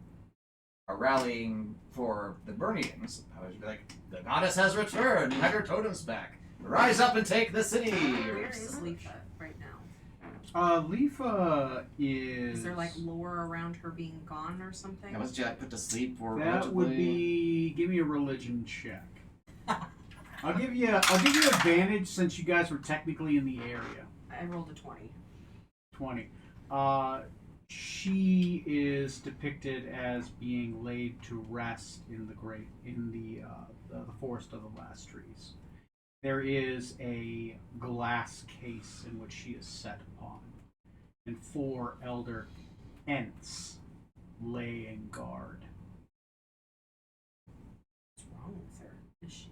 a rallying for the Burnians. I would be like, the goddess has returned. You have her totems back. Rise up and take the city. where is Leafa right now? Leafa is. Is there like lore around her being gone or something? Now, was she like put to sleep or That would allegedly? be. Give me a religion check. I'll give you advantage since you guys were technically in the area. I rolled a 20. 20. She is depicted as being laid to rest in the forest of the last trees. There is a glass case in which she is set upon, and 4 elder Ents lay in guard. What's wrong with her?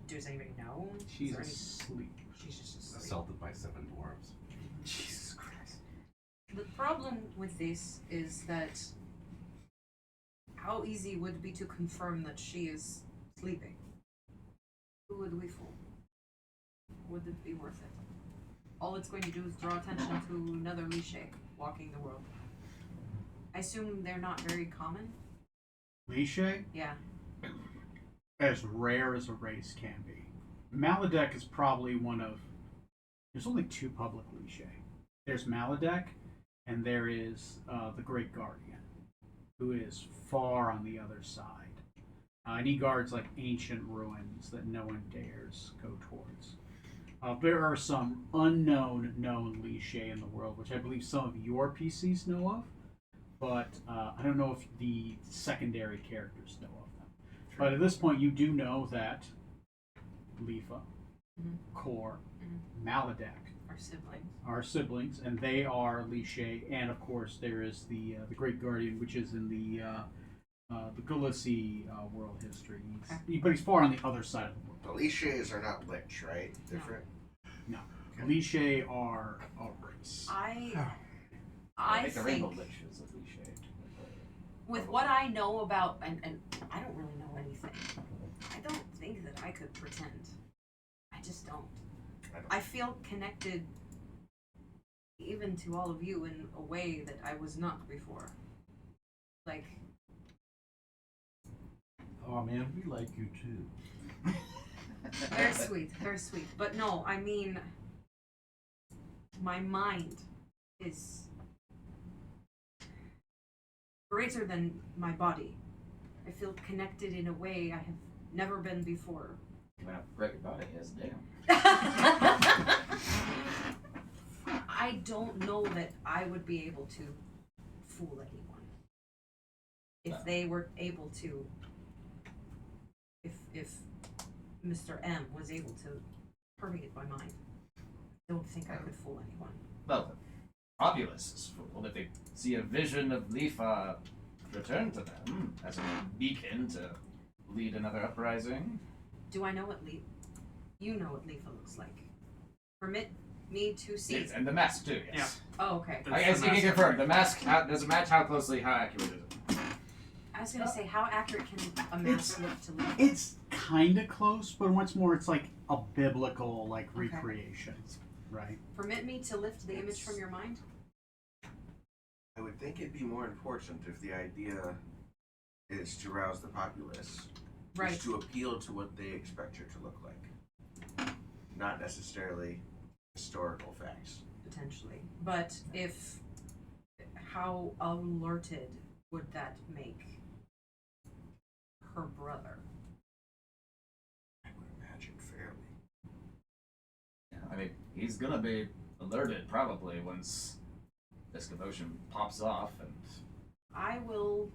Does anybody know? She's Is there any- asleep. She's just asleep. Assaulted by 7 dwarves. Jesus Christ. The problem with this is that how easy would it be to confirm that she is sleeping? Who would we fool? Would it be worth it? All it's going to do is draw attention to another Lishe walking the world. I assume they're not very common? Lishe? Yeah. As rare as a race can be. Maladek is probably one of. There's only 2 public Lishe. There's Maladek, and there is the Great Guardian, who is far on the other side. And he guards like ancient ruins that no one dares go towards. There are some unknown known Lishe in the world, which I believe some of your PCs know of, but I don't know if the secondary characters know of them. But at this point, you do know that Leafa, Kor, Maladek Our siblings. are siblings, and they are Lishe, and of course there is the Great Guardian, which is in the the Galissi world history. But he's far on the other side of the world. The Liches are not Lich, right? Different. No, Liche are a race. I think the Rainbow think Lich is a cliche. with what I know about, and I don't really know anything. I don't think that I could pretend. I just don't. I feel connected even to all of you in a way that I was not before. Like, Oh man, we like you too. very sweet, very sweet. But no, I mean, my mind is greater than my body. I feel connected in a way I have never been before. You have a great body, yes, damn. I don't know that I would be able to fool anyone. If they were able to, if Mr. M was able to permeate my mind, I don't think I could fool anyone. Well, the populace is fooled if they see a vision of Lifa return to them as a beacon to lead another uprising. Do I know what you know what Lifa looks like? Permit me to see. Yes, and the mask too, yes. Oh, okay. I guess you can confirm. The mask does it match how closely, how accurate is it? I was gonna say, how accurate can a mask look to Lifa? It's kind of close, but once more, it's like a biblical Okay. recreation, right? Permit me to lift the image from your mind? I would think it'd be more important if the idea is to rouse the populace. Right. Is to appeal to what they expect her to look like. Not necessarily historical facts. Potentially. But how alerted would that make her brother? I would imagine fairly. Yeah, I mean, he's gonna be alerted probably once this commotion pops off, and I will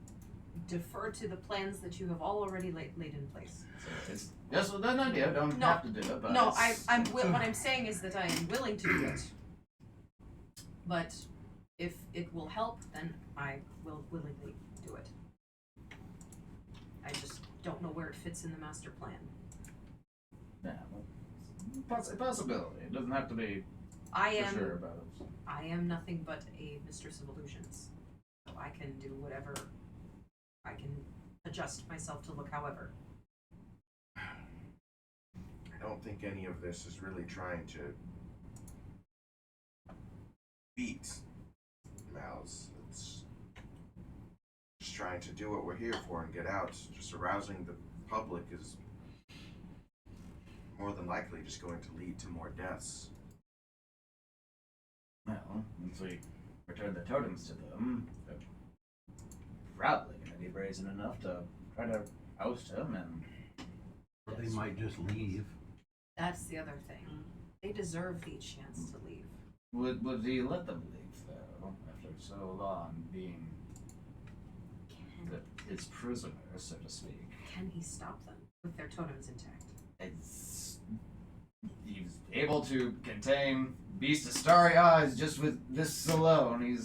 defer to the plans that you have already laid in place. so it's just an idea. Don't No. have to do it, but No, it's- what I'm saying is that I am willing to do it. But if it will help, then I will willingly do it. I just don't know where it fits in the master plan. yeah, well, it's a possibility. It doesn't have to be I for sure am about it. I am nothing but a mistress of illusions. So I can do whatever. I can adjust myself to look however. I don't think any of this is really trying to beat Mal's. It's just trying to do what we're here for and get out. Just arousing the public is more than likely just going to lead to more deaths. Well, once we return the totems to them, they're probably going to be brazen enough to try to oust him, and Or they might just leave. That's the other thing. They deserve the chance to leave. would he let them leave, though, after so long being his prisoner, so to speak? Can he stop them with their totems intact? He's able to contain Beast of Starry Eyes just with this alone.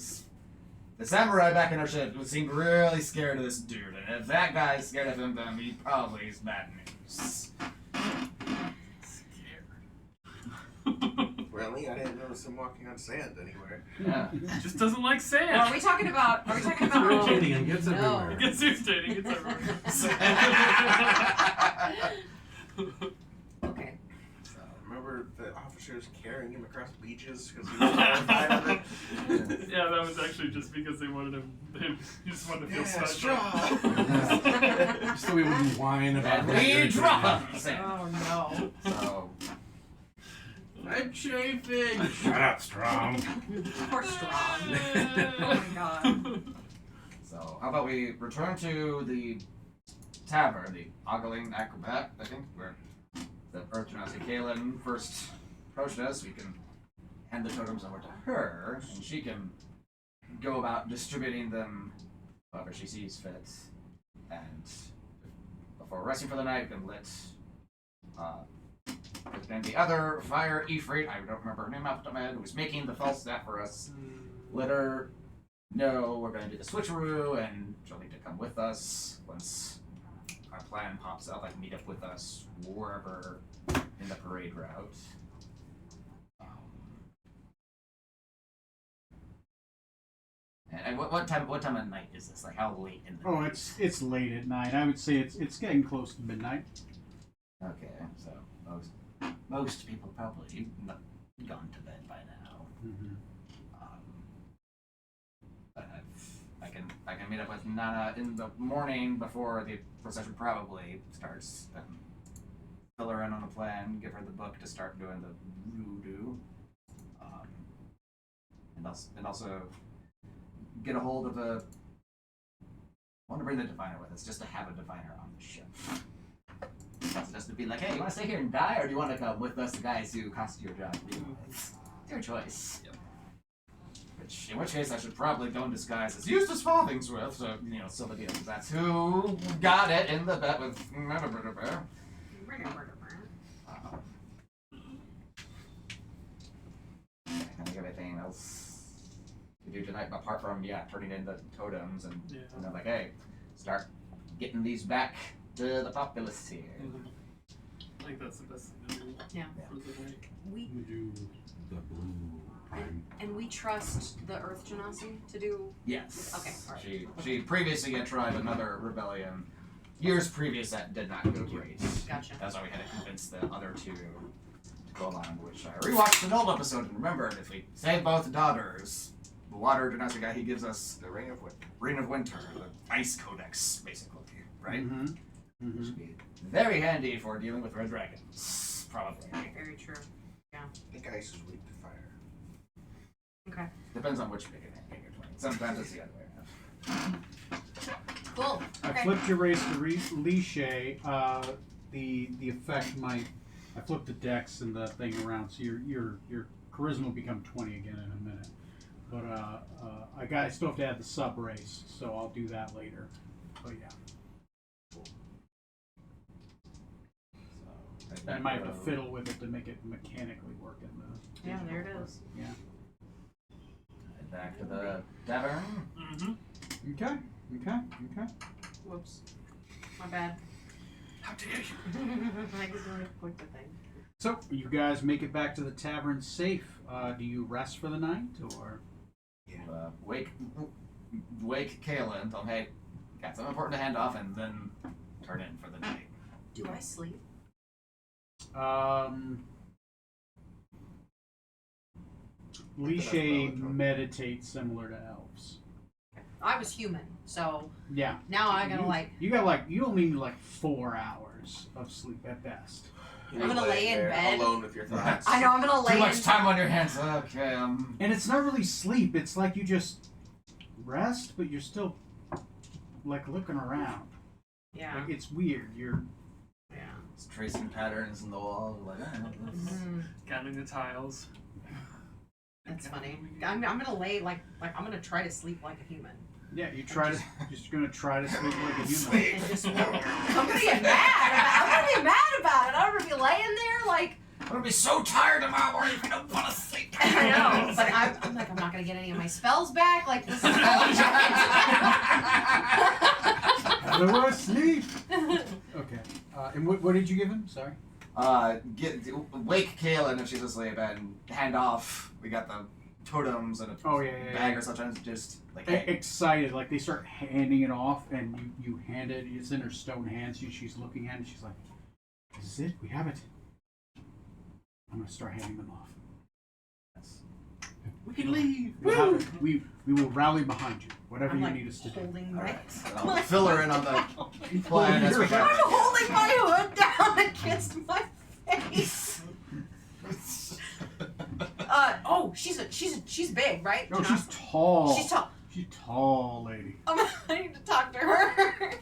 The samurai back in our ship seemed really scared of this dude, and if that guy's scared of him, then he probably is bad news. Really? I didn't notice him walking on sand anywhere. Yeah. Just doesn't like sand. Well, are we talking about? Irritating, gets No. everywhere. It gets irritating. It's everywhere. Okay. Remember the officers carrying him across beaches because he was terrified of it? Yeah, that was actually just because they wanted him. They just wanted to feel Yeah, special. straw. So we wouldn't whine about And that. we drop him. Oh no. So, I'm chafing. Shut up, Strong. Poor Strong. Oh my god. so how about we return to the tavern, the Ogling Acrobat, I think, where the Earth Genasi Kaelin first approached us. We can hand the totems over to her, and she can go about distributing them however she sees fit. And before resting for the night, we can let and the other Fire Ifrit, I don't remember her name off the top of my head, who was making the false staff for us, let her no, we're going to do the switcheroo, and she'll need to come with us once our plan pops up. Like, meet up with us wherever in the parade route. And what time of night is this? Like, how late in the Oh, night? it's late at night. I would say it's getting close to midnight. Okay, so most people probably gone to bed by now. Mm-hmm. But I can meet up with Nana in the morning before the procession probably starts. Fill her in on the plan, give her the book to start doing the voodoo, and also get a hold of a. I want to bring the diviner with us, just to have a diviner on the ship. Just to be like, hey, you want to stay here and die, or do you want to come with us, the guys who cost you your job? It's your choice. Yep. In which case, I should probably go in disguise as Eustace Farthingsworth, so, seal the deal. That's who got it in the bet with Bear. I think everything else to do tonight, apart from, turning in the totems and, like, hey, start getting these back to the populace here. I think that's the best thing to do. Yeah. For the night. We do the blue. And we trust the Earth Genasi to do. Yes. Okay. All right. She previously had tried another rebellion. Years previous, that did not go great. Gotcha. That's why we had to convince the other two to go along, which I rewatched an old episode and remembered if we save both daughters, the water Genasi guy, he gives us The Ring of Winter. Ring of Winter, the Ice Codex, basically, right? Mm-hmm. Which would be very handy for dealing with red dragons, probably. Very true. I think ice is weak to fire. Okay. Depends on which big you're playing. Sometimes it's the other way around. Cool. I Okay. flipped your race to Liché. The effect might. I flipped the dex and the thing around, so your charisma will become 20 again in a minute. But I still have to add the sub race, so I'll do that later. But yeah. I might have to fiddle with it to make it mechanically work in the. Yeah, there it is. Yeah. Head back to the tavern. Mm-hmm. Okay. Whoops. My bad. How dare you? I just really clicked the thing. So you guys make it back to the tavern safe. Do you rest for the night or? Wake Kaelin, tell him, hey, got something important to hand off, and then turn in for the night. Do I sleep? Liché meditates similar to elves. I was human, so Yeah. now I gotta You only need 4 hours of sleep at best. I'm gonna lay in there bed. alone with your thoughts. I know I'm gonna lay Too much in. time on your hands. Okay, And it's not really sleep. It's like you just rest, but you're still looking around. Yeah. It's weird. You're It's tracing patterns in the wall. Like, Counting the tiles. That's funny. I'm gonna lay I'm gonna try to sleep like a human. you try to just gonna try to sleep like a human. And just I'm gonna get mad about it. I'm gonna be laying there like I'm gonna be so tired tomorrow morning if I don't want to sleep. I know, but I'm like I'm not gonna get any of my spells back. Like this is Otherwise, sleep. Okay. And what did you give him? Sorry. Wake Kaelin if she's asleep and hand off. We got the totems and a bag or sometimes just like Excited, like they start handing it off, and you hand it. It's in her stone hands. She's looking at it. She's like, "This is it. We have it." I'm gonna start handing them off. We can leave. We will rally behind you. Whatever I'm you like need us to do. holding All my. right. And I'll fill her in on the plan as we go. I'm holding my hood down against my face. She's big, right? Oh, she's tall. She's tall. She's tall, lady. I need to talk to her.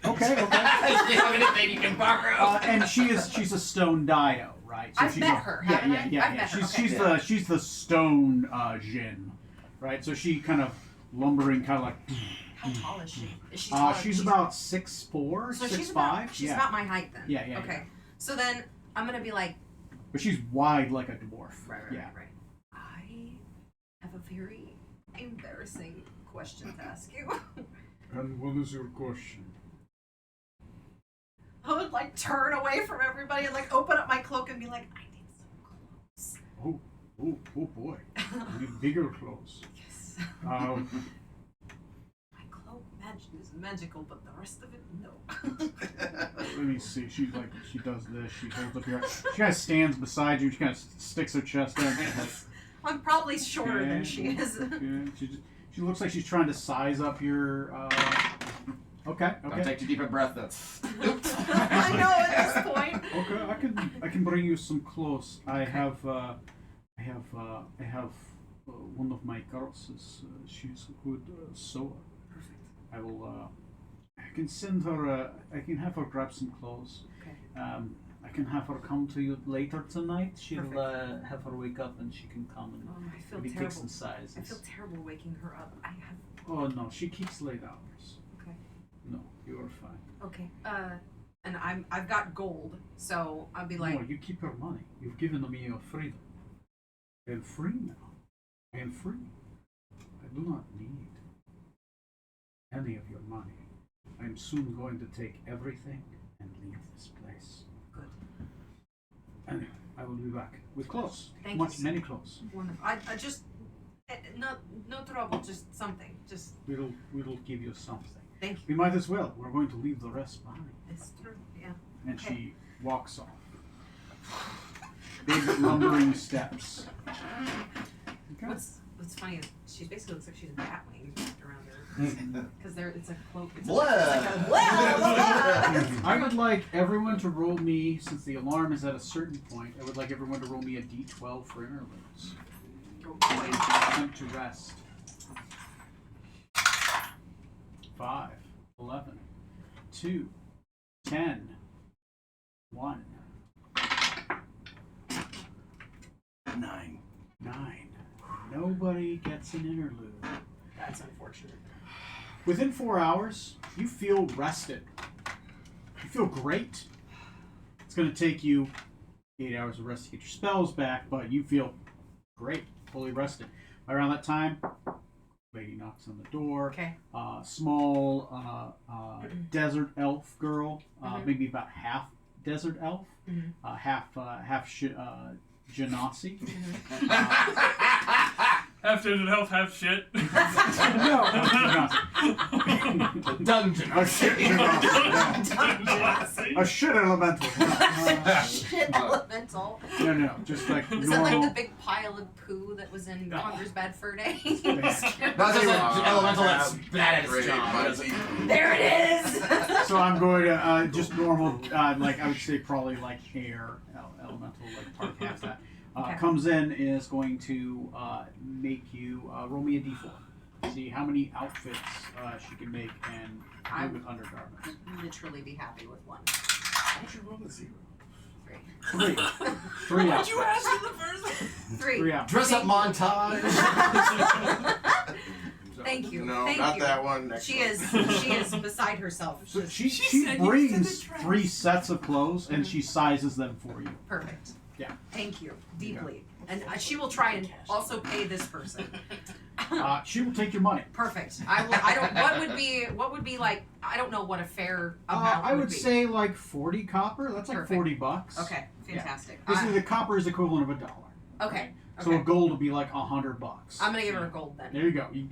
Okay. Do you have anything you can borrow? And she's a stone dio, right? I've she's met her, haven't I? Yeah. I've met her, She's the stone Jinn, right? So she kind of lumbering, kind of like. How tall is she? Is she taller? She's about 6'4", So 6'5". she's about my height then. Yeah. Okay. So then I'm gonna be like. But she's wide like a dwarf. Right. I have a very embarrassing question to ask you. And what is your question? I would like turn away from everybody and like open up my cloak and be like, I need some clothes. Oh boy. I need bigger clothes. Yes. Uh, My cloak is magical, but the rest of it, no. let me see. She does this. She holds up your. She kind of stands beside you. She kind of sticks her chest out. I'm probably shorter than she is. Okay. She looks like she's trying to size up your. Okay. Don't take too deep a breath, though. I know at this point. Okay, I can bring you some clothes. I have one of my girls. She's a good sewer. Perfect. I will. I can send her. I can have her grab some clothes. Okay. I can have her come to you later tonight. She'll Perfect. have her wake up and she can come and Oh, I feel maybe take terrible. some sizes. I feel terrible waking her up. I have. Oh no, she keeps late hours. Okay. No, you are fine. Okay. And I've got gold, so I'll be like. No, you keep your money. You've given me your freedom. I am free now. I am free. I do not need any of your money. I am soon going to take everything and leave this place. Good. Anyway, I will be back with clothes. Thank you. Many clothes. Wonderful. I just. No trouble. Just something. Just. We'll give you something. Thank you. We might as well. We're going to leave the rest behind. It's true. Yeah. And Okay. she walks off. Big lumbering steps. Okay. What's funny is she basically looks like she's a batwing wrapped around her because it's a cloak. It's Blah. like a blah. I would like everyone to roll me, since the alarm is at a certain point, I would like everyone to roll me a d12 for interludes. Attempt to rest. 5, 11, 2, 10, 1, 9. 9. Nobody gets an interlude. That's unfortunate. Within 4 hours, you feel rested. You feel great. It's going to take you 8 hours of rest to get your spells back, but you feel great, fully rested. Around that time, lady knocks on the door. Okay. Small desert elf girl, Mhm. maybe about half desert elf, Mhm. half Genasi. Half desert health, half shit. No, Genasi. Dungeon. A shit Genasi. A shit elemental. Shit elemental. No, just like Is that normal. like the big pile of poo that was in Conker's Bad Fur Day? No, it's just an elemental that's bad at its Great, job. mighty. There it is. So I'm going to just normal, like I would say probably like air elemental, like part half that. Okay. Comes in and is going to make you roll me a d4. See how many outfits she can make and I'm- with undergarments. Literally be happy with one. Why don't you roll a 0? 3. 3 What'd outfits. you ask in the first? 3. 3 outfits. Dress up montage. Thank you. No, Thank not you. that one. Next She one. is beside herself. So Just she said you brings said the 3 sets of clothes and she sizes them for you. perfect. Yeah. Thank you deeply. And she will try and also pay this person. She will take your money. Perfect. I will. I don't. What would be like? I don't know what a fair amount I would be. say like 40 copper. That's like Perfect. $40. Okay. Fantastic. Basically, the copper is equivalent of $1. Okay. So a Okay. gold would be like $100. I'm gonna give her a gold then. There you go. You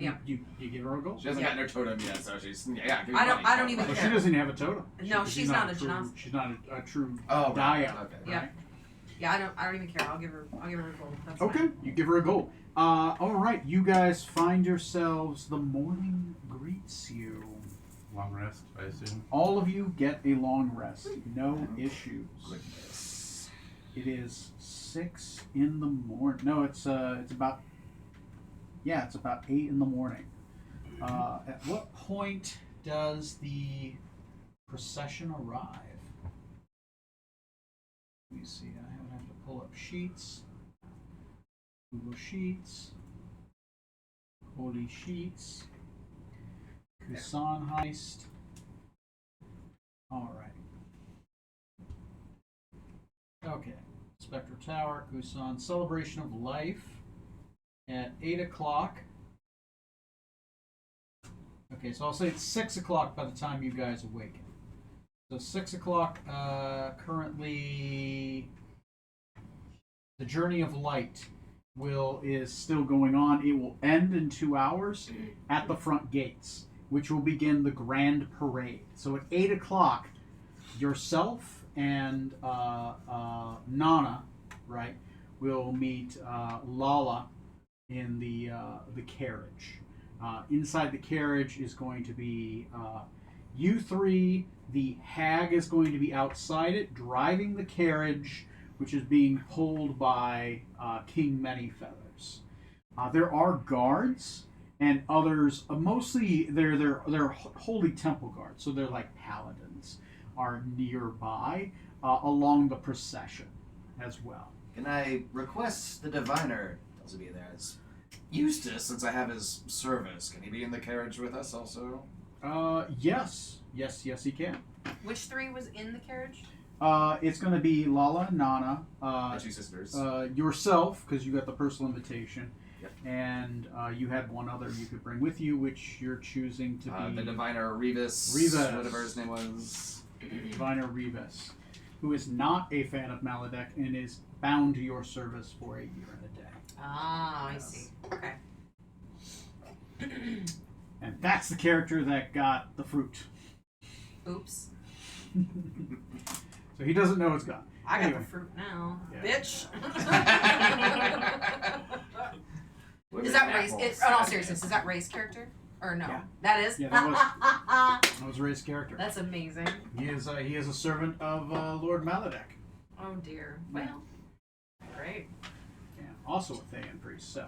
give her a gold. She hasn't gotten her totem yet, so she's give me I don't- money. I don't even Well, she care. doesn't have a totem. No, she's not a true. Genasi. She's not a true Oh, right. Daya. Okay. Yeah. right? Yeah. I don't even care. I'll give her a gold. That's Okay. fine. You give her a gold. All right. You guys find yourselves. The morning greets you. Long rest, I assume. All of you get a long rest. No issues. Goodness. It is 6 in the morning. No, it's about. Yeah, it's about 8 in the morning. At what point does the procession arrive? Let me see. I would have to pull up Sheets. Google Sheets. Holy Sheets. Kusan Heist. All right. Okay. Spectre Tower, Kusan. Celebration of Life at 8 o'clock. Okay, so I'll say it's 6 o'clock by the time you guys awaken. So 6 o'clock, currently the Journey of Light is still going on. It will end in 2 hours at the front gates, which will begin the grand parade. So at 8 o'clock, yourself and Nana, right, will meet Lala in the carriage. Inside the carriage is going to be you three. The hag is going to be outside it, driving the carriage, which is being pulled by King Manyfeathers. There are guards and others. Mostly, they're holy temple guards, so they're like paladins. Are nearby along the procession as well. Can I request the diviner to be there? As Eustace, since I have his service, can he be in the carriage with us also? Yes, he can. Which 3 was in the carriage? It's going to be Lala, Nana, My 2 sisters. yourself, because you got the personal invitation, Yep. and you had one other you could bring with you, which you're choosing to be The diviner Revis, whatever his name was. Diviner Revis, who is not a fan of Maladek and is bound to your service for a year and a day. Ah, I see. Okay. And that's the character that got the fruit. Oops. So he doesn't know it's gone. I got Anyway. the fruit now. Yeah. Bitch. Women Is that and Ray's? apples. In all seriousness, is that Ray's character? Or no? Yeah. That is? Yeah, that was Ray's character. That's amazing. He is a servant of Lord Maladek. Oh dear. Well, great. Yeah, also a Thean priest. So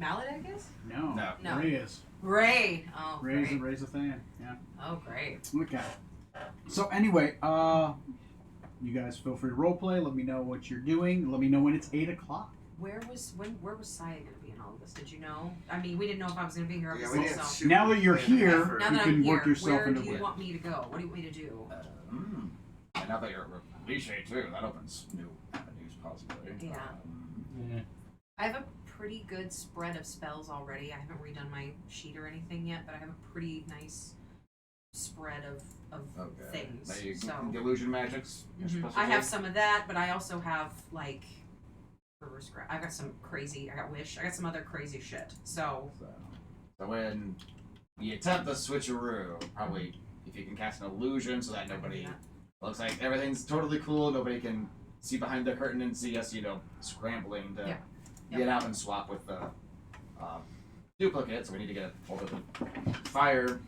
Maladek is? no, No. Ray is. Ray. Oh, Ray's great. a Thean. Yeah. Oh, great. Okay. So anyway, you guys feel free to roleplay. Let me know what you're doing. Let me know when it's 8 o'clock. Where was Saya gonna be in all of this? Did you know? I mean, we didn't know if I was gonna be here. Yeah, Obviously, we didn't so. shoot Now that you're an here, effort. Now you that can I'm work here, yourself where into do you it. want me to go? What do you want me to do? And now that you're cliche too, that opens new avenues possibly. Yeah. Yeah. I have a pretty good spread of spells already. I haven't redone my sheet or anything yet, but I have a pretty nice spread of Okay. things. Now you So illusion magics. I have some of that, but I also have like reverse gra- I got some crazy. I got wish. I got some other crazy shit. So So when you attempt the switcheroo, probably if you can cast an illusion so that nobody looks like everything's totally cool, nobody can see behind the curtain and see us, scrambling to get out and swap with the duplicate. So we need to get a hold of the fire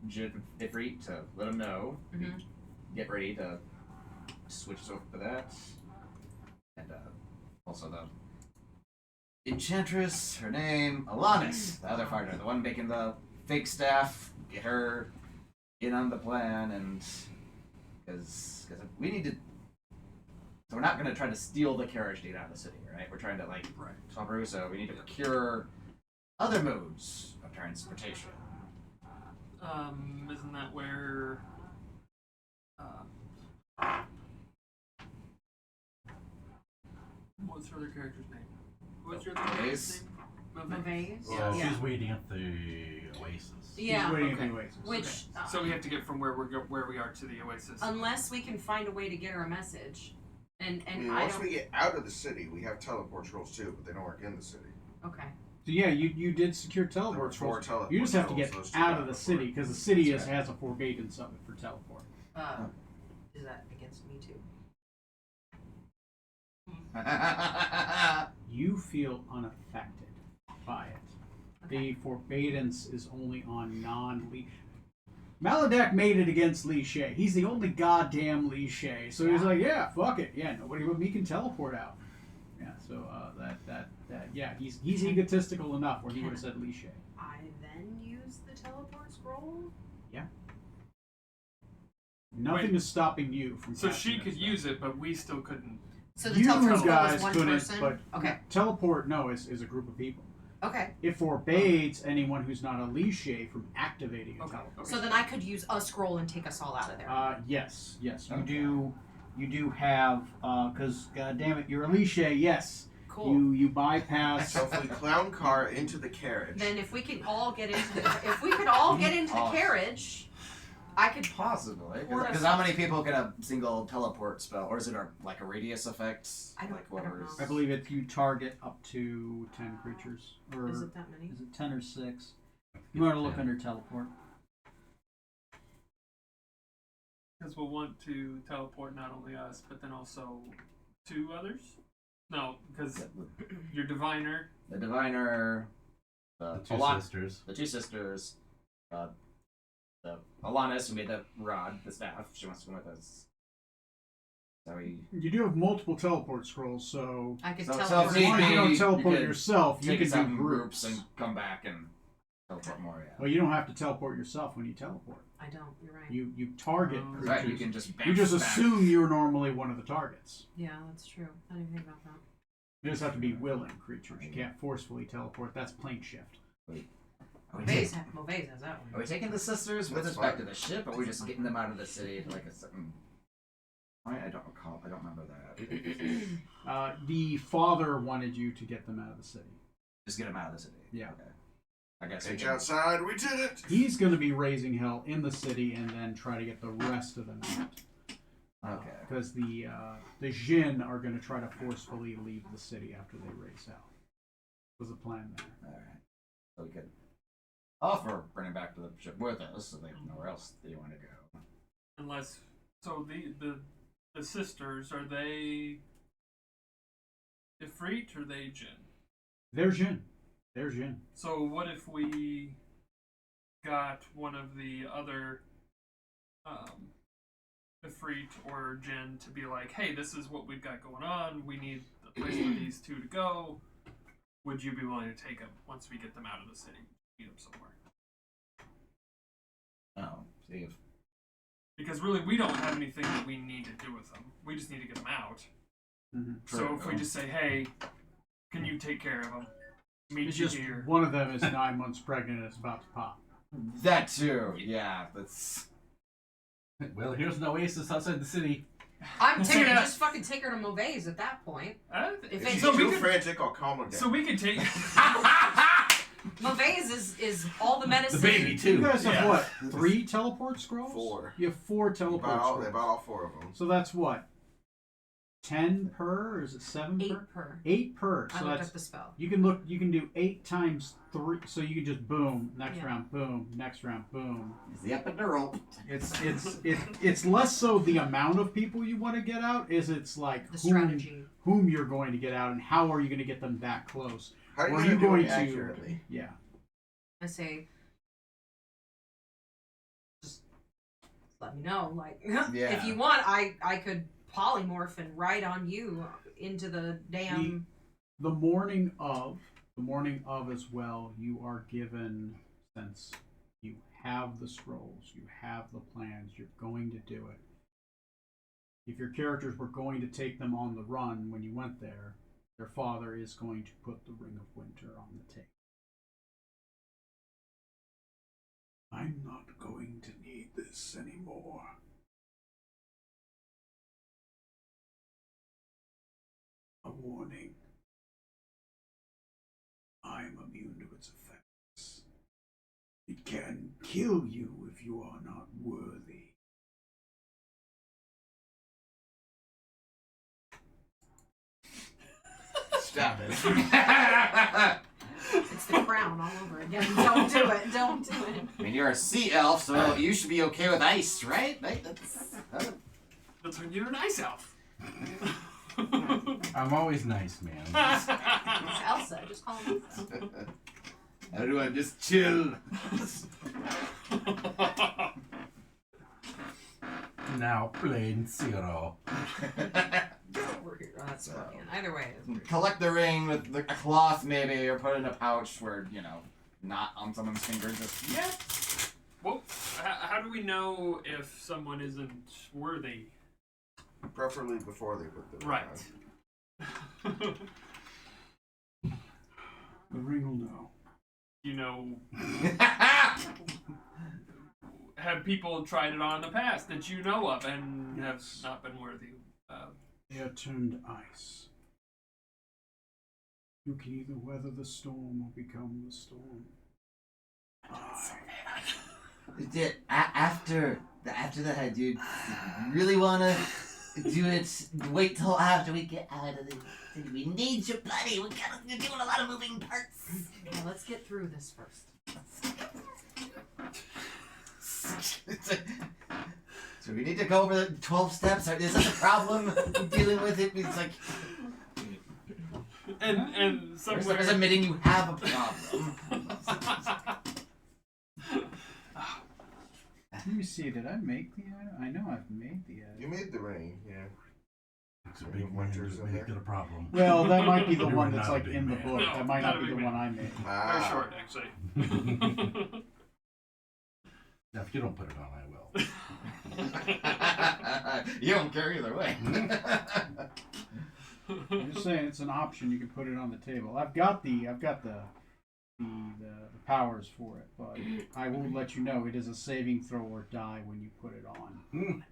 Ifrit to let them know. Mhm. Get ready to switch over to that. And also the Enchantress, her name, Alanis, the other fighter, the one making the fake staff, get her in on the plan, and because we need to. So we're not going to try to steal the carriage to get out of the city, right? We're trying to swap through, so we need to procure other modes of transportation. Isn't that where? What's her other character's name? What's your other character's name? Mavase? Well, Yeah. she's waiting at the Oasis. Yeah. He's waiting okay. anyways. Which So we have to get from where we are to the Oasis. unless we can find a way to get her a message, and I mean, I once don't. we get out of the city, we have teleport scrolls too, but they don't work in the city. Okay. So yeah, you did secure There were teleport 4 scrolls. teleport You just have to scrolls, get those two out got of the before. city because the city That's right. has a forbiddance of it for teleport. Is that against me too? You feel unaffected by it. The forbiddance is only on non-Lee. Maladek made it against Lee Shay. He's the only goddamn Lee Shay. So he's like, yeah, fuck it. Yeah, nobody but me can teleport out. Yeah, so yeah, he's egotistical enough where he would have said Lee Shay. I then use the teleport scroll. Nothing Wait. is stopping you from. So casting she that could spell. use it, but we still couldn't. So the You teleport scroll guys is one couldn't, person. but Okay. teleport, no, is a group of people. Okay. It forbids anyone who's not a Lee Shay from activating a Okay. teleport. So then I could use a scroll and take us all out of there. Yes, you Okay. do. You do have, because God damn it, you're a Lee Shay. Yes, Cool. You bypass. So if we clown car into the carriage. Then if we could all get into the carriage, I could Possibly. Or Because how many people can a single teleport spell? Or is it like a radius effect? I don't know. I believe if you target up to 10 creatures. Or Is it that many? is it 10 or 6? You want to look under teleport. Because we'll want to teleport not only us, but then also 2 others? No, because your diviner. The diviner, The two sisters. the 2 sisters, the Alanis who made the rod, the staff. She wants to come with us. So You do have multiple teleport scrolls, so I could So- so teleport. as long as you don't you teleport could yourself, you take can us out do in groups. and come back and teleport more. Yeah. Well, you don't have to teleport yourself when you teleport. I don't. You're right. You target Oh. creatures. Right. You can just. You just bounce back. assume you're normally one of the targets. Yeah, that's true. I didn't think about that. You just have to be willing creatures. You can't forcefully teleport. That's plane shift. Are we, Movez has that are one. we taking the sisters with That's us back fine. to the ship, or are we just getting them out of the city to like a certain point? I don't recall. I don't remember that. The father wanted you to get them out of the city. Just get them out of the city. Yeah. Okay. I guess we Edge can. outside, we did it! He's going to be raising hell in the city and then try to get the rest of them out. Okay. Because the Jinn are going to try to forcefully leave the city after they raise hell. Was the plan there? All right. So we could offer bringing back to the ship with us, so they know where else they want to go. Unless, so the sisters, are they Ifrit or they Jinn? They're Jinn. They're Jinn. So what if we got one of the other Ifrit or Jinn to be like, hey, this is what we've got going on. We need a place for these 2 to go. Would you be willing to take them once we get them out of the city? Meet them somewhere. Oh, see if Because really, we don't have anything that we need to do with them. We just need to get them out. Mm-hmm. So if we just say, hey, can you take care of them? Meet It's you just here. one of them is 9 months pregnant and it's about to pop. that too. Yeah, that's. Well, here's an oasis outside the city. I'm taking just fucking take her to Movez at that point. If If she's so we too could- frantic, I'll calm her down. So we could take. Movez is all the medicine. The baby, You too. guys have Yeah. what? 3 teleport scrolls? 4. You have 4 teleport They scrolls. bought all 4 of them. So that's what? 10 per? Or is it 7 8 per? per. 8 per. I So looked that's up the spell. you can do 8 times 3. So you can just boom, next Yeah. round, boom, next round, boom. It's the epidural. It's less so the amount of people you want to get out, is it's like The strategy. whom you're going to get out and how are you going to get them that close. How are Or you going to to accurately? Yeah. I say, just let me know. Like, Yeah. if you want, I could polymorph and ride on you into the damn. The morning of as well, you are given, since you have the scrolls, you have the plans, you're going to do it. If your characters were going to take them on the run when you went there, their father is going to put the Ring of Winter on the table. I'm not going to need this anymore. A warning. I'm immune to its effects. It can kill you if you are not worthy. Stop it. It's the crown all over again. Don't do it. Don't do it. I mean, you're a sea elf, so you should be okay with ice, right? That's when you're an ice elf. I'm always nice, man. It's Elsa. Just call him Elsa. Everyone just chill. Now, plain zero. Over here. Oh, that's fucking. Either way. Collect the ring with a cloth, maybe, or put it in a pouch where, not on someone's finger just yet. Well, how do we know if someone isn't worthy? Preferably before they put the ring Right. on. The ring will know. You know, have people tried it on in the past that you know of and have not been worthy? They are turned ice. You can either weather the storm or become the storm. After that, dude, you really wanna do it? Wait till after we get out of the city. We need your buddy. We're doing a lot of moving parts. Yeah, let's get through this first. So we need to go over the 12 steps. Is that a problem dealing with it? It's like And somewhere there's admitting you have a problem. Let me see, did I make the item? I know I've made the item. You made the ring, yeah. It's a Any big man winters to in make there? it a problem. Well, that might be the You one are that's not a like big in the man. book. No, That might not not a be the big one man. I made. very short, actually. Now, if you don't put it on, I will. You don't care either way. I'm just saying it's an option. You can put it on the table. I've got the powers for it, but I will let you know it is a saving throw or die when you put it on.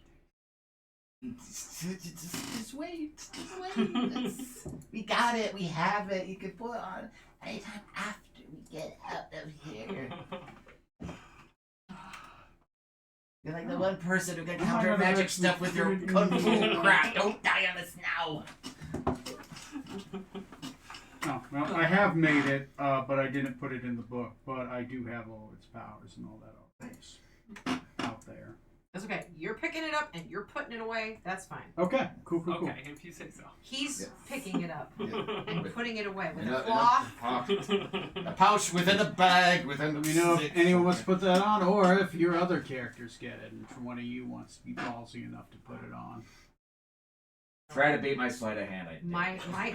Just wait. We got it. We have it. You can put it on anytime after we get out of here. You're like the one person who can counter magic stuff with your kung fu crap. Don't die on us now. No, well, I have made it, but I didn't put it in the book. But I do have all its powers and all that out there. That's okay. You're picking it up and you're putting it away. That's fine. Okay, cool. Okay, if you say so. He's picking it up Yeah. and putting it away with In a a cloth. a pouch within a bag within Let me know if anyone wants to put that on, or if your other characters get it, and if one of you wants to be ballsy enough to put it on. Try to beat my sleight of hand. I did.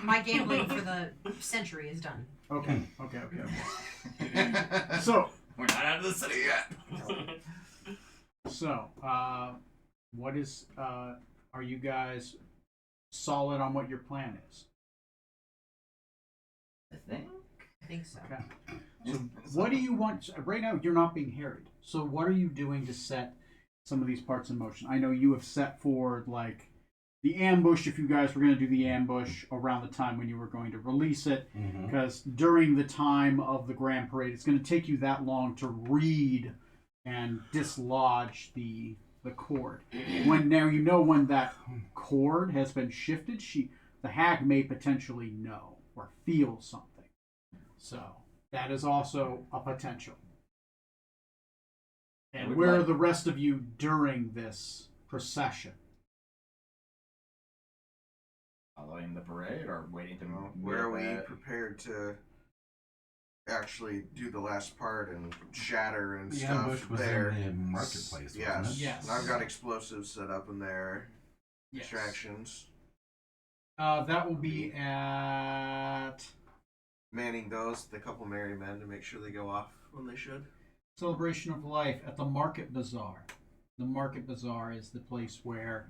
My gambling for the century is done. Okay. So, We're not out of the city yet. what is, are you guys solid on what your plan is? I think. I think so. Okay. So, what do you want? Right now, you're not being harried. So, what are you doing to set some of these parts in motion? I know you have set forward, like, the ambush, if you guys were going to do the ambush around the time when you were going to release it, because during the time of the Grand Parade, it's going to take you that long to read and dislodge the cord. When now you know when that cord has been shifted, the hag may potentially know or feel something. So that is also a potential. And where are the rest of you during this procession? Following the parade or waiting to move? Where are we prepared to actually do the last part and shatter and The stuff ambush was there? in the marketplace, Yes. wasn't it? Yes. And I've got explosives set up in there. Yes. Distractions. That will be at Manning those, the couple merry men, to make sure they go off when they should. Celebration of Life at the Market Bazaar. The Market Bazaar is the place where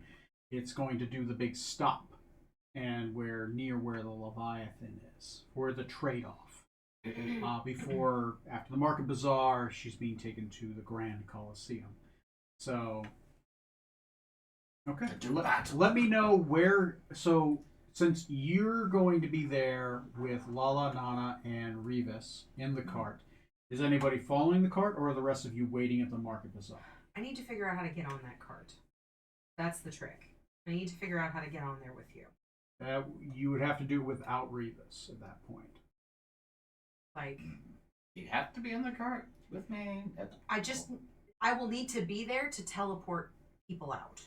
it's going to do the big stop, and near where the Leviathan is, for the trade-off. After the Market Bazaar, she's being taken to the Grand Coliseum. So, okay. Let me know where. So, since you're going to be there with Lala, Nana, and Revis in the cart, is anybody following the cart, or are the rest of you waiting at the Market Bazaar? I need to figure out how to get on that cart. That's the trick. I need to figure out how to get on there with you. You would have to do it without Revis at that point. Like, You have to be in the cart with me. I will need to be there to teleport people out.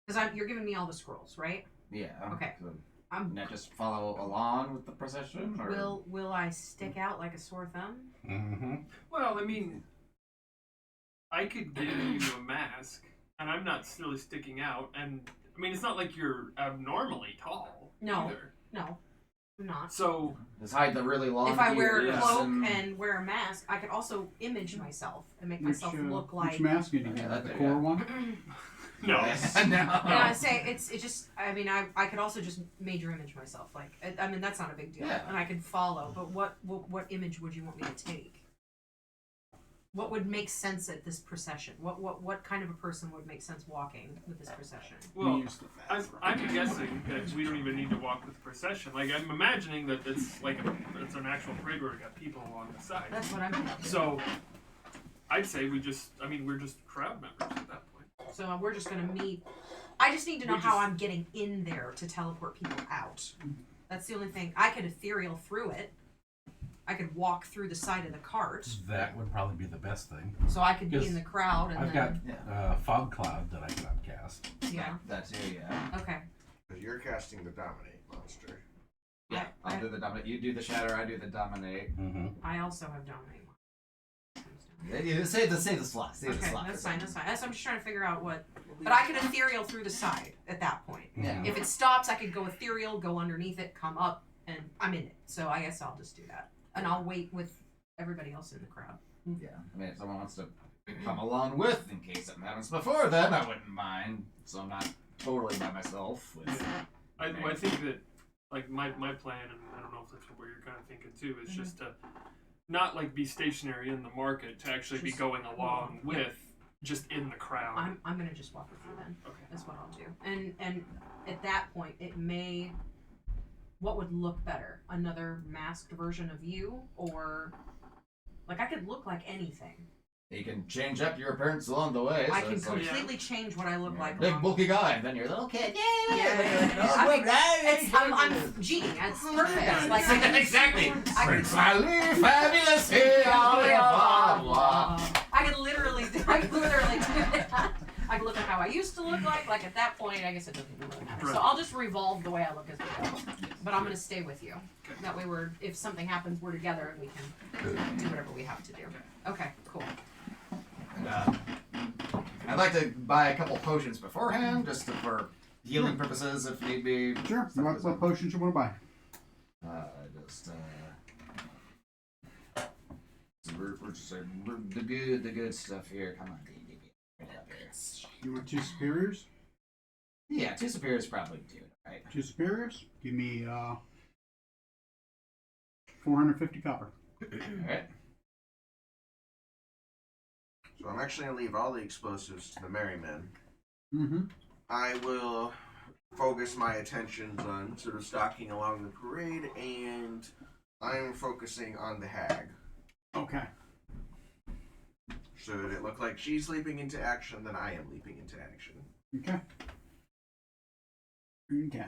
Because you're giving me all the scrolls, right? Yeah. Okay. So, I'm. not just follow along with the procession, or Will I stick out like a sore thumb? Mm-hmm. Well, I mean, I could give you a mask, and I'm not really sticking out, and I mean, it's not like you're abnormally tall. No. Either. No, I'm not. So just hide the really long. If I wear a beard cloak and wear a mask, I could also image myself and make myself look like. Which mask did you Yeah, get? that The too, core yeah. one? no. no. And I say it just. I mean, I could also just major image myself. Like, I mean, that's not a big deal, Yeah. and I could follow. But what image would you want me to take? what would make sense at this procession? What kind of a person would make sense walking with this procession? Well, use the I'm guessing that we don't even need to walk with the procession. Like, I'm imagining that it's like it's an actual parade where we got people along the side. That's what I'm thinking. So, I'd say we're just crowd members at that point. So we're just gonna meet. I just need to know We how just- I'm getting in there to teleport people out. That's the only thing. I could ethereal through it. I could walk through the side of the cart, That would probably be the best thing. so I could be Yes. in the crowd and I've got then fog cloud that I can cast. yeah. That too, yeah. Okay. Because you're casting the Dominate monster. Yeah, I'll do the dominate. You do the shatter. I do the dominate. Mm-hmm. I also have dominate. You save the slot. Save the Okay, slot. that's fine. That's fine. I'm just trying to figure out what. But I could ethereal through the side at that point. Yeah. If it stops, I could go ethereal, go underneath it, come up, and I'm in it. So I guess I'll just do that, and I'll wait with everybody else in the crowd. Yeah. I mean, if someone wants to come along with, in case something happens before then, I wouldn't mind. So I'm not totally by myself. With, I think that, like, my plan, and I don't know if that's what you're kind of thinking too, is just to not, like, be stationary in the market, to actually be Just going along yeah. with, just in the crowd. I'm gonna just walk with you then. Okay. That's what I'll do. And at that point, it may. What would look better? Another masked version of you, or like I could look like anything. you can change up your appearance along the way. I so can it's like, completely change what I look you're like. a big along- bulky guy, and then you're a little kid. Yay! Yeah. I mean, I'm cheating. It's perfect. Like I can, exactly. I can, Smiley, fabulous, here, blah, blah. I could literally do that. I could look at how I used to look like. Like at that point, I guess it doesn't really matter. So Right. I'll just revolve the way I look as we go. But I'm gonna stay with you. That way, if something happens, we're together and we can do whatever we have to do. Okay, cool. And, I'd like to buy a couple potions beforehand, just for healing purposes, if need be. Sure. Stuff What, is- what potions you want to buy? Just we're just the good stuff here. Come on, D&D. Right up here. You want 2 superiors? Yeah, 2 superiors probably do it, right? 2 superiors? Give me 450 copper. Alright. So I'm actually going to leave all the explosives to the Merry Men. Mm-hmm. I will focus my attentions on sort of stalking along the parade, and I'm focusing on the hag. Okay. Should it look like she's leaping into action, then I am leaping into action. Okay. Okay.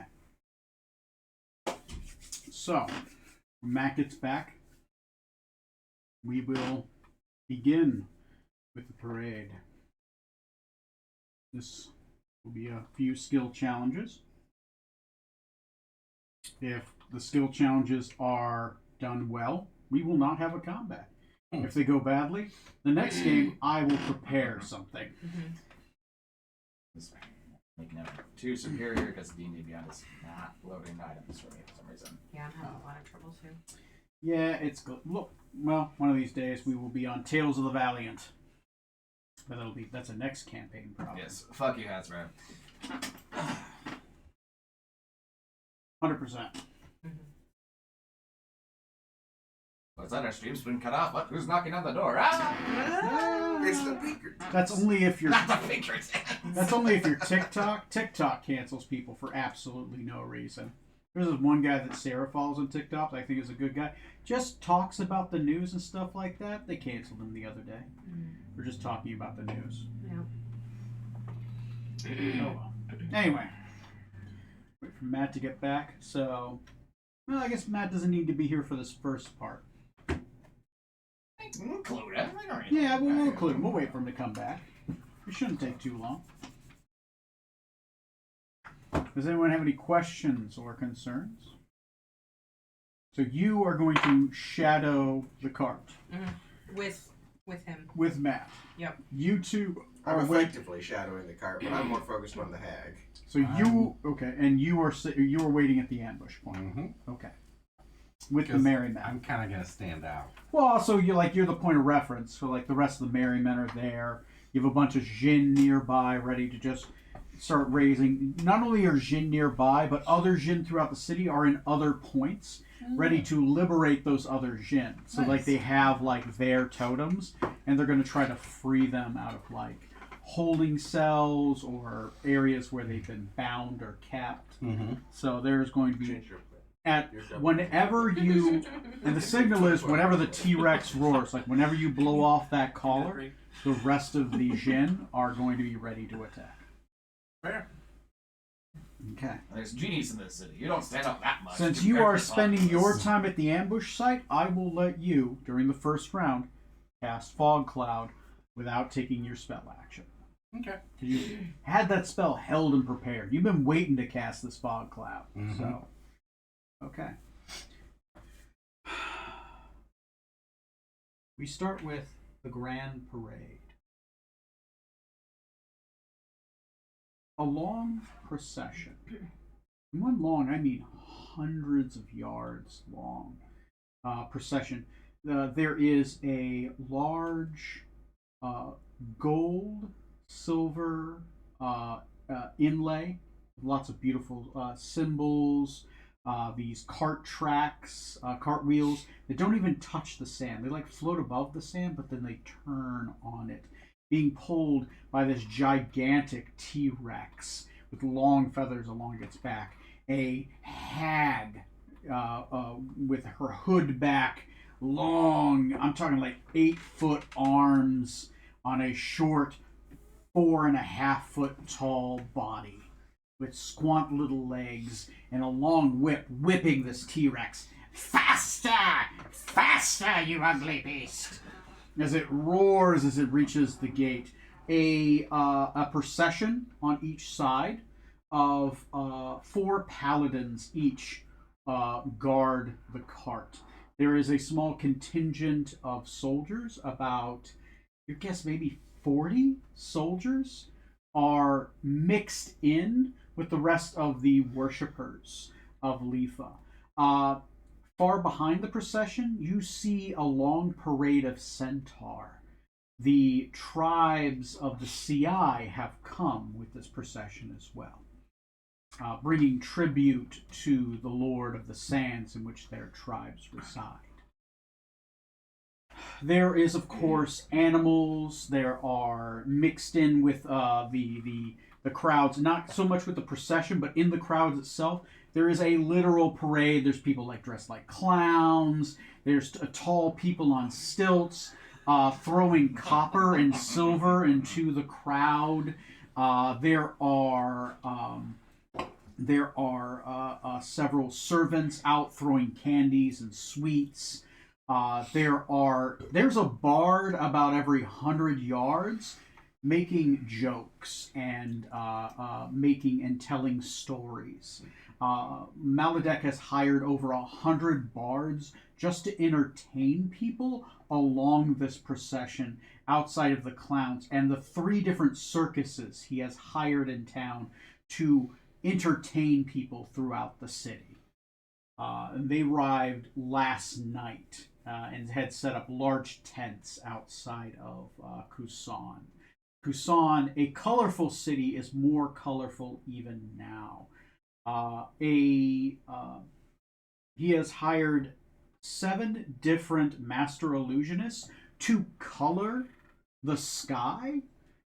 So, when Matt gets back, we will begin with the parade. This will be a few skill challenges. If the skill challenges are done well, we will not have a combat. If they go badly, the next game I will prepare something. Just making it 2 superior because D&D Beyond is not loading items for me for some reason. Yeah, I'm having a lot of trouble too. Yeah, it's good. Look, well, one of these days we will be on Tales of the Valiant. But that's a next campaign problem. Yes, fuck you, Hasbro. 100%. What's that? Our stream's been cut off. What? Who's knocking on the door? Ah! It's the Pinker. That's only if you're Not the Pinkertons. that's only if you're TikTok. TikTok cancels people for absolutely no reason. There's this one guy that Sarah follows on TikTok that I think is a good guy. Just talks about the news and stuff like that. They canceled him the other day for just talking about the news. Yeah. Oh well. Anyway, wait for Matt to get back. So, well, I guess Matt doesn't need to be here for this first part. Include him. Yeah, we'll include him. We'll wait for him to come back. It shouldn't take too long. Does anyone have any questions or concerns? So you are going to shadow the cart With him. with Matt. Yep. You two are I'm wait. effectively shadowing the cart, but I'm more focused on the hag. So you okay? And you are waiting at the ambush point. Mm-hmm. Okay. With the Because merry men. I'm kind of gonna stand out. Well, also you're the point of reference. So like the rest of the merry men are there. You have a bunch of Jinn nearby, ready to just start raising. Not only are Jinn nearby, but other Jinn throughout the city are in other points. ready to liberate those other Jin. So like they have like their totems, and they're going to try to free them out of like holding cells or areas where they've been bound or kept. Mm-hmm. So there's going to be Change your at whenever you, and the signal is whenever the T-Rex roars, like whenever you blow off that collar, the rest of the Jin are going to be ready to attack. Fair. Okay. There's genies in this city. You don't stand up that much. Since compared you are to spending populace. your time at the ambush site, I will let you, during the first round, cast Fog Cloud without taking your spell action. Okay. You had that spell held and prepared. You've been waiting to cast this Fog Cloud. Mhm. So, okay. We start with the Grand Parade. A long procession. And when long, I mean hundreds of yards long procession. There is a large gold, silver inlay, lots of beautiful symbols, these cart tracks, cartwheels that don't even touch the sand. They like float above the sand, but then they turn on it, being pulled by this gigantic T-Rex with long feathers along its back. A hag with her hood back, long, I'm talking like 8-foot arms on a short 4.5-foot tall body with squat little legs and a long whip whipping this T-Rex. Faster! Faster, you ugly beast! As it roars as it reaches the gate. A procession on each side of 4 paladins each guard the cart. There is a small contingent of soldiers, about, your guess, maybe 40 soldiers, are mixed in with the rest of the worshippers of Lifa. Far behind the procession, you see a long parade of centaur. The tribes of the CI have come with this procession as well, bringing tribute to the Lord of the Sands in which their tribes reside. There is, of course, animals. There are mixed in with the crowds, not so much with the procession, but in the crowds itself. There is a literal parade. There's people like dressed like clowns. There's tall people on stilts throwing copper and silver into the crowd. There are several servants out throwing candies and sweets. There's a bard about every 100 yards making jokes and making and telling stories. Maladek has hired over 100 bards just to entertain people along this procession outside of the clowns and the 3 different circuses he has hired in town to entertain people throughout the city. They arrived last night and had set up large tents outside of Kusan. Kusan, a colorful city, is more colorful even now. He has hired 7 different master illusionists to color the sky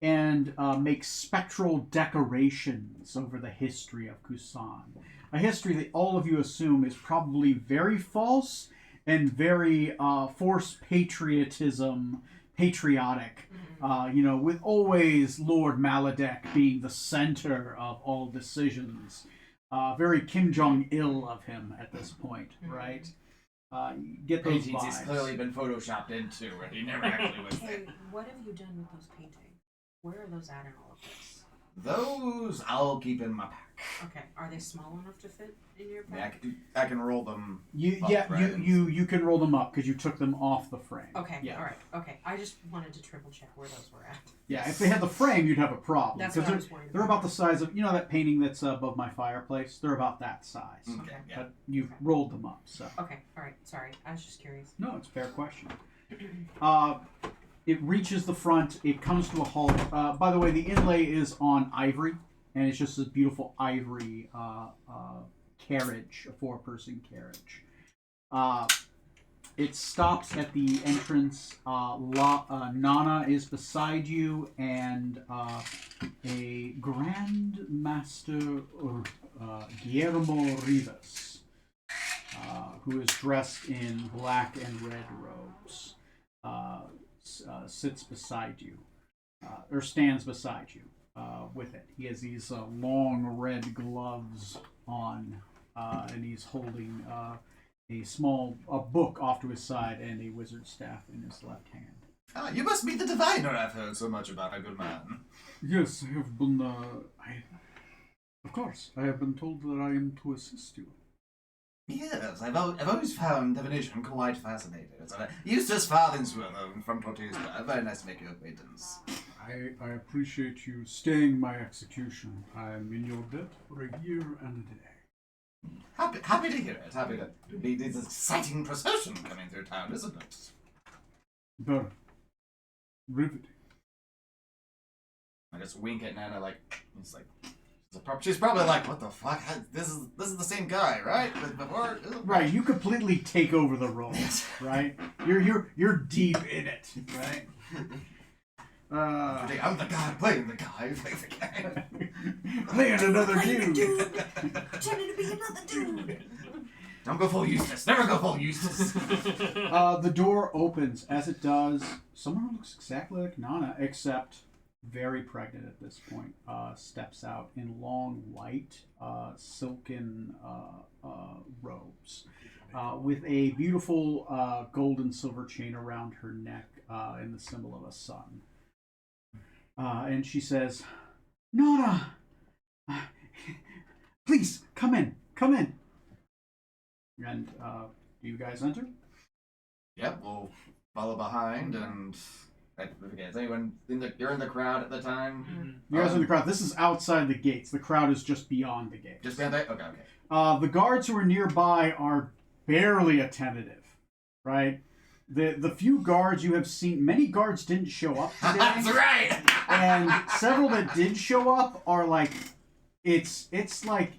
and make spectral decorations over the history of Kusan. A history that all of you assume is probably very false and very forced patriotic, with always Lord Maladek being the center of all decisions. Very Kim Jong-il of him at this point, right? Get those Paintings he's vibes. clearly been photoshopped into, and he never actually was there. Hey, what have you done with those paintings? Where are those at in all of this? Those I'll keep in my pack. Okay, are they small enough to fit in your Yeah, pack? I can roll them. You frames. can roll them up because you took them off the frame. Okay, Yeah. all right, okay. I just wanted to triple check where those were at. Yeah, if they had the frame, you'd have a problem. That's 'cause what I was worried they're about the size of, that painting that's above my fireplace? They're about that size. Okay, yeah. But you've rolled them up, so. Okay, all right, sorry. I was just curious. No, it's a fair question. It reaches the front. It comes to a halt. By the way, the inlay is on ivory, and it's just this beautiful ivory carriage, a 4-person carriage. It stops at the entrance. Nana is beside you, and a Grand Master Guillermo Rivas, who is dressed in black and red robes, sits beside you, or stands beside you with it. He has these long red gloves on, and he's holding a book off to his side and a wizard staff in his left hand. Ah, you must be the diviner I've heard so much about, a good man. Yes, I have been. Of course, I have been told that I am to assist you. Yes, I've always found divination quite fascinating. Eustace Farthingsworth from Tortuga. Very nice to make your acquaintance. I appreciate you staying my execution. I am in your debt for a year and a day. Happy to hear it. Happy to be this exciting procession coming through town, isn't it? Very riveting. I just wink at Nana like it's like she's probably like, what the fuck? This is the same guy, right? Before, right, you completely take over the role, right? You're deep in it, right? I'm the guy playing the guy. Playing another dude. Pretending to be another dude. Don't go full Eustace. Never go full Eustace. The door opens. As it does, someone who looks exactly like Nana, except very pregnant at this point, steps out in long white silken robes with a beautiful gold and silver chain around her neck in the symbol of a sun. And she says, Nana, please come in. And do you guys enter? Yep, we'll follow behind and. Is anyone you're in the crowd at the time? You guys are in the crowd. This is outside the gates. The crowd is just beyond the gates. Just beyond that? Okay. The guards who are nearby are barely attentive, right? The few guards you have seen, many guards didn't show up today. That's right! And several that did show up are like, it's like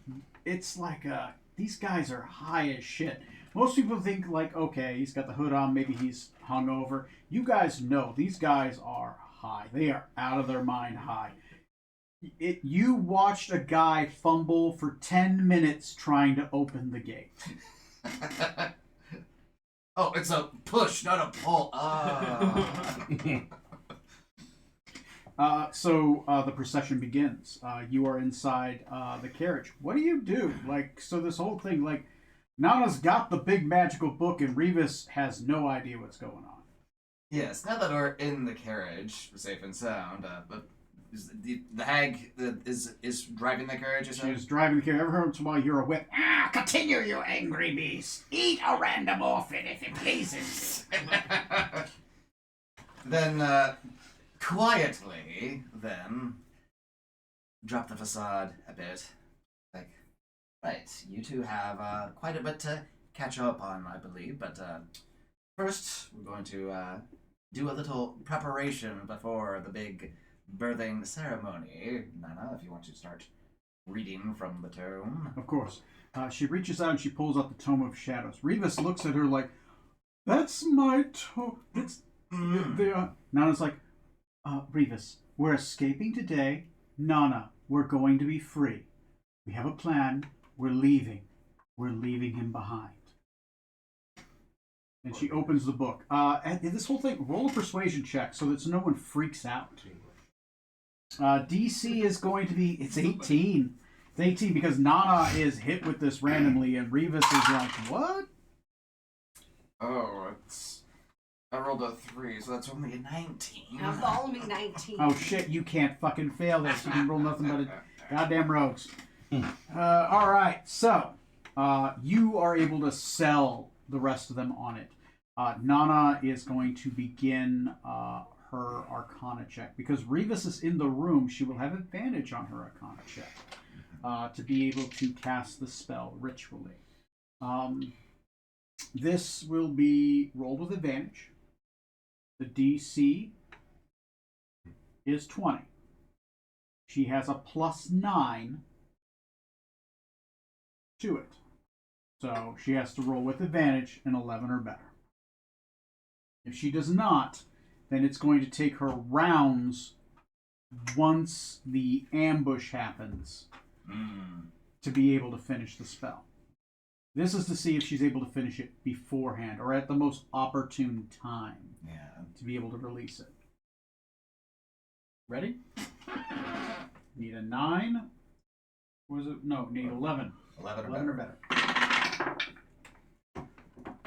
these guys are high as shit. Most people think like, okay, he's got the hood on, maybe he's hungover. You guys know these guys are high. They are out of their mind high. You watched a guy fumble for 10 minutes trying to open the gate. Oh, it's a push, not a pull. So the procession begins. You are inside the carriage. What do you do? So this whole thing, Nana's got the big magical book, and Rivas has no idea what's going on. Yes, now that we're in the carriage, safe and sound, but the hag is driving the carriage, you said? She's driving the carriage. Every once in a while, you're a whip. Continue, you angry beast. Eat a random orphan if it pleases. Then, quietly, drop the facade a bit. Right, you two have quite a bit to catch up on, I believe, but first we're going to do a little preparation before the big birthing ceremony. Nana, if you want to start reading from the tome. Of course. She reaches out and she pulls out the Tome of Shadows. Rivas looks at her like, that's my tome. Nana's like, Rivas, we're escaping today. Nana, we're going to be free. We have a plan. We're leaving. We're leaving him behind. And she opens the book. And this whole thing, roll a persuasion check so that no one freaks out. DC is going to be, it's 18. It's 18 because Nana is hit with this randomly and Rivas is like, what? Oh, I rolled a 3, so that's only a 19. Now follow me, 19. Oh shit, you can't fucking fail this. You can roll nothing but a goddamn rogues. Alright, so you are able to sell the rest of them on it. Nana is going to begin her Arcana check. Because Rivas is in the room, she will have advantage on her Arcana check to be able to cast the spell ritually. This will be rolled with advantage. The DC is 20. She has a +9 to it. So she has to roll with advantage an 11 or better. If she does not, then it's going to take her rounds once the ambush happens to be able to finish the spell. This is to see if she's able to finish it beforehand or at the most opportune time to be able to release it. Ready? Need a 9. Was it? No, need 11. 11 or 11 or better. better.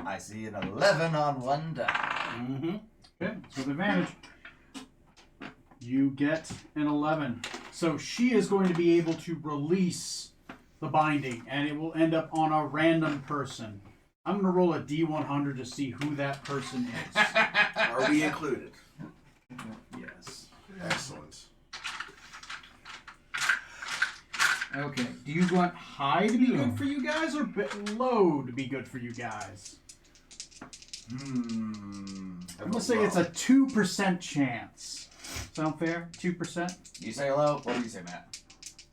I see an 11 on one die. Mm-hmm. Okay, it's with advantage. You get an 11. So she is going to be able to release the binding, and it will end up on a random person. I'm going to roll a D100 to see who that person is. Are we included? Yes. Excellent. Okay, do you want high to be good for you guys or low to be good for you guys? I'm going to say it's a 2% chance. Sound fair? 2%? You say low? What do you say, Matt?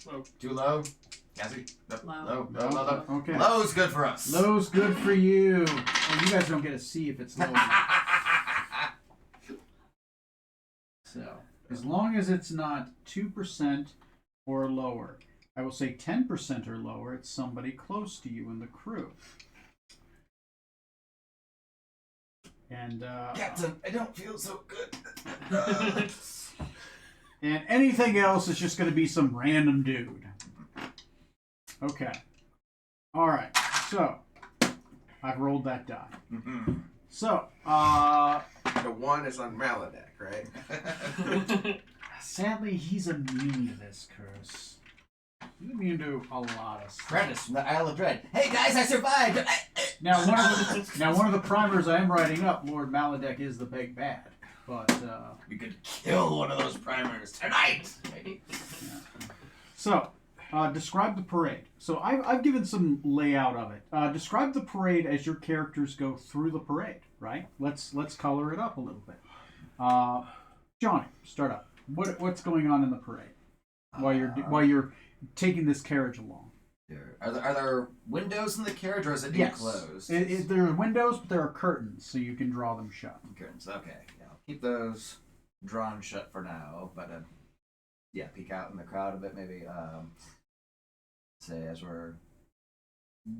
Low. Too low? Cassie? Low. Okay. Low's good for us. Low's good for you. Oh, you guys don't get to see if it's low. So, as long as it's not 2% or lower, I will say 10% or lower, it's somebody close to you in the crew. And, Captain, I don't feel so good. and anything else is just going to be some random dude. Okay. Alright, so, I've rolled that die. So, The 1 is on Maladek, right? sadly, he's immune to this curse. He's immune to a lot of stuff. Prentice from the Isle of Dread. Hey guys, I survived! Now, one of the primers I am writing up, Lord Maladek is the big bad. But, We could kill one of those primers tonight! So, describe the parade. So, I've given some layout of it. Describe the parade as your characters go through the parade, right? Let's color it up a little bit. Johnny, start up. What's going on in the parade while you're taking this carriage along? Are there windows in the carriage, or is it Yes. enclosed? There are windows, but there are curtains, so you can draw them shut. Curtains, okay. Yeah, I'll keep those drawn shut for now, but peek out in the crowd a bit maybe. Say as we're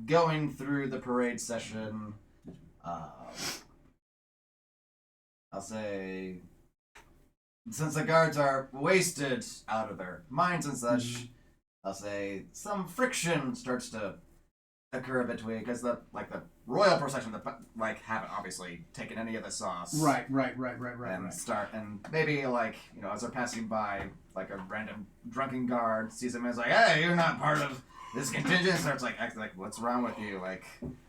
going through the parade session, I'll say, since the guards are wasted out of their minds and such, I'll say some friction starts to occur between, because the royal procession haven't obviously taken any of the sauce. Right. And maybe as they're passing by, a random drunken guard sees him and is like, "Hey, you're not part of this contingent." Starts acting like, "What's wrong with you?"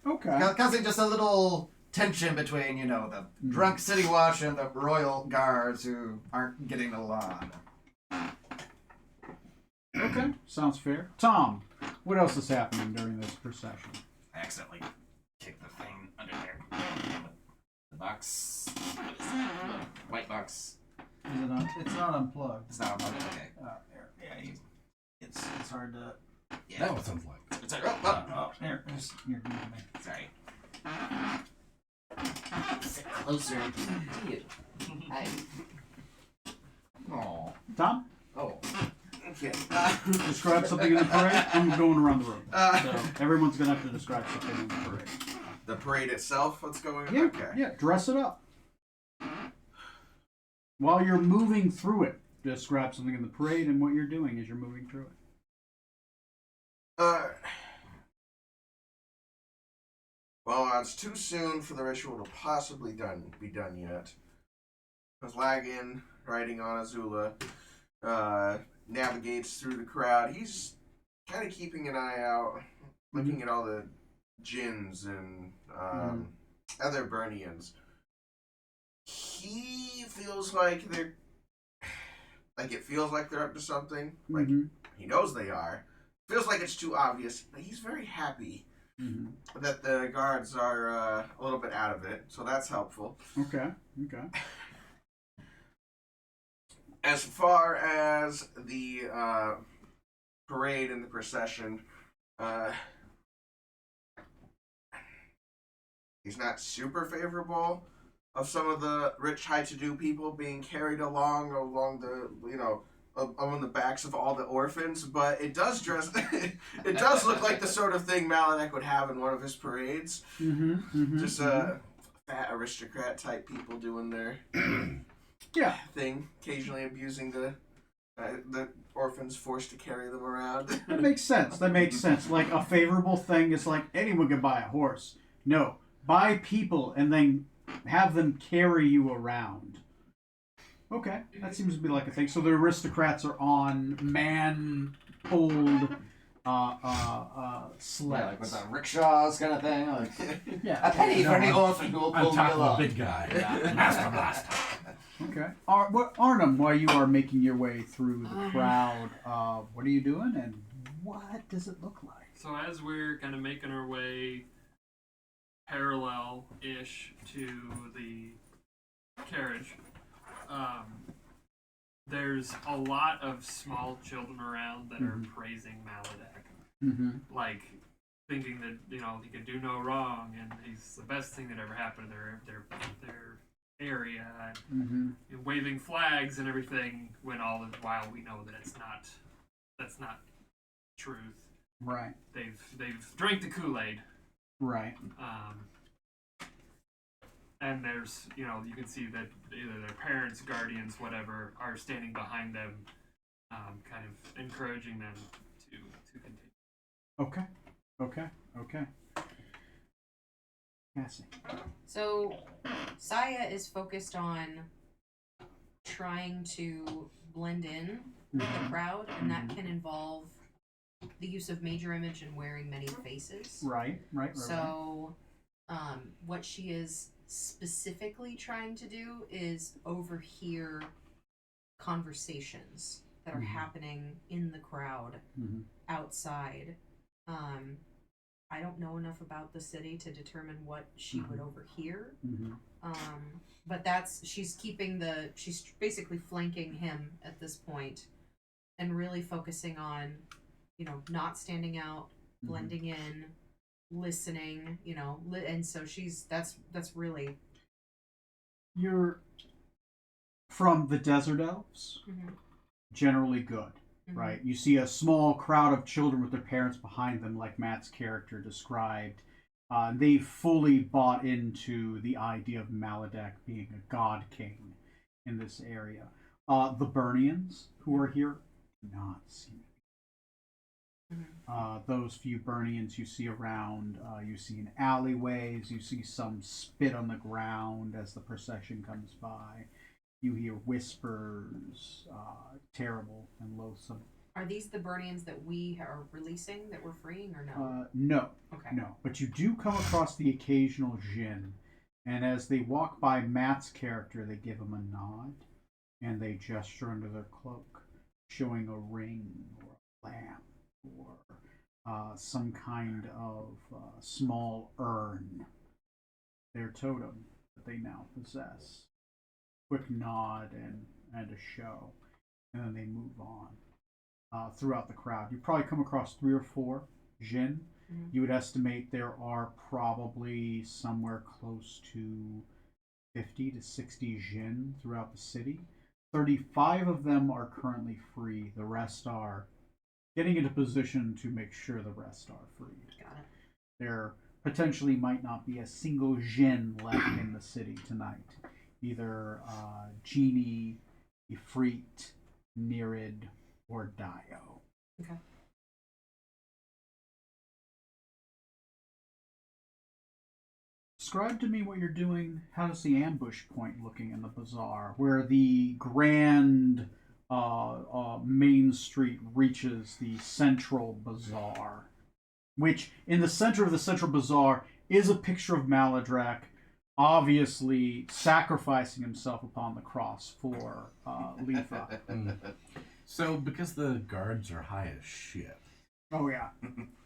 Okay. Causing just a little tension between the drunk city watch and the royal guards who aren't getting along. Okay, sounds fair. Tom, what else is happening during this procession? I accidentally kicked the thing under there. The box. White box. Is it on? It's not unplugged. It's not unplugged. Okay. There. Yeah, it's hard to. Yeah. That was unplugged. It's like, oh. Oh, here. Here, give it to me. Sorry. Sit closer to you. Hi. Aw. Tom, Oh. Okay. describe something in the parade. I'm going around the room. Uh, So everyone's going to have to describe something in the parade. The parade itself, what's going on? Yeah, Okay. yeah, dress it up. While you're moving through it, describe something in the parade and what you're doing as you're moving through it. Well, it's too soon for the ritual to possibly be done yet. Because Lagan, riding on Azula, navigates through the crowd. He's kind of keeping an eye out, looking at all the Djinns and other Burnians. He feels like they're... it feels like they're up to something. He knows they are. Feels like it's too obvious, but he's very happy that the guards are a little bit out of it, so that's helpful. Okay. As far as the parade and the procession, He's not super favorable of some of the rich, high-to-do people being carried along the, on the backs of all the orphans, but it does it does look like the sort of thing Maladek would have in one of his parades. Just fat aristocrat type people doing their thing, occasionally abusing the orphans, forced to carry them around. That makes sense. Like a favorable thing is like anyone can buy a horse. No, buy people and then have them carry you around. Okay, that seems to be like a thing. So the aristocrats are on man-pulled sleds. Yeah, like with the rickshaws kind of thing. Like, yeah. A penny for any orphan who will pull me I'm talking along. the big guy. Master Blaster. Okay. Arnhem, while you are making your way through the crowd, what are you doing and what does it look like? So as we're kind of making our way parallel-ish to the carriage, there's a lot of small children around that are praising Maladek. Like, thinking that, he can do no wrong and he's the best thing that ever happened to their area, and waving flags and everything, when all the while we know that that's not truth. Right. They've drank the Kool-Aid. Right. And there's, you can see that either their parents, guardians, whatever, are standing behind them, kind of encouraging them to continue. Okay. Cassie. So, Saya is focused on trying to blend in with the crowd, and that can involve the use of major image and wearing many faces. Right. So, what she is specifically trying to do is overhear conversations that are happening in the crowd outside. I don't know enough about the city to determine what she would overhear. But she's basically flanking him at this point and really focusing on, not standing out, blending in, listening, and so that's really. You're from the Desert Elves, generally good. Right, you see a small crowd of children with their parents behind them, like Matt's character described. They fully bought into the idea of Maladek being a god king in this area. The Burnians, who are here, do not seem to be. Those few Burnians you see around, you see in alleyways, you see some spit on the ground as the procession comes by. You hear whispers, terrible and loathsome. Are these the Burnians that we are releasing, that we're freeing, or no? No. Okay. No. But you do come across the occasional Jinn, and as they walk by Matt's character, they give him a nod, and they gesture under their cloak, showing a ring or a lamp or some kind of small urn, their totem that they now possess. Quick nod and a show, and then they move on throughout the crowd. You probably come across 3 or 4 Jinn. You would estimate there are probably somewhere close to 50 to 60 Jinn throughout the city. 35 of them are currently free. The rest are getting into position to make sure the rest are freed. Got it. There potentially might not be a single Jinn left in the city tonight. Either Genie, Ifrit, Nerid, or Dio. Okay. Describe to me what you're doing. How does the ambush point looking in the bazaar, where the grand main street reaches the central bazaar, which in the center of the central bazaar is a picture of Maladrak, obviously sacrificing himself upon the cross for Letha. So, because the guards are high as shit, Oh yeah.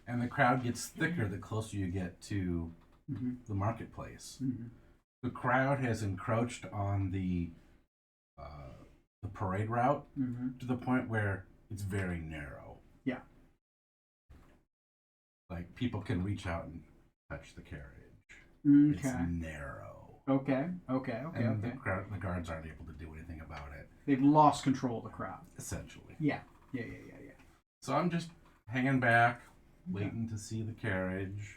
and the crowd gets thicker the closer you get to the marketplace, the crowd has encroached on the parade route to the point where it's very narrow. Yeah. Like, people can reach out and touch the carriage. It's Okay. narrow. Okay. And the guards aren't able to do anything about it, They've lost control of the crowd. essentially. Yeah. So I'm just hanging back, waiting to see the carriage.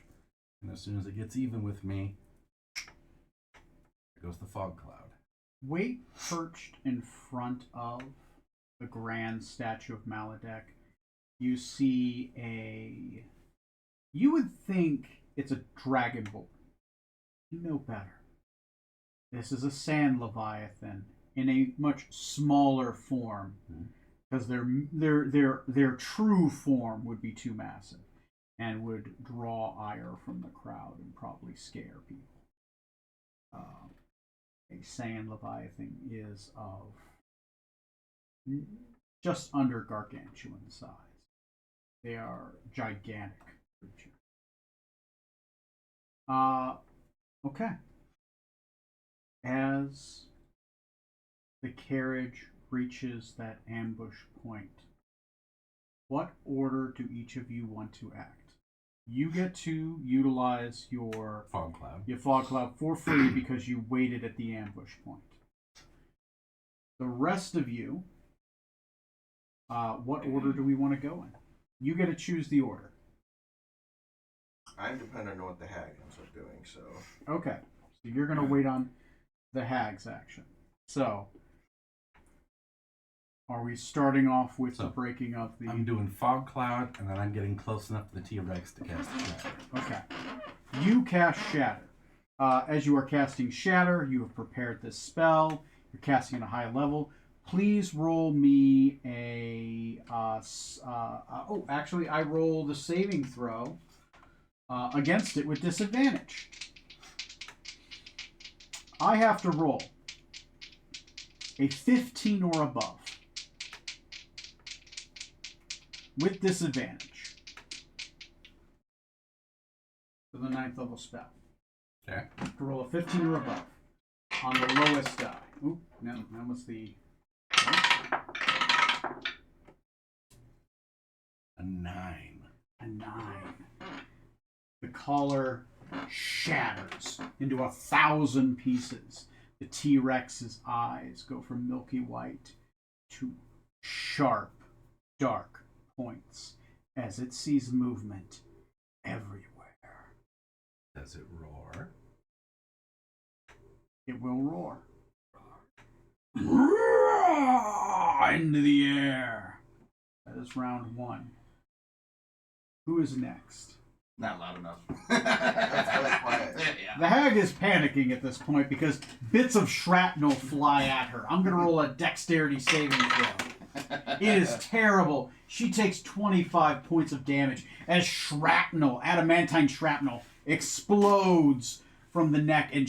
And as soon as it gets even with me, there goes the fog cloud. Wait perched in front of the grand statue of Maladek. You see you would think it's a dragonborn. You know better. This is a sand leviathan in a much smaller form, because their true form would be too massive and would draw ire from the crowd and probably scare people. A sand leviathan is of just under gargantuan size. They are gigantic creatures. Okay. As the carriage reaches that ambush point, what order do each of you want to act? You get to utilize your fog cloud for free because you waited at the ambush point. The rest of you, what order do we want to go in? You get to choose the order. I'm dependent on what the hag ends up doing, so. Okay, so you're going to wait on the hag's action. So, are we starting off with the breaking of the... I'm doing fog cloud, and then I'm getting close enough to the T-Rex to cast Shatter. Okay. You cast Shatter. As you are casting Shatter, you have prepared this spell. You're casting at a high level. Please roll me a... actually, I roll the saving throw against it with disadvantage. I have to roll a 15 or above with disadvantage for the 9th level spell. Okay. To roll a 15 or above on the lowest die. Oop, no, that was the... A 9. A 9. The collar shatters into 1,000 pieces. The T-Rex's eyes go from milky white to sharp, dark points as it sees movement everywhere. Does it roar? It will roar. Roar into the air. That is round 1. Who is next? Not loud enough. That's really quiet. Yeah. The hag is panicking at this point because bits of shrapnel fly at her. I'm going to roll a dexterity saving throw. It is terrible. She takes 25 points of damage as shrapnel, adamantine shrapnel, explodes from the neck and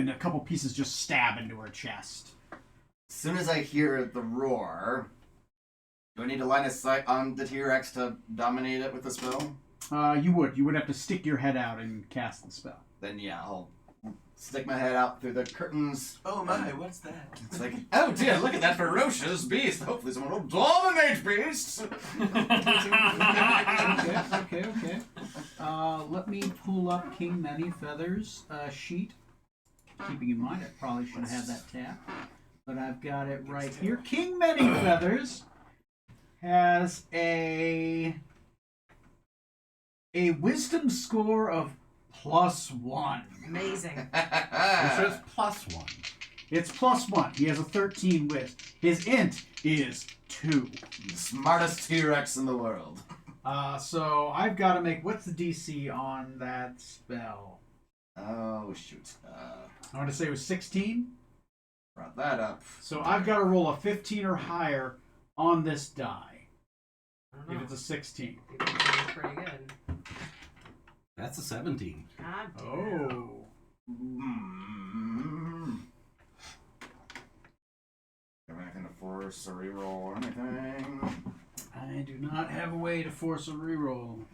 a couple pieces just stab into her chest. As soon as I hear the roar, do I need to line of sight on the T-Rex to dominate it with the spell? You would have to stick your head out and cast the spell. Then yeah, I'll stick my head out through the curtains. Oh my, what's that? It's like, oh dear, look at that ferocious beast. Hopefully someone will dominate beasts. Okay. Let me pull up King Many Feathers sheet. Keeping in mind, I probably should have had that tapped, but I've got it right here. King Many Feathers has a wisdom score of +1. Amazing. It says +1. It's +1. He has a 13 wit. His int is 2. The smartest T-Rex in the world. So I've got to make... What's the DC on that spell? Oh, shoot. I want to say it was 16. Brought that up. So I've got to roll a 15 or higher on this die. I don't know. If it's a 16. You're doing pretty good. That's a 17. God damn. Oh. Have anything to force a reroll or anything? I do not have a way to force a reroll.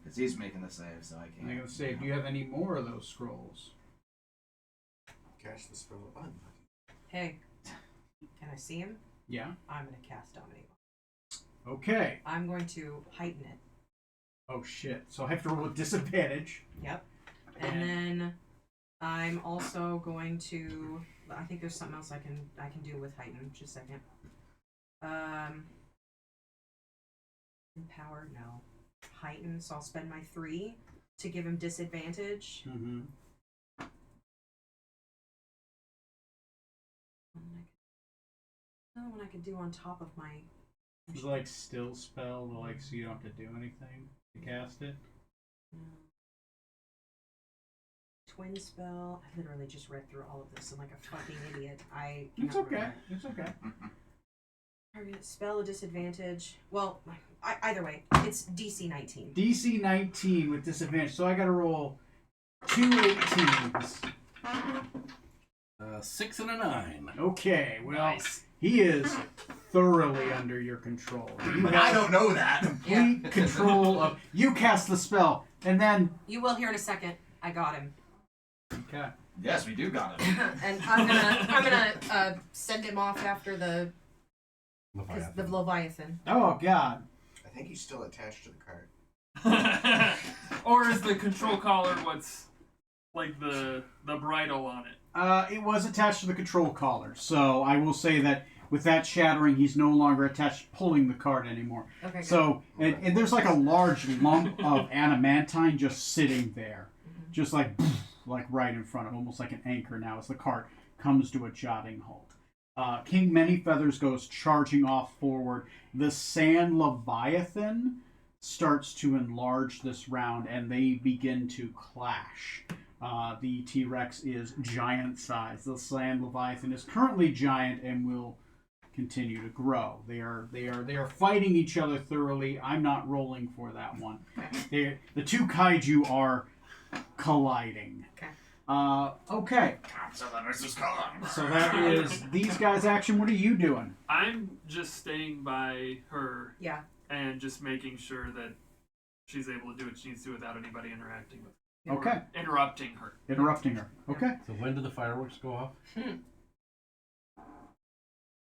Because he's making the save, so I can't. I'm going to say, do you have any more of those scrolls? Cast the spell at button. Hey, can I see him? Yeah. I'm going to cast Dominate. Okay. I'm going to heighten it. Oh shit. So I have to roll with disadvantage. Yep. And then I'm also going to. I think there's something else I can do with heighten. Just a second. Empower, no. Heighten, so I'll spend my 3 to give him disadvantage. Mm-hmm. Another one I could do on top of my. Is it like still spell, like so you don't have to do anything to cast it? Twin spell. I literally just read through all of this. I'm like a fucking idiot. It's okay. It's okay. Target spell a disadvantage. Well, either way, it's DC 19. DC 19 with disadvantage. So I got to roll 2 18s. 6 and a 9. Okay. Well, Nice. he is thoroughly under your control. You But have I don't know that. complete control of. You cast the spell, and then. You will hear in a second. I got him. Okay. Yes, we do got it. And I'm gonna send him off after the Leviathan. Leviathan. Oh God. I think he's still attached to the cart. Or is the control collar what's like the bridle on it? It was attached to the control collar, so I will say that with that shattering, he's no longer attached, pulling the cart anymore. Okay. Good. So, and there's like a large lump of adamantine just sitting there, just like right in front of, almost like an anchor now, as the cart comes to a jotting halt. King Manyfeathers goes charging off forward. The Sand Leviathan starts to enlarge this round, and they begin to clash. The T-Rex is giant size. The Sand Leviathan is currently giant and will continue to grow. They are fighting each other thoroughly. I'm not rolling for that one. The two kaiju are colliding. Okay. Okay. Godzilla versus Kong. So that is these guys' action. What are you doing? I'm just staying by her Yeah. and just making sure that she's able to do what she needs to without anybody interacting with her. Okay. Or interrupting her. Interrupting her. Okay. So when do the fireworks go off?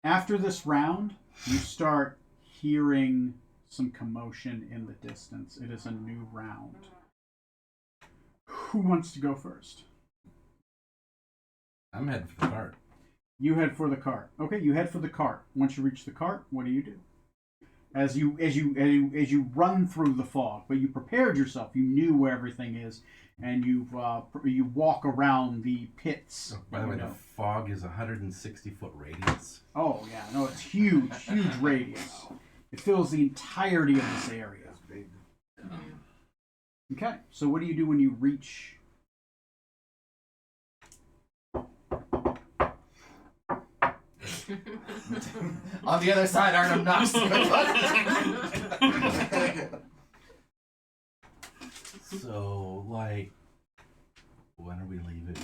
After this round, you start hearing some commotion in the distance. It is a new round. Who wants to go first? I'm heading for the cart. You head for the cart. Okay, you head for the cart. Once you reach the cart, what do? As you run through the fog, but you prepared yourself. You knew where everything is, and you walk around the pits. Oh, by the way, the fog is 160-foot radius. Oh yeah, no, it's huge radius. It fills the entirety of this area. That's big. Okay, so what do you do when you reach? On the other side, Arnhem knocks. So, like, when are we leaving?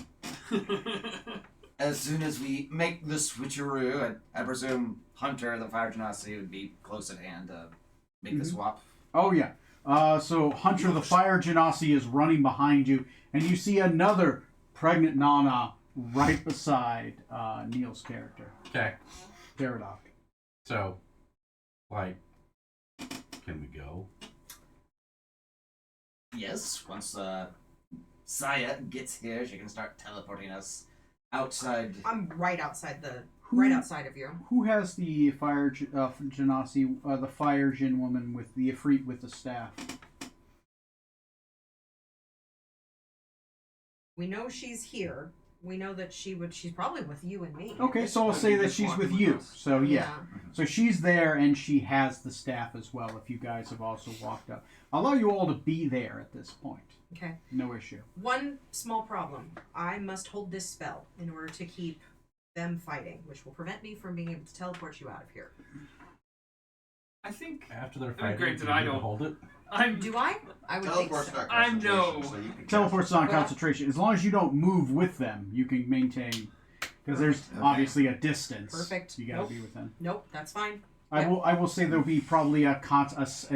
As soon as we make the switcheroo, I presume Hunter, the Fire Genasi, would be close at hand to make the swap. Oh yeah. So Hunter, the Fire Genasi, is running behind you, and you see another pregnant Nana right beside Neil's character, Okay. Paradox. So, like, can we go? Yes, once Saya gets here, she can start teleporting us outside. I'm right outside right outside of you. Who has the Fire Genasi, the Fire Gen woman with the Ifrit with the staff? We know she's here. We know that she's probably with you and me. Okay, so I'll say that she's with you. So yeah. So she's there and she has the staff as well, if you guys have also walked up. I'll allow you all to be there at this point. Okay. No issue. One small problem. I must hold this spell in order to keep them fighting, which will prevent me from being able to teleport you out of here. I think After they're I mean, fighting, granted, do you I need to don't- hold it? I'm Do I? I would Teleport's think so. not I concentration, know. so you can Teleport's not Well- concentration. As long as you don't move with them, you can maintain. Because there's obviously a distance. Perfect. You gotta Nope. be within. Nope, that's fine. I will say there'll be probably an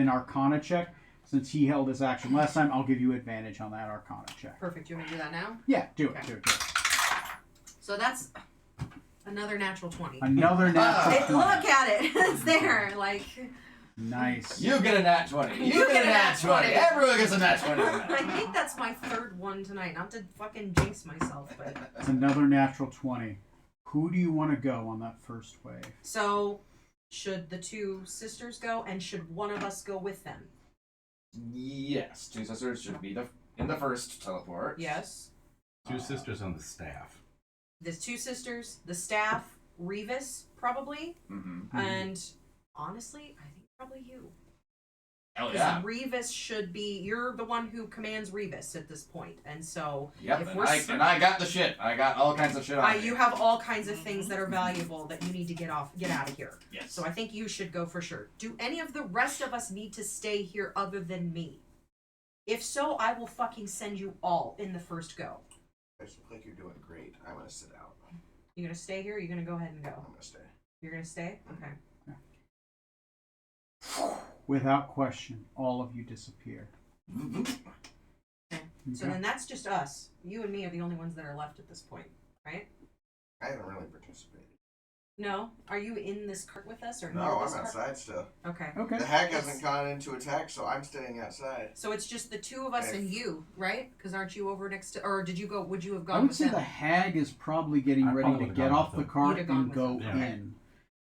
Arcana check. Since he held his action last time, I'll give you advantage on that Arcana check. Perfect. You want me to do that now? Yeah, do it. Okay. Do it. So that's another natural 20. Another natural Hey, 20. look at it. It's there. Like, Nice. You get a nat 20. You get a nat 20. Everyone gets a nat 20. I think that's my third one tonight. Not to fucking jinx myself, but. It's another natural 20. Who do you want to go on that first wave? So, should the two sisters go, and should one of us go with them? Yes, two sisters should be in the first teleport. Yes. Two sisters on the staff. There's two sisters, the staff, Revis, probably, and honestly, I think probably you. Hell Because yeah. Revis should be. You're the one who commands Revis at this point, and so Yep, if and we're I got the shit. I got all kinds of shit on me. you have all kinds of things that are valuable that you need to get out of here. Yes. So I think you should go for sure. Do any of the rest of us need to stay here other than me? If so, I will fucking send you all in the first go. It looks like you're doing great. I'm gonna sit out. You gonna stay here? Or you gonna go ahead and go? I'm gonna stay. You're gonna stay? Okay. Without question, all of you disappear. Okay. So then that's just us. You and me are the only ones that are left at this point, right? I haven't really participated. No. Are you in this cart with us or No, near I'm this cart? outside still. Okay. Okay. The hack hasn't gone into attack, so I'm staying outside. So it's just the two of us Okay. and you, right? Because aren't you over next to, or did you go? Would you have I gone would with say them? the hag is probably getting I ready probably to would've get gone off with the them. cart You'd have gone and with go them. Yeah. in.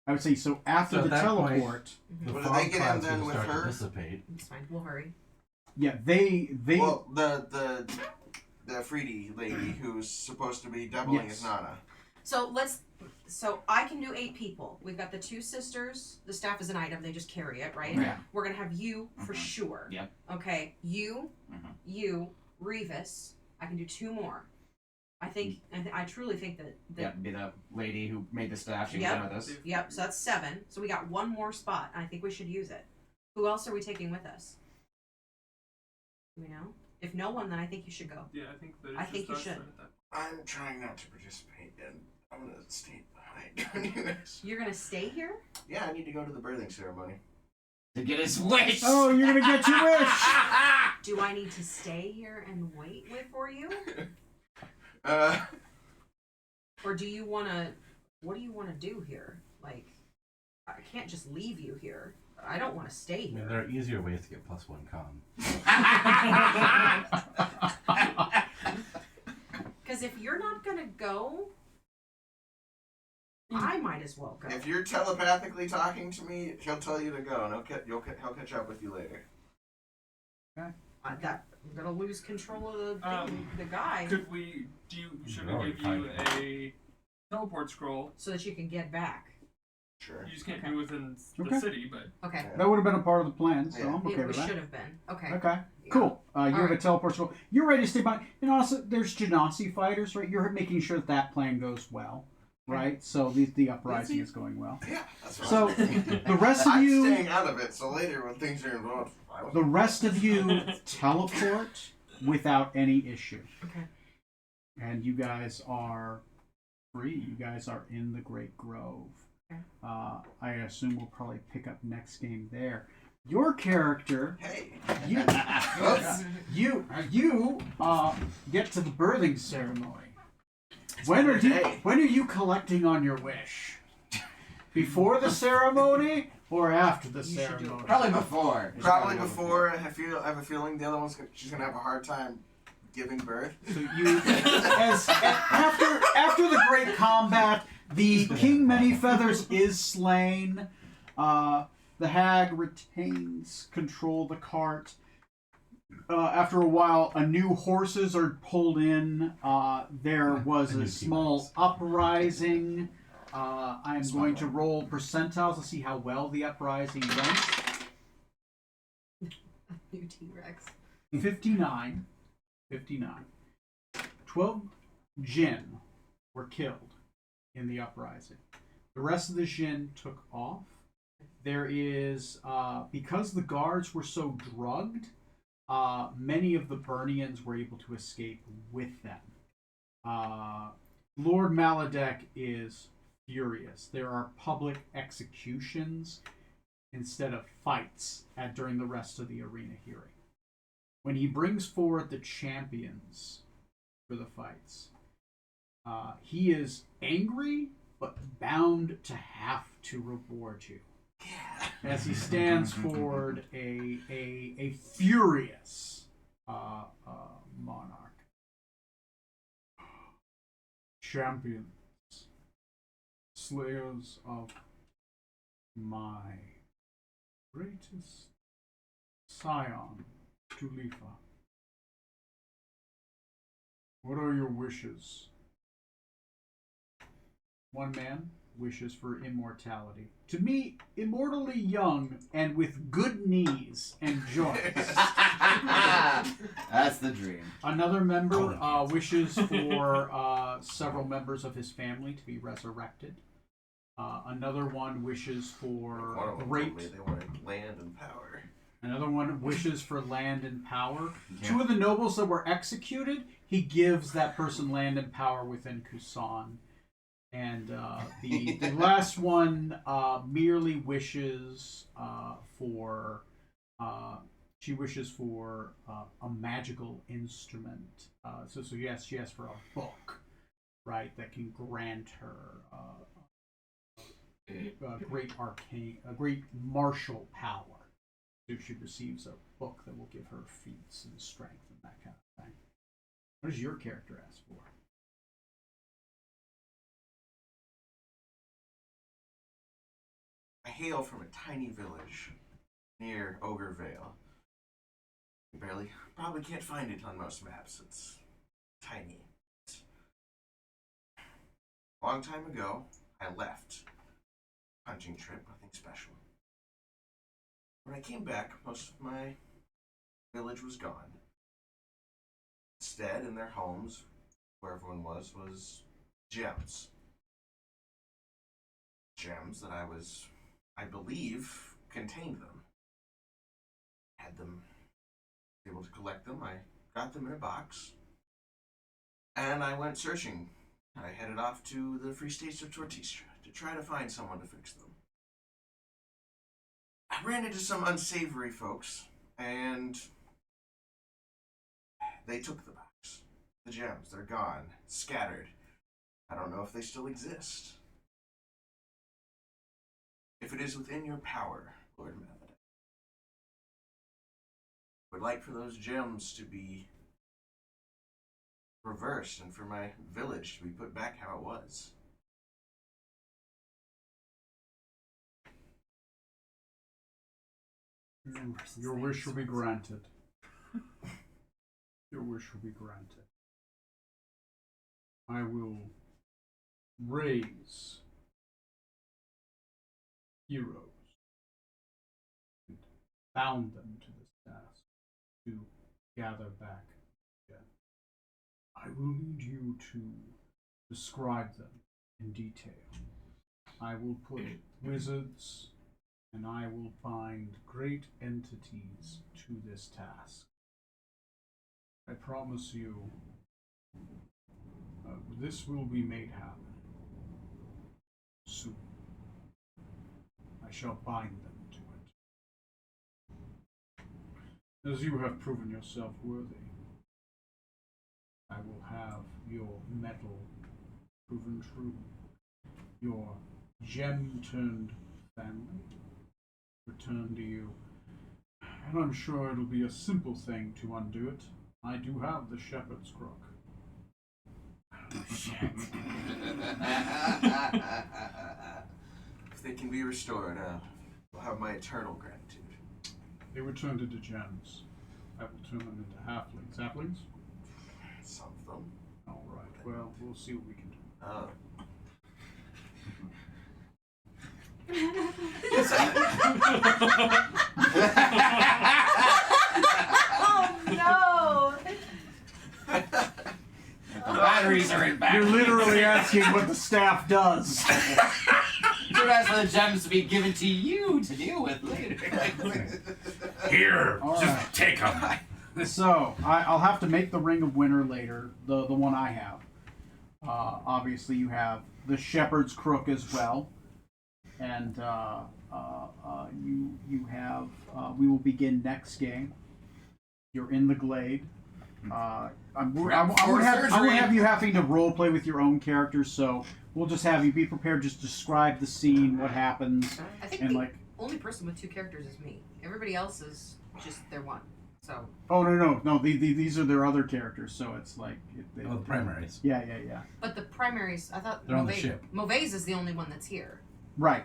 I would say so after So the at that point- teleport. The Well, fog they get in clouds then will with start her? to dissipate. It's fine. We'll hurry. Yeah, they Well, the Freedy lady who's supposed to be doubling Yes. as Nana. So I can do 8 people. We've got the two sisters. The staff is an item; they just carry it, right? Yeah. We're gonna have you for sure. Yep. Okay. You, Revis. I can do 2 more. I think. I truly think that. Yep, be the lady who made the staff. She was Yep. in with us. Yep. So that's 7. So we got 1 more spot. And I think we should use it. Who else are we taking with us? Do we know? If no one, then I think you should go. Yeah, I think that. I think you should. I'm trying not to participate, and I'm gonna stay behind. Anyways. You're gonna stay here? Yeah, I need to go to the birthing ceremony. To get his wish. Oh, you're gonna get your wish. Do I need to stay here and wait for you? Or do you wanna? What do you wanna do here? Like, I can't just leave you here. I don't want to stay I mean, here. there are easier ways to get +1 con. Because if you're not gonna go, I might as well go. If you're telepathically talking to me, he'll tell you to go, and he'll catch up with you later. I'm gonna lose control of the thing, the guy, Should we give you a teleport scroll? so that you can get back. Sure. You just can't Okay. be within Okay. the city, but Okay. That would have been a part of the plan, so Yeah. I'm okay It with that. should have been. Okay. Okay, Yeah. cool. You have a Alright. teleport scroll. You're ready to stay by. And also, there's Genasi fighters, right? You're making sure that plan goes well, right? So the uprising is going well. Yeah, that's right. So the rest of I'm you, staying out of it, so later when things are involved, the rest of you teleport without any issue, Okay. and you guys are free. You guys are in the Great Grove. Okay. I assume we'll probably pick up next game there. Your character, Hey. you get to the birthing ceremony. When are you collecting on your wish? Before the ceremony or after the You should do it. ceremony? Probably before. Probably before. I have a feeling the other one's she's gonna have a hard time giving birth. So you, after the great combat, the King Many Feathers is slain. The hag retains control of the cart. After a while, new horses are pulled in. There was a small uprising. I'm going to roll percentiles to see how well the uprising went. New T-Rex. 59. 12 Jinn were killed in the uprising. The rest of the Jinn took off. There is, because the guards were so drugged, many of the Burnians were able to escape with them. Lord Maladek is furious. There are public executions instead of fights during the rest of the arena hearing. When he brings forward the champions for the fights, he is angry but bound to have to reward you. Yeah. as he stands forward, a furious monarch. Champions, slayers of my greatest scion, Tulifa. What are your wishes? One man wishes for immortality. To me, immortally young and with good knees and joints. That's the dream. Another member wishes for several members of his family to be resurrected. Another one wishes for One of them great. told me they wanted land and power. Another one wishes for land and power. Yeah. Two of the nobles that were executed, he gives that person land and power within Kusan. And the last one merely wishes for she wishes for a magical instrument. So yes, she asks for a book, right, that can grant her a great martial power. So she receives a book that will give her feats and strength and that kind of thing. What does your character ask for? I hail from a tiny village near Ogre Vale. You probably can't find it on most maps. It's tiny. A long time ago, I left. Hunting trip, nothing special. When I came back, most of my village was gone. Instead, in their homes, where everyone was gems. Gems that I believe, contained them. Had them, able to collect them. I got them in a box. And I went searching. I headed off to the Free States of Tortistra to try to find someone to fix them. I ran into some unsavory folks, and they took the box. The gems, they're gone, scattered. I don't know if they still exist. If it is within your power, Lord Mavada, I would like for those gems to be reversed and for my village to be put back how it was. Your wish will be granted. Your wish will be granted. I will raise heroes and bound them to this task to gather back again. I will need you to describe them in detail. I will put wizards and I will bind great entities to this task. I promise you, this will be made happen soon. I shall bind them to it. As you have proven yourself worthy, I will have your metal proven true. Your gem-turned family return to you. And I'm sure it'll be a simple thing to undo it. I do have the shepherd's crook. If they can be restored, I'll have my eternal gratitude. They were turned into gems. I will turn them into halflings. Halflings? Some of them. Alright, well, we'll see what we can do. Oh no! The batteries are in back. You're literally asking what the staff does. You asked for the gems to be given to you to deal with later. Here, All just right. take them. So, I'll have to make the Ring of Winter later, the one I have. Obviously, you have the Shepherd's Crook as well. And you have, we will begin next game. You're in the glade. I would have you having to role play with your own characters, so we'll just have you be prepared. Just describe the scene, what happens, I think and the like only person with 2 characters is me. Everybody else is just their one. So. Oh no! These are their other characters, so it's like the primaries. Yeah. But the primaries, I thought they're on the ship. Mauvais is the only one that's here. Right.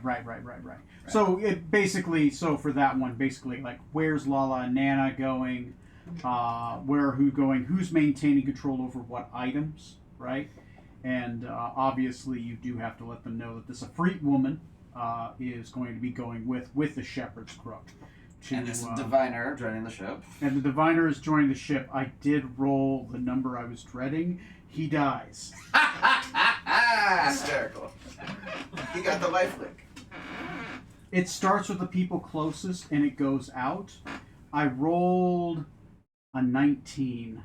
So it basically, for that one, basically like where's Lala and Nana going? Where are who going? Who's maintaining control over what items? Right. And obviously, you do have to let them know that this Efreet woman is going to be going with the Shepherd's Crook. And this diviner joining the ship. And the diviner is joining the ship. I did roll the number I was dreading. He dies. Hysterical. He got the lifelink. It starts with the people closest and it goes out. I rolled a 19.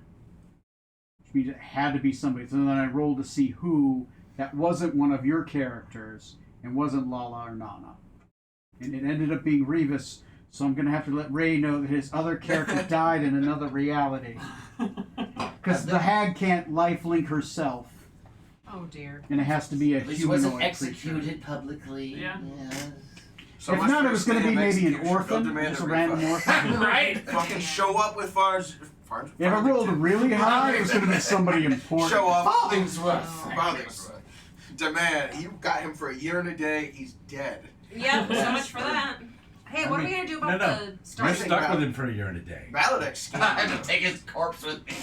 Which means it had to be somebody. So then I rolled to see who that wasn't one of your characters and wasn't Lala or Nana. And it ended up being Revis. So I'm going to have to let Ray know that his other character died in another reality. Because the hag can't lifelink herself. Oh dear. And it has to be a At least humanoid wasn't executed creature. publicly. Yeah. So if much not, for it was going to be stay of maybe an execution. orphan, They'll demand just a a random refund. orphan. Right? Fucking show up with Far's. If I rolled really high, it was going to be somebody important. Show up. Farthingsworth. Farthingsworth. Demand. You got him for a year and a day. He's dead. Yep, so much for that. Hey, what are we going to do about the You're Starry? stuck with him for a year and a day. Maledict's scheme. I had to take his corpse with me.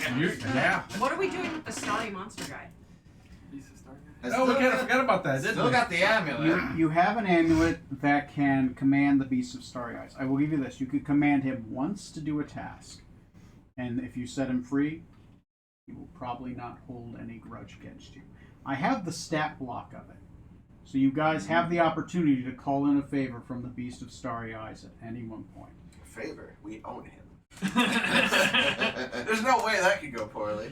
Yeah. What are we doing with the Starry monster guy? Lisa Stark. Oh, we kind of forgot about that, didn't Still we? got the amulet. You have an amulet that can command the Beast of Starry Eyes. I will give you this. You could command him once to do a task. And if you set him free, he will probably not hold any grudge against you. I have the stat block of it. So you guys have the opportunity to call in a favor from the Beast of Starry Eyes at any one point. Favor. We own him. There's no way that could go poorly.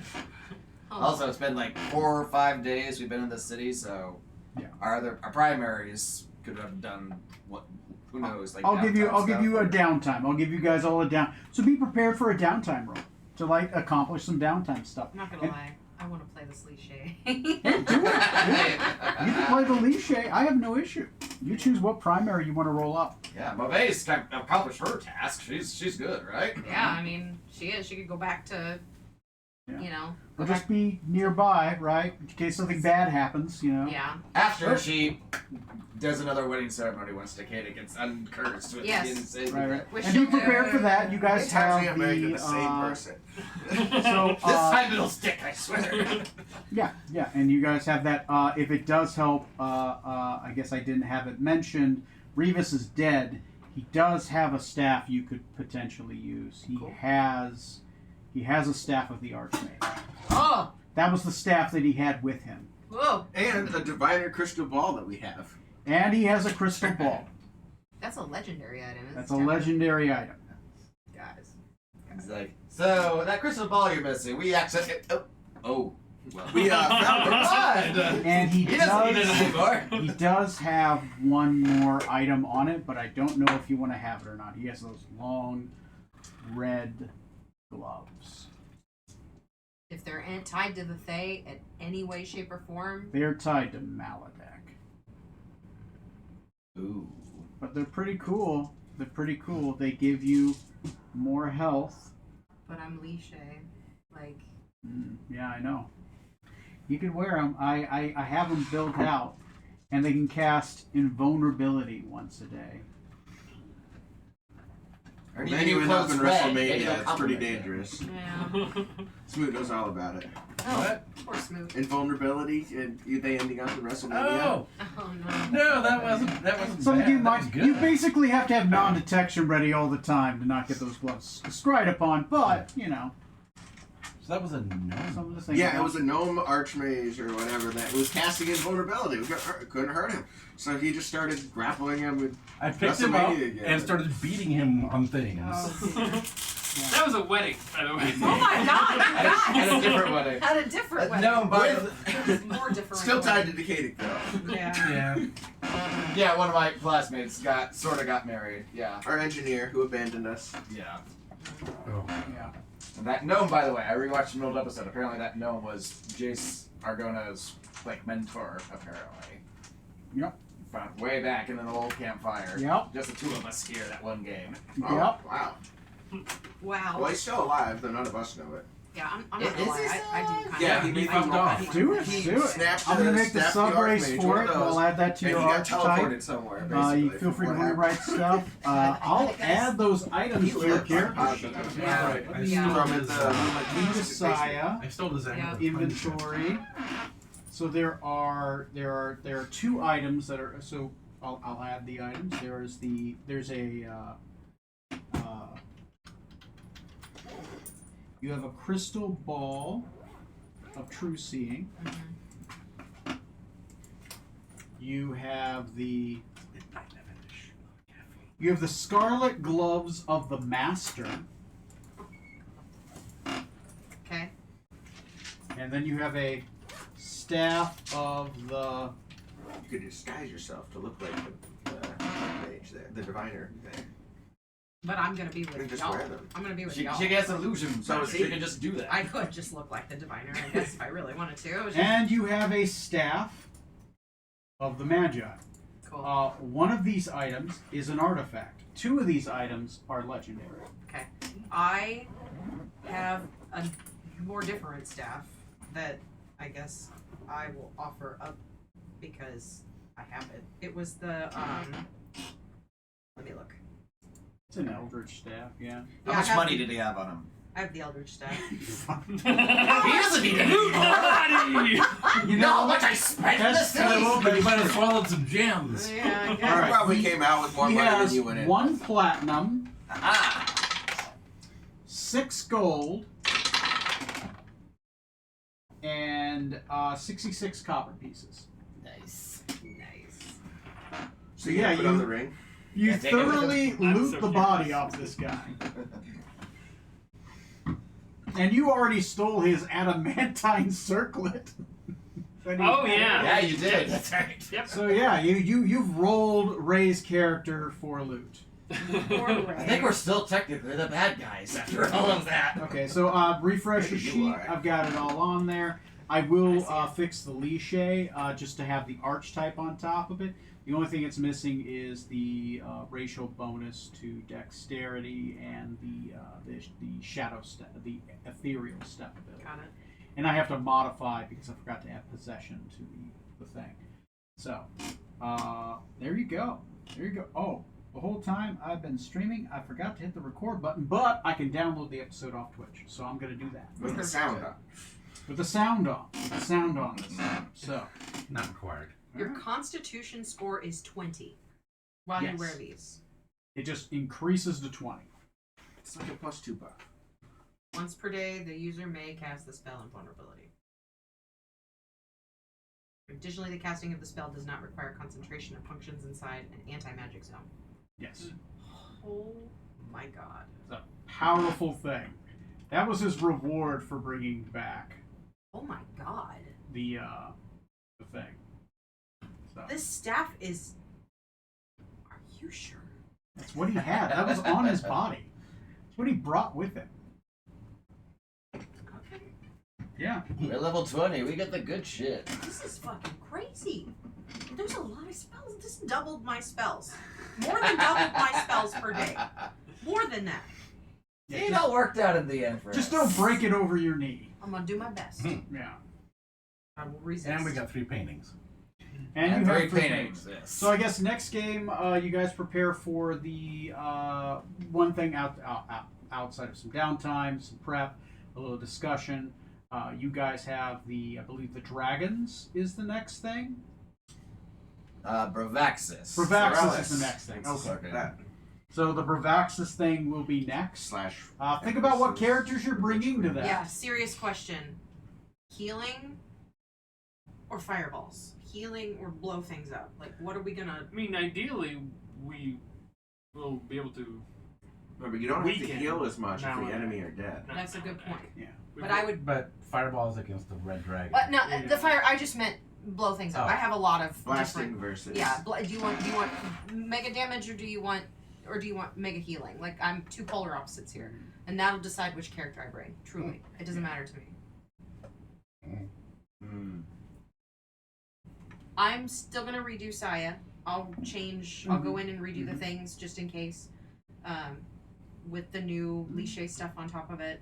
Oh. Also, it's been like 4 or 5 days we've been in the city, so Yeah. our primaries could have done what? Who knows? Like I'll give you a stuff. downtime. I'll give you guys all a down. So be prepared for a downtime roll to like accomplish some downtime stuff. I'm not going to lie. I want to play this cliche. Do it. You can play the Liche. I have no issue. You choose what primary you want to roll up. Yeah, Mauvais accomplished her task. She's good, right? Yeah, I mean, she is. She could go back to, Yeah. you know. We'll just be nearby, right? In case something bad happens, you know. Yeah. After she does another wedding ceremony once Takeda gets uncursed with Yes. the insane. Right. Which And be she'll do. prepared for that. You guys It's actually have I'm married to the the same person. so This time it'll stick, I swear. yeah, and you guys have that. If it does help, I guess I didn't have it mentioned. Revis is dead. He does have a staff you could potentially use. He has a staff of the Archmage. Oh! That was the staff that he had with him. Whoa! And a diviner crystal ball that we have. And he has a crystal ball. That's a legendary item. Isn't That's it? a legendary item. Guys. He's like, so that crystal ball you're missing, we accidentally. Oh. Well. We found it. And he doesn't need it anymore. he does have one more item on it, but I don't know if you want to have it or not. He has those long red gloves. If they're tied to the Fae in any way, shape, or form, They're tied to Maledek. Ooh. But they're pretty cool. They give you more health. but I'm Liche. Like, Yeah, I know. You can wear them. I have them built out, and they can cast invulnerability once a day. Or Then even you end up in close red, maybe WrestleMania. they'll It's pretty compliment you. dangerous. yeah. Smoot knows all about it. Oh, poor Smoot. Invulnerability, and they ending up in WrestleMania. Oh Oh no. no, that wasn't So bad. you, That was good. you basically have to have non-detection ready all the time to not get those gloves scryed upon. But you know, So that was a no. some of the things. Yeah, it was a gnome archmage or whatever that was casting invulnerability. Couldn't hurt him, so he just started grappling him with. I picked him up WrestleMania again. and started beating him on things. Oh. That was a wedding, by the way. Oh my god, At a guys! different wedding. At a different way. No, but More different. Still tied to Decadic though. Yeah. Yeah. yeah, one of my classmates got married. Yeah, Our engineer who abandoned us. yeah. Oh. Yeah. And that gnome, by the way, I rewatched an old episode. Apparently, that gnome was Jace Argona's like mentor. Apparently. Yep. from way back in an old campfire. Yep. Just the two of us here that one game. Oh, Yep. wow. Wow. Well, he's still alive, though none of us know it. Yeah, I'm not gonna Is lie. he I do kind Yeah, of. he made I them do- off. I do- Do it. He Do it. snapped I'm gonna the- make the snapped sub the race Archmage, for one it. of those, I'll add that to and your he got archetype. teleported somewhere, basically. You feel free to from what rewrite stuff. I'll add those items to your character sheet. Yeah. Right. I Yeah. stole From his, the Messiah I stole his Yeah. inventory. So there are two items that are. So I'll add the items. There's a. You have a crystal ball of true seeing. You have the scarlet gloves of the master, Okay. and then you have a staff of the. You could disguise yourself to look like the mage there, the diviner there. But I'm gonna be And with just y'all. wear them. I'm gonna be with She y'all. gets illusion, So so is she he. can just do that. I could just look like the diviner, I guess, if I really wanted to. It was just And you have a staff of the magi. cool. One of these items is an artifact. Two of these items are legendary. Okay. I have a more different staff that I guess I will offer up because I have it. It was the let me look. It's an eldritch staff, yeah. How Yeah, much I have money the- did he have on him? I have the Eldritch staff. He doesn't need any more. Buddy! You know how much I spent in that's this kind of city? But you might have swallowed some gems. Yeah, I He guess. Alright, probably he- came out with more He money than has you went in. 1 platinum, Ah. 6 gold, and 66 copper pieces. Nice. Nice. So yeah, you put you- on the ring. You Yeah, take it with thoroughly I'm loot so the body off this guy. And you already stole his adamantine circlet. That he Oh, had. yeah. Yeah, you did. That's right. Yep. So yeah, you've rolled Ray's character for loot. I think we're still technically the bad guys after all of that. Okay, so refresh your You sheet. are. I've got it all on there. I will fix the Liche just to have the archetype on top of it. The only thing it's missing is the racial bonus to dexterity and the shadow step, the ethereal step ability. Got it. And I have to modify because I forgot to add possession to the thing. So there you go. There you go. Oh, the whole time I've been streaming, I forgot to hit the record button, but I can download the episode off Twitch, so I'm going to do that. With the sound on. With the sound on. With the sound on this time. So, Not required. Your Constitution score is 20 while you Yes. wear these. it just increases to 20. It's like a +2 buff. Once per day, the user may cast the spell Invulnerability. Additionally, the casting of the spell does not require concentration and functions inside an anti-magic zone. Yes. Oh my god. It's a powerful thing. That was his reward for bringing back Oh my god. the thing. So, This staff is... Are you sure? that's what he had. That was on his body. That's what he brought with him. Okay. Yeah. We're level 20. We get the good shit. This is fucking crazy. There's a lot of spells. This doubled my spells. More than doubled my spells per day. More than that. It all worked out in the end for Just us. don't break it over your knee. I'm gonna do my best. Yeah. I will resist. And we got 3 paintings. And you very have three paintings. paintings. Yes. So I guess next game, you guys prepare for the one thing outside of some downtime, some prep, a little discussion. You guys have I believe the dragons is the next thing. Bravaxis. Bravaxis is the next thing. It's Okay. that So the Bravaxis thing will be next. / Think about what characters you're bringing to that. Yeah, serious question. Healing or fireballs? Healing or blow things up? Like, what are we gonna... I mean, ideally, we will be able to. Remember, you don't have to Weekend. heal as much if Now the and enemy are dead. not That's a now good back. point. Yeah. We But will- I would... But fireballs against the red dragon. no, Yeah. the fire... I just meant blow things up. Oh. I have a lot of Blasting different... versus. Yeah, do you want mega damage or do you want mega healing? Like, I'm two polar opposites here. And that'll decide which character I bring. Truly. It doesn't matter to me. Mm. I'm still gonna redo Saya. I'll change. I'll go in and redo the things just in case, with the new Liché stuff on top of it.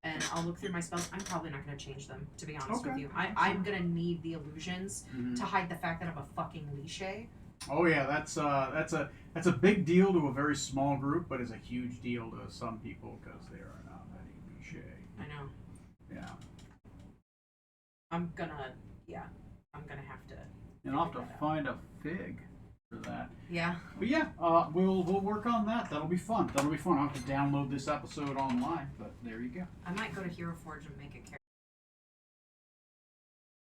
And I'll look through my spells. I'm probably not going to change them, to be honest with you. I'm going to need the illusions to hide the fact that I'm a fucking Liché. Oh yeah, that's a big deal to a very small group, but is a huge deal to some people because they are not many Liché. I know. Yeah. I'm gonna have to. And I'll have to find a fig for that. Yeah. But yeah, we'll work on that. That'll be fun. I'll have to download this episode online, but there you go. I might go to Hero Forge and make a character.